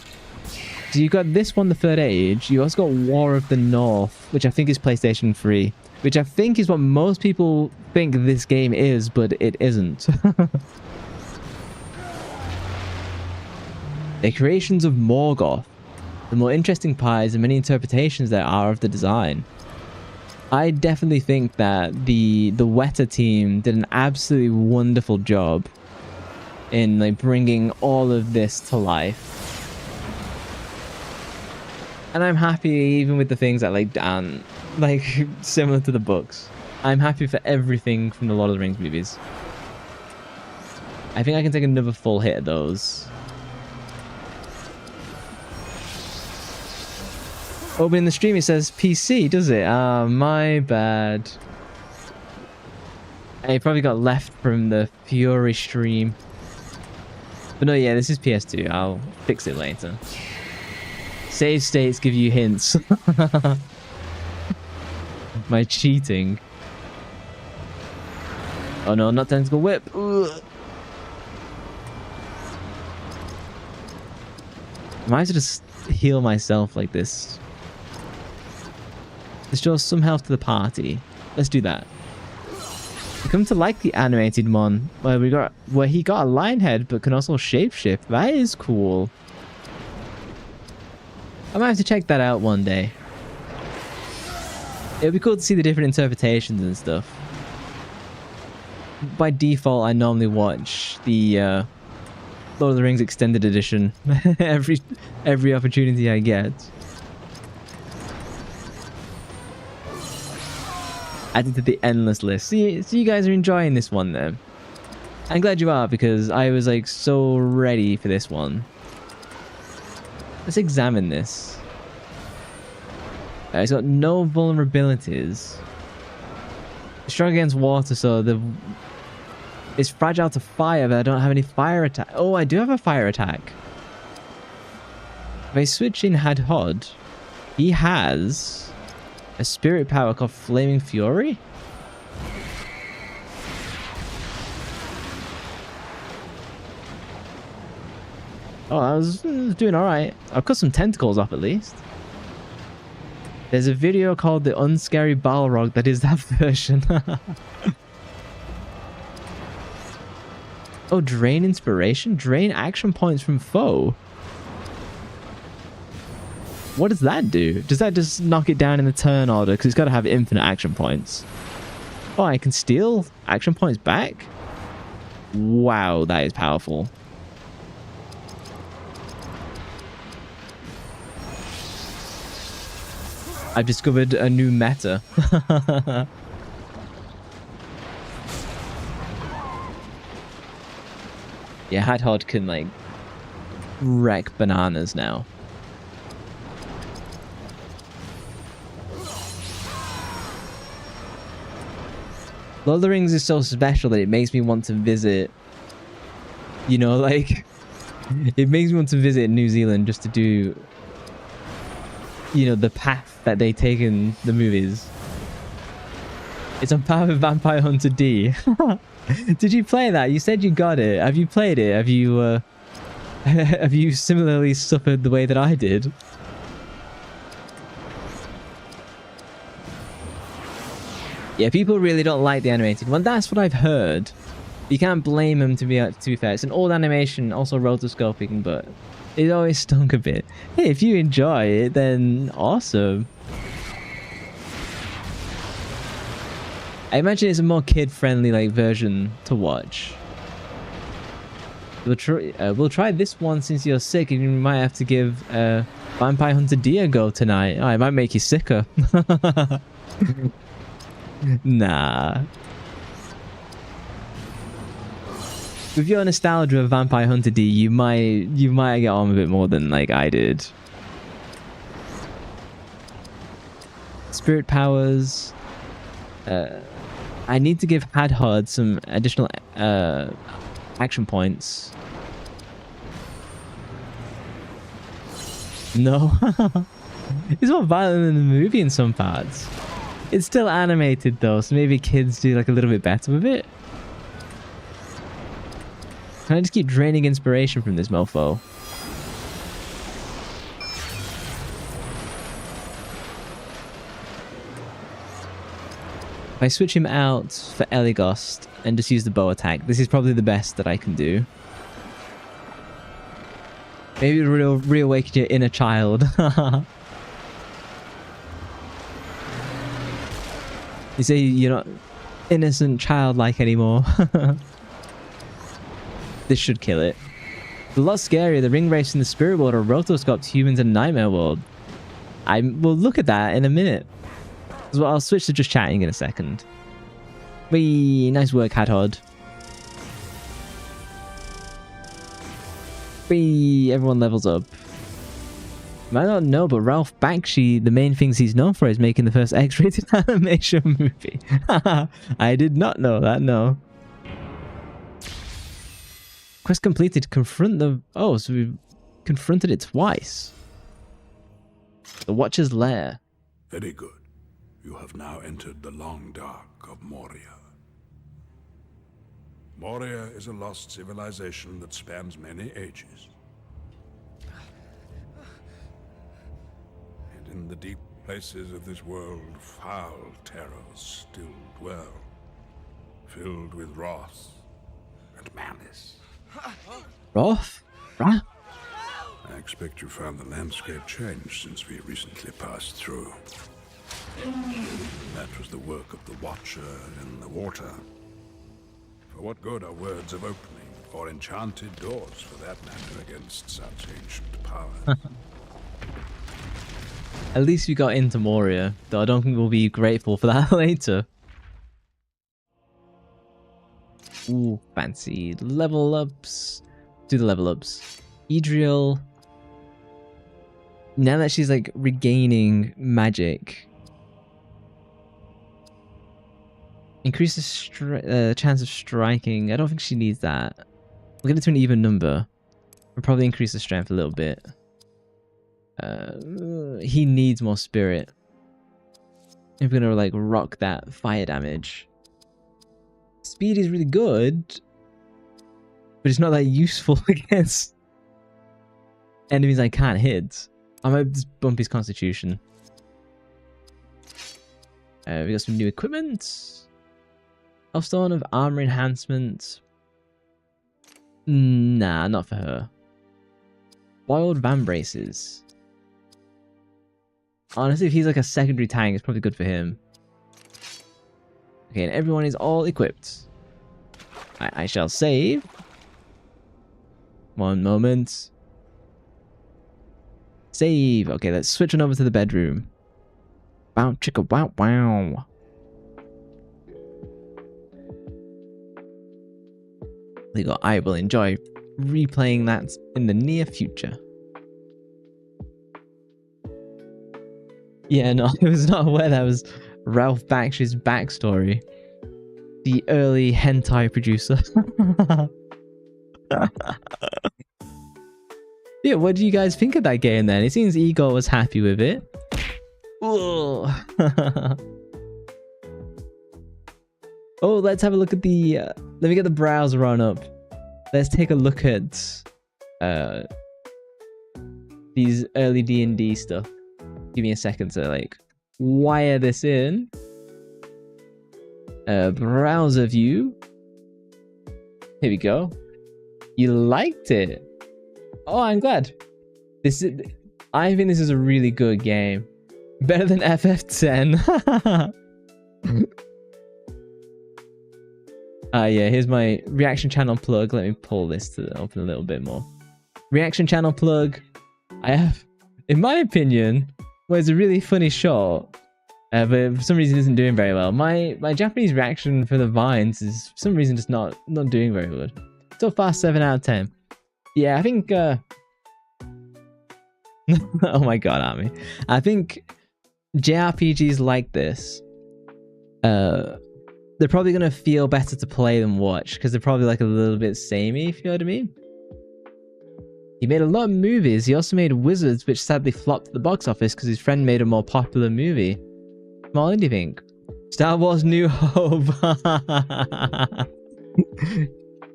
So you've got this one, The Third Age. You also got War of the North, which I think is PlayStation 3. Which I think is what most people think this game is, but it isn't. The creations of Morgoth. The more interesting part is the many interpretations there are of the design. I definitely think that the Weta team did an absolutely wonderful job in like bringing all of this to life. And I'm happy even with the things that like similar to the books. I'm happy for everything from the Lord of the Rings movies. I think I can take another full hit of those. Opening the stream, it says PC, does it? Ah, my bad. I probably got left from the Fury stream. But no, yeah, this is PS2. I'll fix it later. Save states give you hints. My cheating. Oh no, not tentacle whip. Ugh. I might as well just heal myself like this. Let's show some health to the party. Let's do that. I come to like the animated one where he got a lion head but can also shapeshift. That is cool. I might have to check that out one day. It would be cool to see the different interpretations and stuff. By default, I normally watch the Lord of the Rings Extended Edition every opportunity I get. Added to the endless list. So you guys are enjoying this one then. I'm glad you are, because I was like so ready for this one. Let's examine this. It's got no vulnerabilities. Strong against water, so it's fragile to fire, but I don't have any fire attack. Oh, I do have a fire attack. If I switch in Hadhod, he has a spirit power called Flaming Fury. Oh, I was doing alright. I've cut some tentacles off at least. There's a video called The Unscary Balrog that is that version. Oh, drain inspiration? Drain action points from foe. What does that do? Does that just knock it down in the turn order? Because it's got to have infinite action points. Oh, I can steal action points back? Wow, that is powerful. I've discovered a new meta. Yeah, Hadhod can, like, wreck bananas now. Lord of the Rings is so special that it makes me want to visit, you know, like, it makes me want to visit New Zealand just to do, you know, the path that they take in the movies. It's on par with Vampire Hunter D. Did you play that? You said you got it. Have you played it? Have you, have you similarly suffered the way that I did? Yeah, people really don't like the animated one. That's what I've heard. You can't blame them, to be fair. It's an old animation, also rotoscoping, but it always stunk a bit. Hey, if you enjoy it, then awesome. I imagine it's a more kid-friendly like version to watch. We'll try this one since you're sick, and you might have to give Vampire Hunter D a go tonight. Oh, it might make you sicker. Nah. With your nostalgia of Vampire Hunter D, you might get on a bit more than like I did. Spirit powers. I need to give Hadhod some additional action points. No. It's more violent than the movie in some parts. It's still animated though, so maybe kids do like a little bit better with it. Can I just keep draining inspiration from this mofo? If I switch him out for Eligost and just use the bow attack, this is probably the best that I can do. Maybe it'll reawaken your inner child. You say you're not innocent, childlike anymore. This should kill it. It's a lot scarier. The ring race in the spirit world or rotoscoped humans in nightmare world. I will look at that in a minute. So I'll switch to just chatting in a second. Whee, nice work, Hadhod. Whee, everyone levels up. I don't know, but Ralph Bakshi, the main things he's known for is making the first X-rated animation movie. I did not know that, no. Quest completed. Confront the... Oh, so we've confronted it twice. The Watcher's Lair. Very good. You have now entered the long dark of Moria. Moria is a lost civilization that spans many ages. In the deep places of this world, foul terrors still dwell, filled with wrath and malice. Wrath? Wrath? I expect you found the landscape changed since we recently passed through. That was the work of the Watcher in the water. For what good are words of opening, or enchanted doors for that matter, against such ancient power? At least we got into Moria, though I don't think we'll be grateful for that later. Ooh, fancy. Level ups. Do the level ups. Idriel. Now that she's like regaining magic. Increases chance of striking. I don't think she needs that. We'll get it to an even number. We'll probably increase the strength a little bit. He needs more spirit. If we're gonna like rock that fire damage. Speed is really good, but it's not that useful against enemies I can't hit. I might just bump his constitution. We got some new equipment. Healthstone of armor enhancement. Nah, not for her. Boiled van braces. Honestly, if he's like a secondary tank, it's probably good for him. Okay, and everyone is all equipped. I shall save. One moment. Save. Okay, let's switch on over to the bedroom. Wow, chicka, wow, wow. There you go. I will enjoy replaying that in the near future. Yeah, no, I was not aware that was Ralph Bakshi's backstory. The early hentai producer. Yeah, what do you guys think of that game then? It seems Igor was happy with it. Oh, let's have a look at the... let me get the browser on up. Let's take a look at these early D&D stuff. Give me a second to like wire this in. Browser view. Here we go. You liked it. Oh, I'm glad. I think this is a really good game. Better than FF10. Yeah, here's my reaction channel plug. Let me pull this to open a little bit more. Reaction channel plug. I have, in my opinion, well, it's a really funny shot, but for some reason it isn't doing very well. My Japanese reaction for the Vines is for some reason just not doing very good. So far, 7 out of 10. Yeah, I think... oh my god, Army. I think JRPGs like this, they're probably going to feel better to play than watch, because they're probably like a little bit samey, if you know what I mean. He made a lot of movies. He also made Wizards, which sadly flopped at the box office because his friend made a more popular movie. Small indie think. Star Wars New Hope.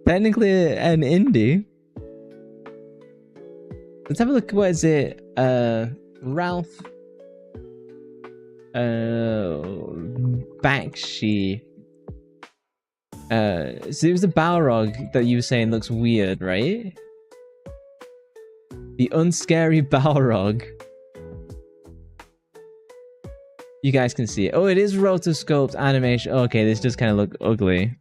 Technically an indie. Let's have a look. What is it? Ralph Bakshi. So it was the Balrog that you were saying looks weird, right? The unscary Balrog. You guys can see it. Oh, it is rotoscoped animation. Okay, this does kind of look ugly.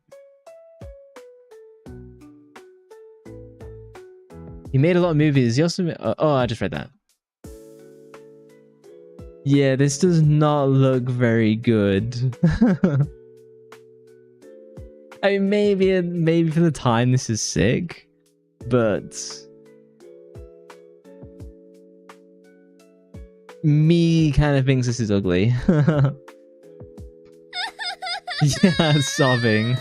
He made a lot of movies. He also made, oh, I just read that. Yeah, this does not look very good. I mean, maybe for the time this is sick, but me kind of thinks this is ugly. Yeah, sobbing.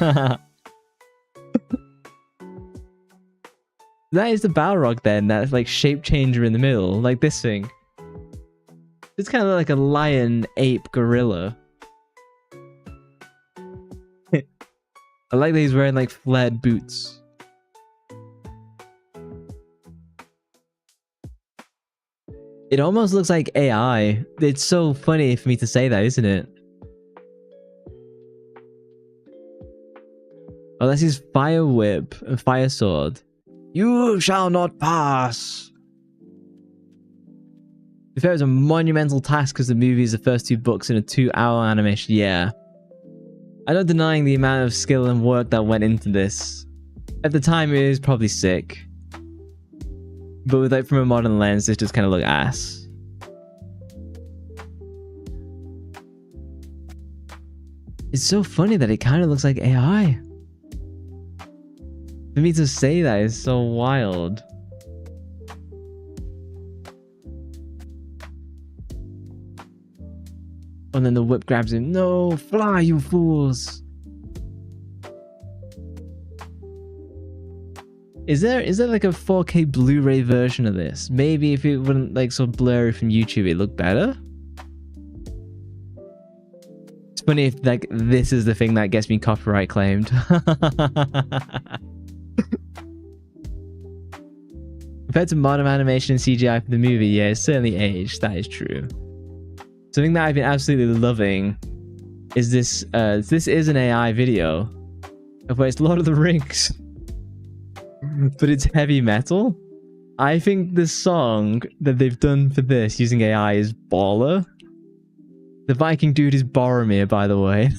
That is the Balrog then, that's like shape changer in the middle, like this thing. It's kind of like a lion, ape, gorilla. I like that he's wearing like flared boots. It almost looks like AI. It's so funny for me to say that, isn't it? Oh, that's his fire whip and fire sword. You shall not pass. If it was a monumental task because the movie is the first 2 books in a 2-hour animation, yeah. I'm not denying the amount of skill and work that went into this. At the time, it was probably sick. But with like from a modern lens, this just kind of look ass. It's so funny that it kind of looks like AI. For me to say that is so wild. And then the whip grabs him. No, fly, you fools. Is there like a 4K Blu-ray version of this? Maybe if it wouldn't like so blurry from YouTube, it looked better. It's funny if like this is the thing that gets me copyright claimed. Compared to modern animation and CGI for the movie, yeah, it's certainly aged. That is true. Something that I've been absolutely loving is this this is an AI video, but it's Lord of the Rings, but it's heavy metal. I think the song that they've done for this using AI is baller. The Viking dude is Boromir, by the way.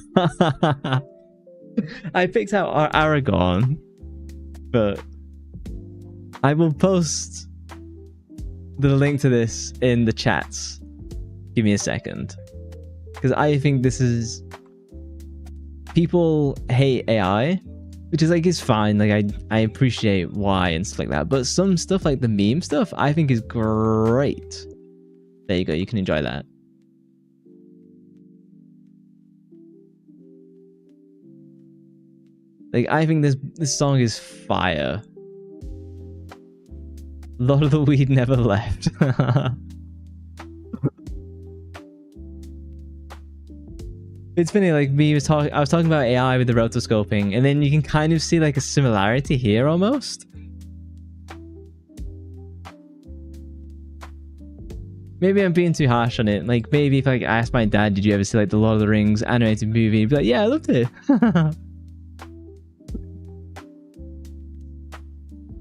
I picked out Aragorn, but I will post the link to this in the chats. Give me a second. Because I think this is... People hate AI, which is like, it's fine. Like, I appreciate why and stuff like that. But some stuff, like the meme stuff, I think is great. There you go. You can enjoy that. Like, I think this song is fire. Lord of the Weed never left. It's funny, like I was talking about AI with the rotoscoping, and then you can kind of see like a similarity here almost. Maybe I'm being too harsh on it. Like, maybe if like, I asked my dad, did you ever see like the Lord of the Rings animated movie? He'd be like, yeah, I loved it.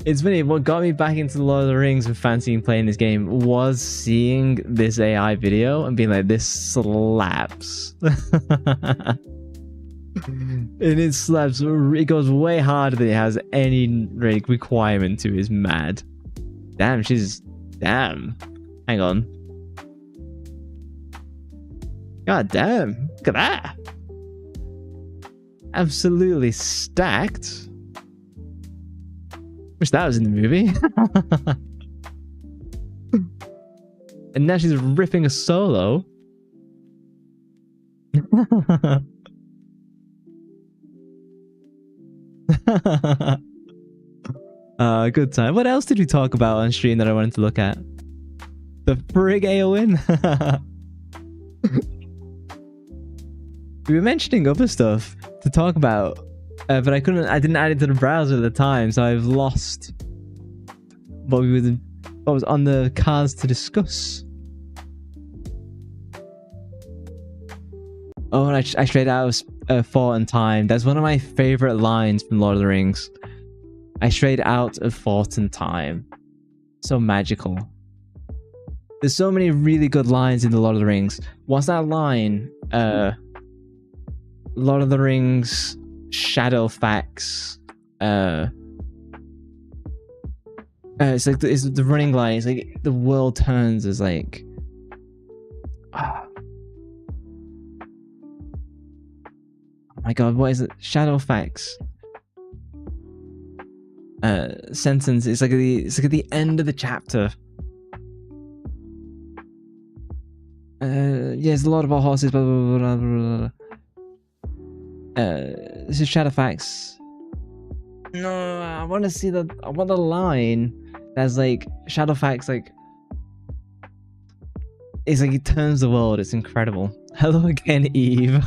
It's funny, what got me back into the Lord of the Rings and fancying playing this game was seeing this AI video and being like, this slaps. And it slaps, it goes way harder than it has any like, requirement to. Is mad. Damn, damn. Hang on. God damn, look at that. Absolutely stacked. Wish that was in the movie. And now she's ripping a solo. Good time. What else did we talk about on stream that I wanted to look at? The frig Eowyn? We were mentioning other stuff to talk about. But I didn't add it to the browser at the time, so I've lost what was on the cards to discuss. Oh, and I straight out of Thought and Time. That's one of my favorite lines from Lord of the Rings. I strayed out of Thought and Time. So magical. There's so many really good lines in the Lord of the Rings. What's that line? Lord of the Rings... Shadowfax. It's like it's the running line. It's like the world turns as like. Oh my god, what is it? Shadowfax. Sentence. It's like at the end of the chapter. Yeah, there's a lot about horses. Blah blah blah blah blah. This is Shadowfax. No, I want to see the line that's like Shadowfax, like it's like it turns the world. It's incredible. Hello again, Eve.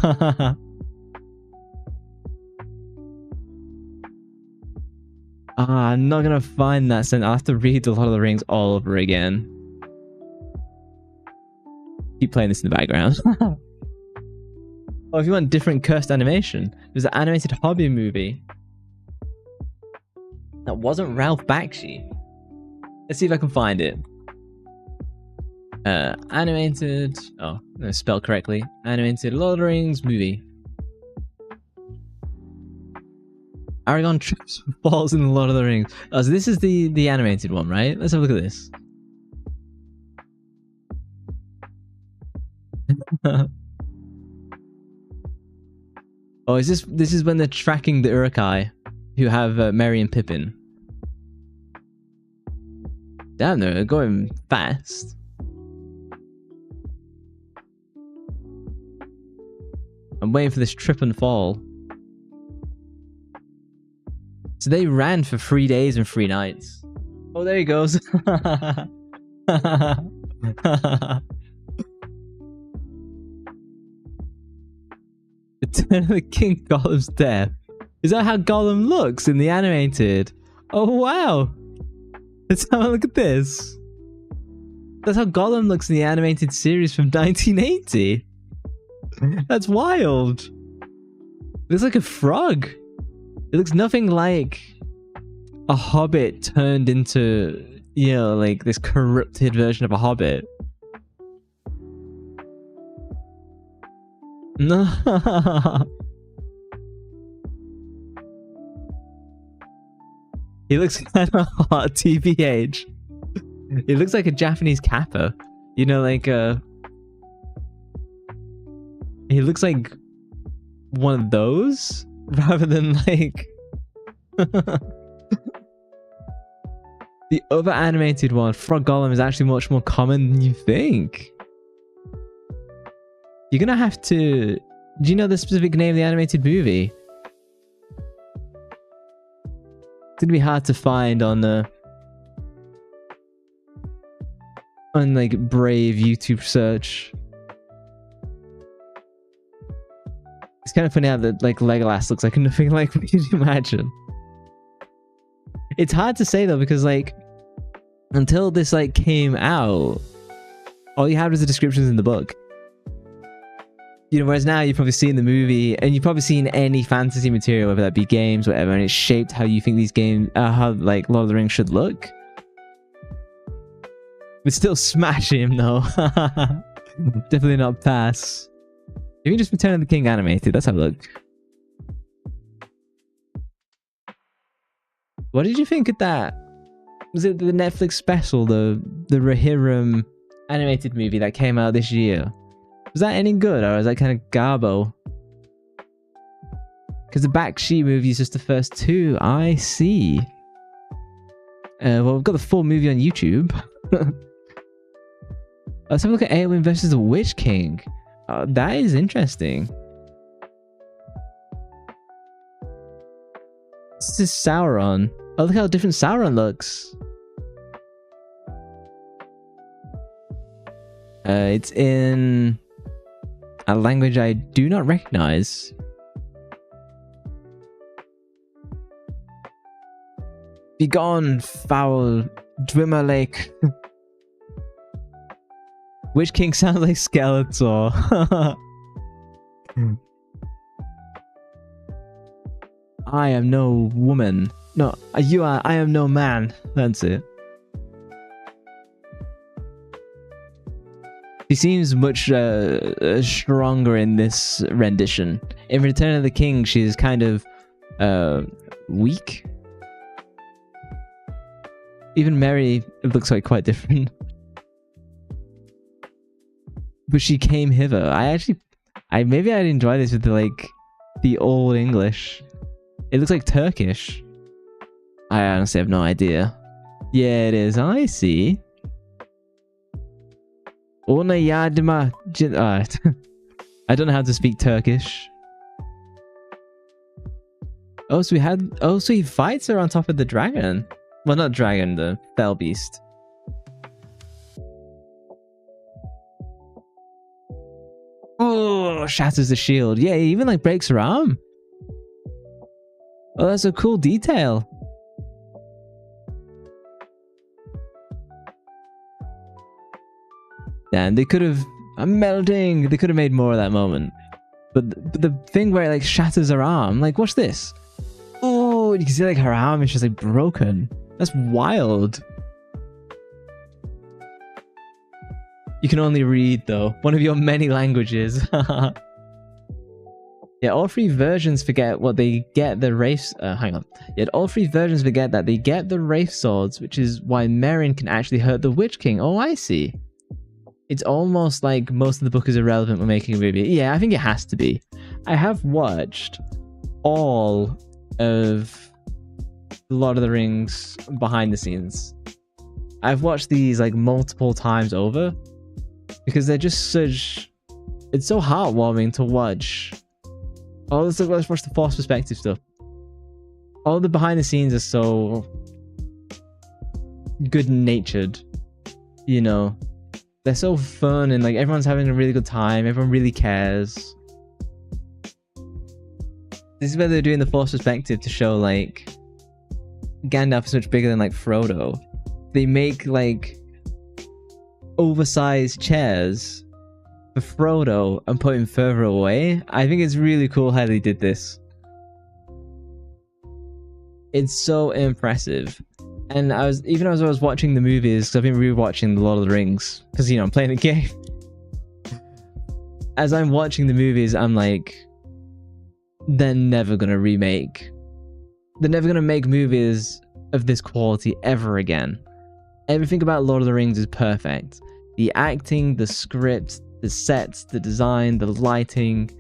I'm not gonna find that sentence. I'll have to read the Lord of the Rings all over again. Keep playing this in the background. Oh, if you want different cursed animation, there's an animated hobby movie that wasn't Ralph Bakshi. Let's see if I can find it. Animated... Oh, no, spelled correctly. Animated Lord of the Rings movie. Aragorn trips and falls in the Lord of the Rings. Oh, so this is the animated one, right? Let's have a look at this. Oh, this is when they're tracking the Uruk-hai, who have Merry and Pippin. Damn, they're going fast. I'm waiting for this trip and fall. So they ran for 3 days and 3 nights. Oh, there he goes. Return of the King Gollum's death. Is that how Gollum looks in the animated? Oh wow! Let's have a look at this. That's how Gollum looks in the animated series from 1980. That's wild. It looks like a frog. It looks nothing like a hobbit turned into, you know, like this corrupted version of a hobbit. No. He looks kind of hot, TBH. He looks like a Japanese kappa. You know, like he looks like one of those rather than like the other animated one. Frog Golem is actually much more common than you think. You're gonna have to... Do you know the specific name of the animated movie? It's gonna be hard to find on like Brave YouTube search. It's kind of funny how that like Legolas looks like nothing like what you'd imagine. It's hard to say though, because like until this like came out, all you had was the descriptions in the book. You know, whereas now you've probably seen the movie and you've probably seen any fantasy material, whether that be games, whatever, and it's shaped how you think these games, how like Lord of the Rings should look. We'd still smash him though. Definitely not pass. You can just Return of the King animated. Let's have a look. What did you think of that? Was it the Netflix special, the Rohirrim animated movie that came out this year? Was that any good, or is that kind of garbo? Because the Bakshi movie is just the first two. I see. Well, we've got the full movie on YouTube. Let's have a look at Eowyn versus the Witch King. That is interesting. This is Sauron. Oh, look how different Sauron looks. It's in a language I do not recognize. Begone, foul Dwemer Lake. Witch King sounds like Skeletor. I am no woman. No, you are. I am no man. That's it. She seems much stronger in this rendition. In Return of the King, she's kind of weak. Even Mary looks like quite different. But she came hither. Maybe I'd enjoy this with the old English. It looks like Turkish. I honestly have no idea. Yeah, it is. I see. Ona yardıma. I don't know how to speak Turkish. Oh, so he fights her on top of the dragon. Well, not dragon, the fell beast. Oh, shatters the shield. Yeah, he even breaks her arm. Oh, that's a cool detail. Damn, they could have... I'm melting. They could have made more of that moment. But the thing where it shatters her arm, watch this. Oh, you can see her arm is just broken. That's wild. You can only read though. One of your many languages. Yeah, all three versions forget what they get the Wraith... hang on. Yet all three versions forget that they get the Wraith Swords, which is why Meryn can actually hurt the Witch King. Oh, I see. It's almost like most of the book is irrelevant when making a movie. Yeah, I think it has to be. I have watched all of Lord of the Rings behind the scenes. I've watched these multiple times over because they're just such... It's so heartwarming to watch. Oh, let's watch the Force perspective stuff. All the behind the scenes are so good-natured. You know, they're so fun and everyone's having a really good time. Everyone really cares. This is where they're doing the Force perspective to show Gandalf is much bigger than for Frodo and put him further away. I think it's really cool how they did this. It's so impressive. And even as I was watching the movies, because I've been rewatching The Lord of the Rings, because, you know, I'm playing the game. As I'm watching the movies, I'm like, they're never going to remake. They're never going to make movies of this quality ever again. Everything about Lord of the Rings is perfect. The acting, the script, the sets, the design, the lighting.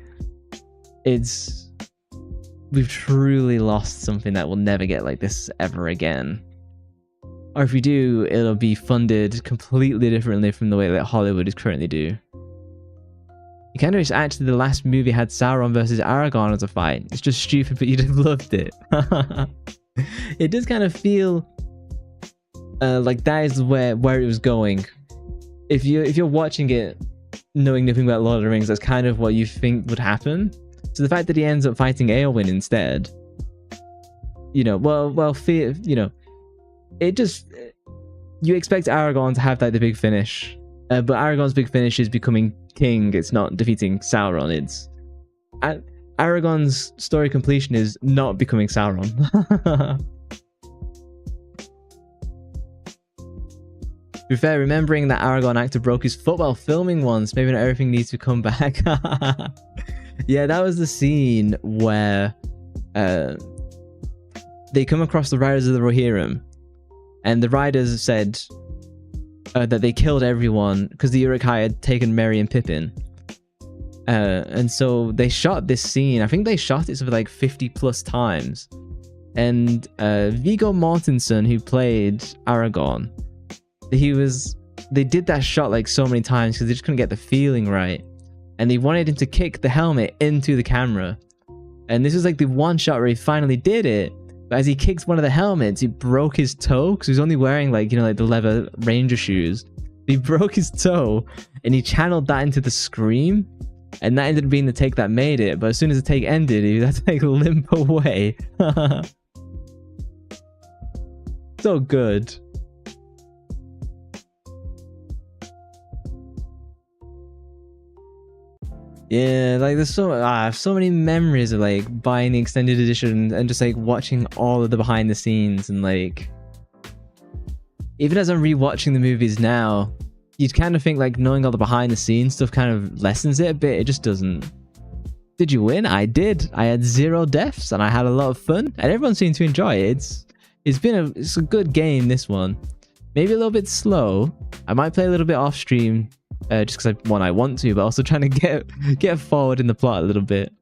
We've truly lost something that will never get like this ever again. Or if we do, it'll be funded completely differently from the way that Hollywood is currently do. You kind of wish actually the last movie had Sauron versus Aragorn as a fight. It's just stupid, but you'd have loved it. It does kind of feel like that is where it was going. If you're watching it knowing nothing about Lord of the Rings, that's kind of what you think would happen. So the fact that he ends up fighting Eowyn instead, you know, you know, it just, you expect Aragorn to have like the big finish, but Aragorn's big finish is becoming king. It's not defeating Sauron. It's Aragorn's story completion is not becoming Sauron. To be fair, remembering that Aragorn actor broke his foot while filming once, maybe not everything needs to come back. Yeah, that was the scene where they come across the riders of the Rohirrim, and the riders said that they killed everyone because the Uruk-hai had taken Merry and Pippin. And so they shot this scene. I think they shot it something like 50 plus times. And Viggo Mortensen, who played Aragorn, they did that shot like so many times because they just couldn't get the feeling right. And they wanted him to kick the helmet into the camera. And this was like the one shot where he finally did it. But as he kicked one of the helmets, he broke his toe because he was only wearing like, you know, like the leather ranger shoes. He broke his toe and he channeled that into the scream. And that ended up being the take that made it. But as soon as the take ended, he had to like limp away. So good. Yeah, like there's so many memories of like buying the extended edition and just like watching all of the behind the scenes, and like even as I'm rewatching the movies now, you'd kind of think like knowing all the behind the scenes stuff kind of lessens it a bit. It just doesn't. Did you win? I did. I had 0 deaths and I had a lot of fun and everyone seemed to enjoy it. It's a good game, this one. Maybe a little bit slow. I might play a little bit off stream. Just because I want to, but also trying to get forward in the plot a little bit.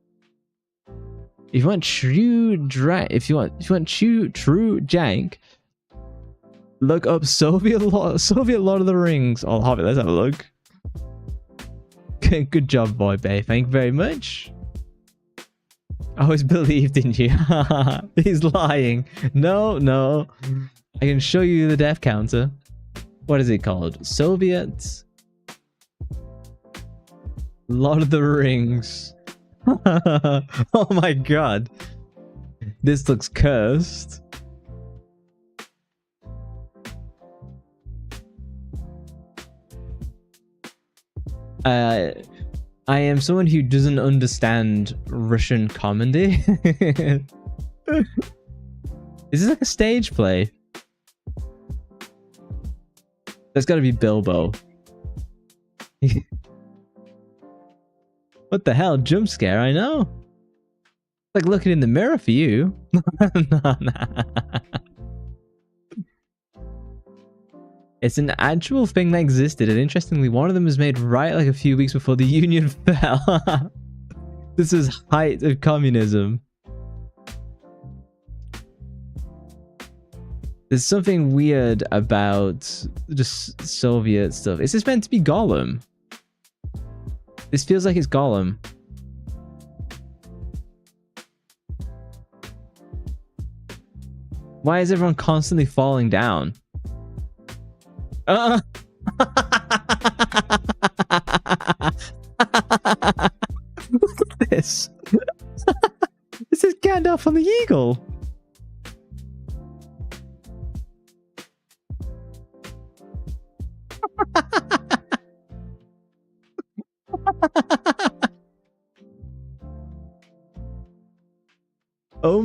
If you want true jank, look up Soviet Lord of the Rings on Hobbit. Let's have a look. Good job, boy Bay. Thank you very much. I always believed in you. He's lying. No. I can show you the death counter. What is it called? Soviet Lord of the Rings. Oh my god. This looks cursed. I am someone who doesn't understand Russian comedy. Is this like a stage play? That's gotta be Bilbo. What the hell? Jump scare, I know. It's like looking in the mirror for you. Nah. It's an actual thing that existed, and interestingly, one of them was made right like a few weeks before the Union fell. This is height of communism. There's something weird about just Soviet stuff. Is this meant to be Gollum? This feels like it's Gollum. Why is everyone constantly falling down? Look at this. This is Gandalf on the Eagle.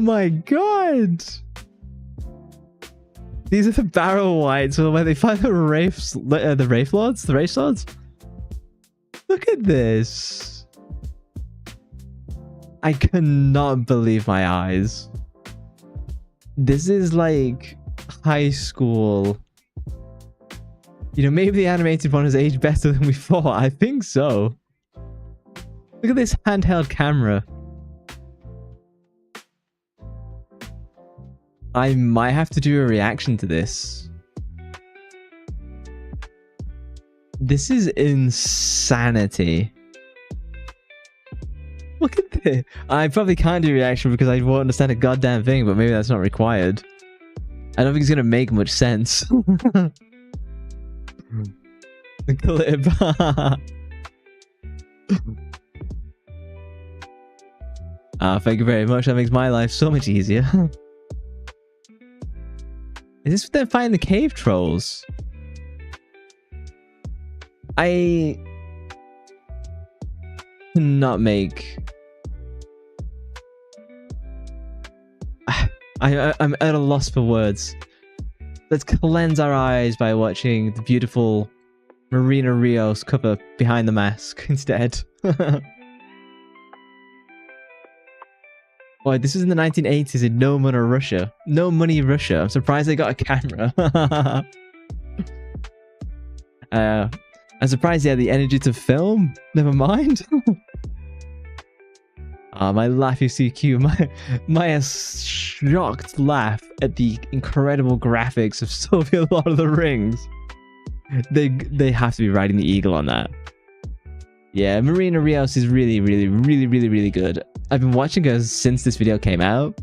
my god! These are the barrel whites where they find the Wraith Lords? The Wraith Lords? Look at this. I cannot believe my eyes. This is like high school. You know, maybe the animated one has aged better than we thought. I think so. Look at this handheld camera. I might have to do a reaction to this. This is insanity. Look at this. I probably can't do a reaction because I won't understand a goddamn thing, but maybe that's not required. I don't think it's going to make much sense. The clip. Thank you very much. That makes my life so much easier. Is this them fighting the cave trolls? I cannot make... I'm at a loss for words. Let's cleanse our eyes by watching the beautiful Marina Rios cover Behind the Mask instead. Boy, this is in the 1980s in No Money Russia. No Money Russia. I'm surprised they got a camera. I'm surprised they had the energy to film. Never mind. My laugh is CQ. My shocked laugh at the incredible graphics of Soviet Lord of the Rings. They have to be riding the eagle on that. Yeah, Marina Rios is really good. I've been watching her since this video came out.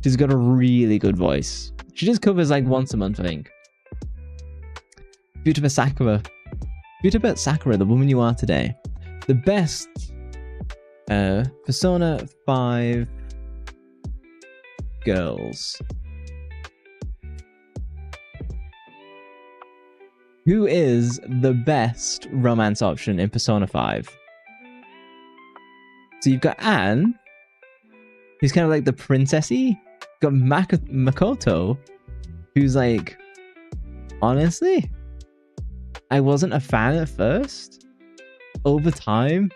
She's got a really good voice. She just covers like once a month, I think. Futaba Sakura. Futaba Sakura, the woman you are today. The best Persona 5 girls. Who is the best romance option in Persona 5? So you've got Anne, who's kind of like the princessy. Got Makoto, who's like, honestly, I wasn't a fan at first. Over time,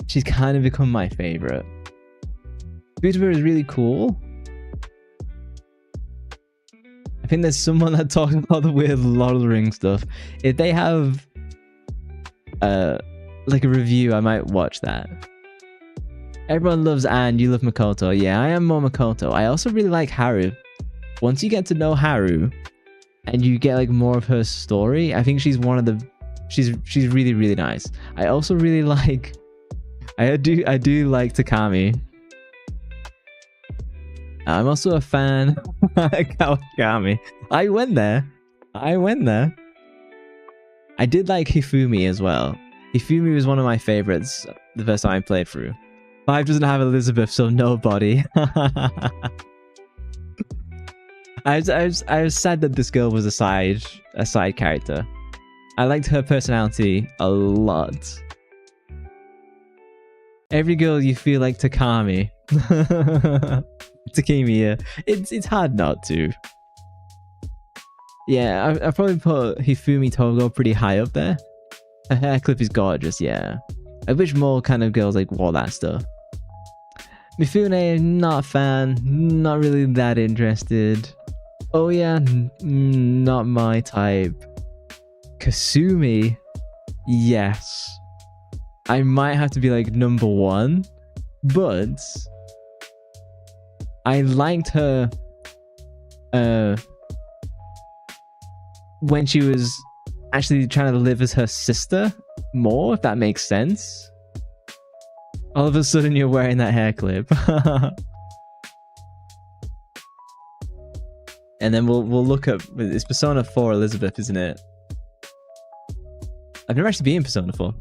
she's kind of become my favorite. Futaba is really cool. I think there's someone that talks about the weird Lord of the Rings stuff. If they have like a review, I might watch that. Everyone loves Anne, you love Makoto. Yeah, I am more Makoto. I also really like Haru. Once you get to know Haru and you get like more of her story, I think she's one of the she's really nice. I also really like I do like Takami. I'm also a fan of Kawakami. I went there. I did like Hifumi as well. Hifumi was one of my favorites the first time I played through. 5 doesn't have Elizabeth, so nobody. I was sad that this girl was a side character. I liked her personality a lot. Every girl you feel like Takami. Takemi, yeah. It's hard not to. Yeah, I've probably put Hifumi Togo pretty high up there. Her hair clip is gorgeous, yeah. I wish more kind of girls like wore that stuff. Mifune, not a fan. Not really that interested. Oh yeah, not my type. Kasumi, yes. I might have to be like number 1, but I liked her when she was actually trying to live as her sister more, if that makes sense. All of a sudden you're wearing that hair clip. And then we'll look up, it's Persona 4 Elizabeth, isn't it? I've never actually been in Persona 4.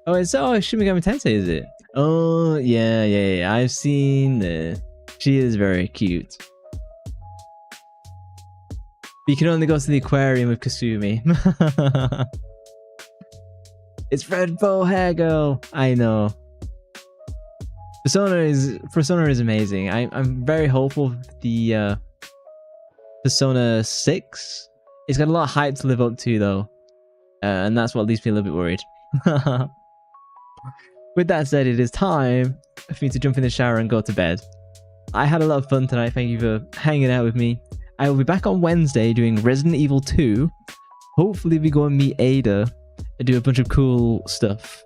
Oh, it's Shin Megami Tensei, is it? Oh, yeah. I've seen it. She is very cute. But you can only go to the aquarium with Kasumi. It's Red Bow Hair Girl. I know. Persona is amazing. I'm very hopeful for the Persona 6. It's got a lot of hype to live up to though, and that's what leaves me a little bit worried. With that said, it is time for me to jump in the shower and go to bed. I had a lot of fun tonight. Thank you for hanging out with me. I will be back on Wednesday doing Resident Evil 2. Hopefully we go and meet Ada and do a bunch of cool stuff.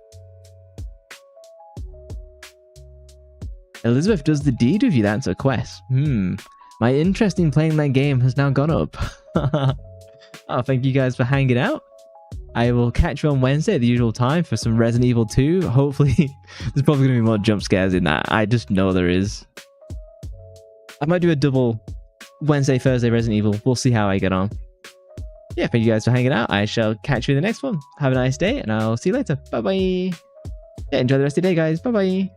Elizabeth does the deed with you. That's a quest. My interest in playing that game has now gone up. Oh, thank you guys for hanging out. I will catch you on Wednesday at the usual time for some Resident Evil 2. Hopefully, there's probably going to be more jump scares in that. I just know there is. I might do a double Wednesday, Thursday Resident Evil. We'll see how I get on. Yeah, thank you guys for hanging out. I shall catch you in the next one. Have a nice day, and I'll see you later. Bye-bye. Yeah, enjoy the rest of your day, guys. Bye-bye.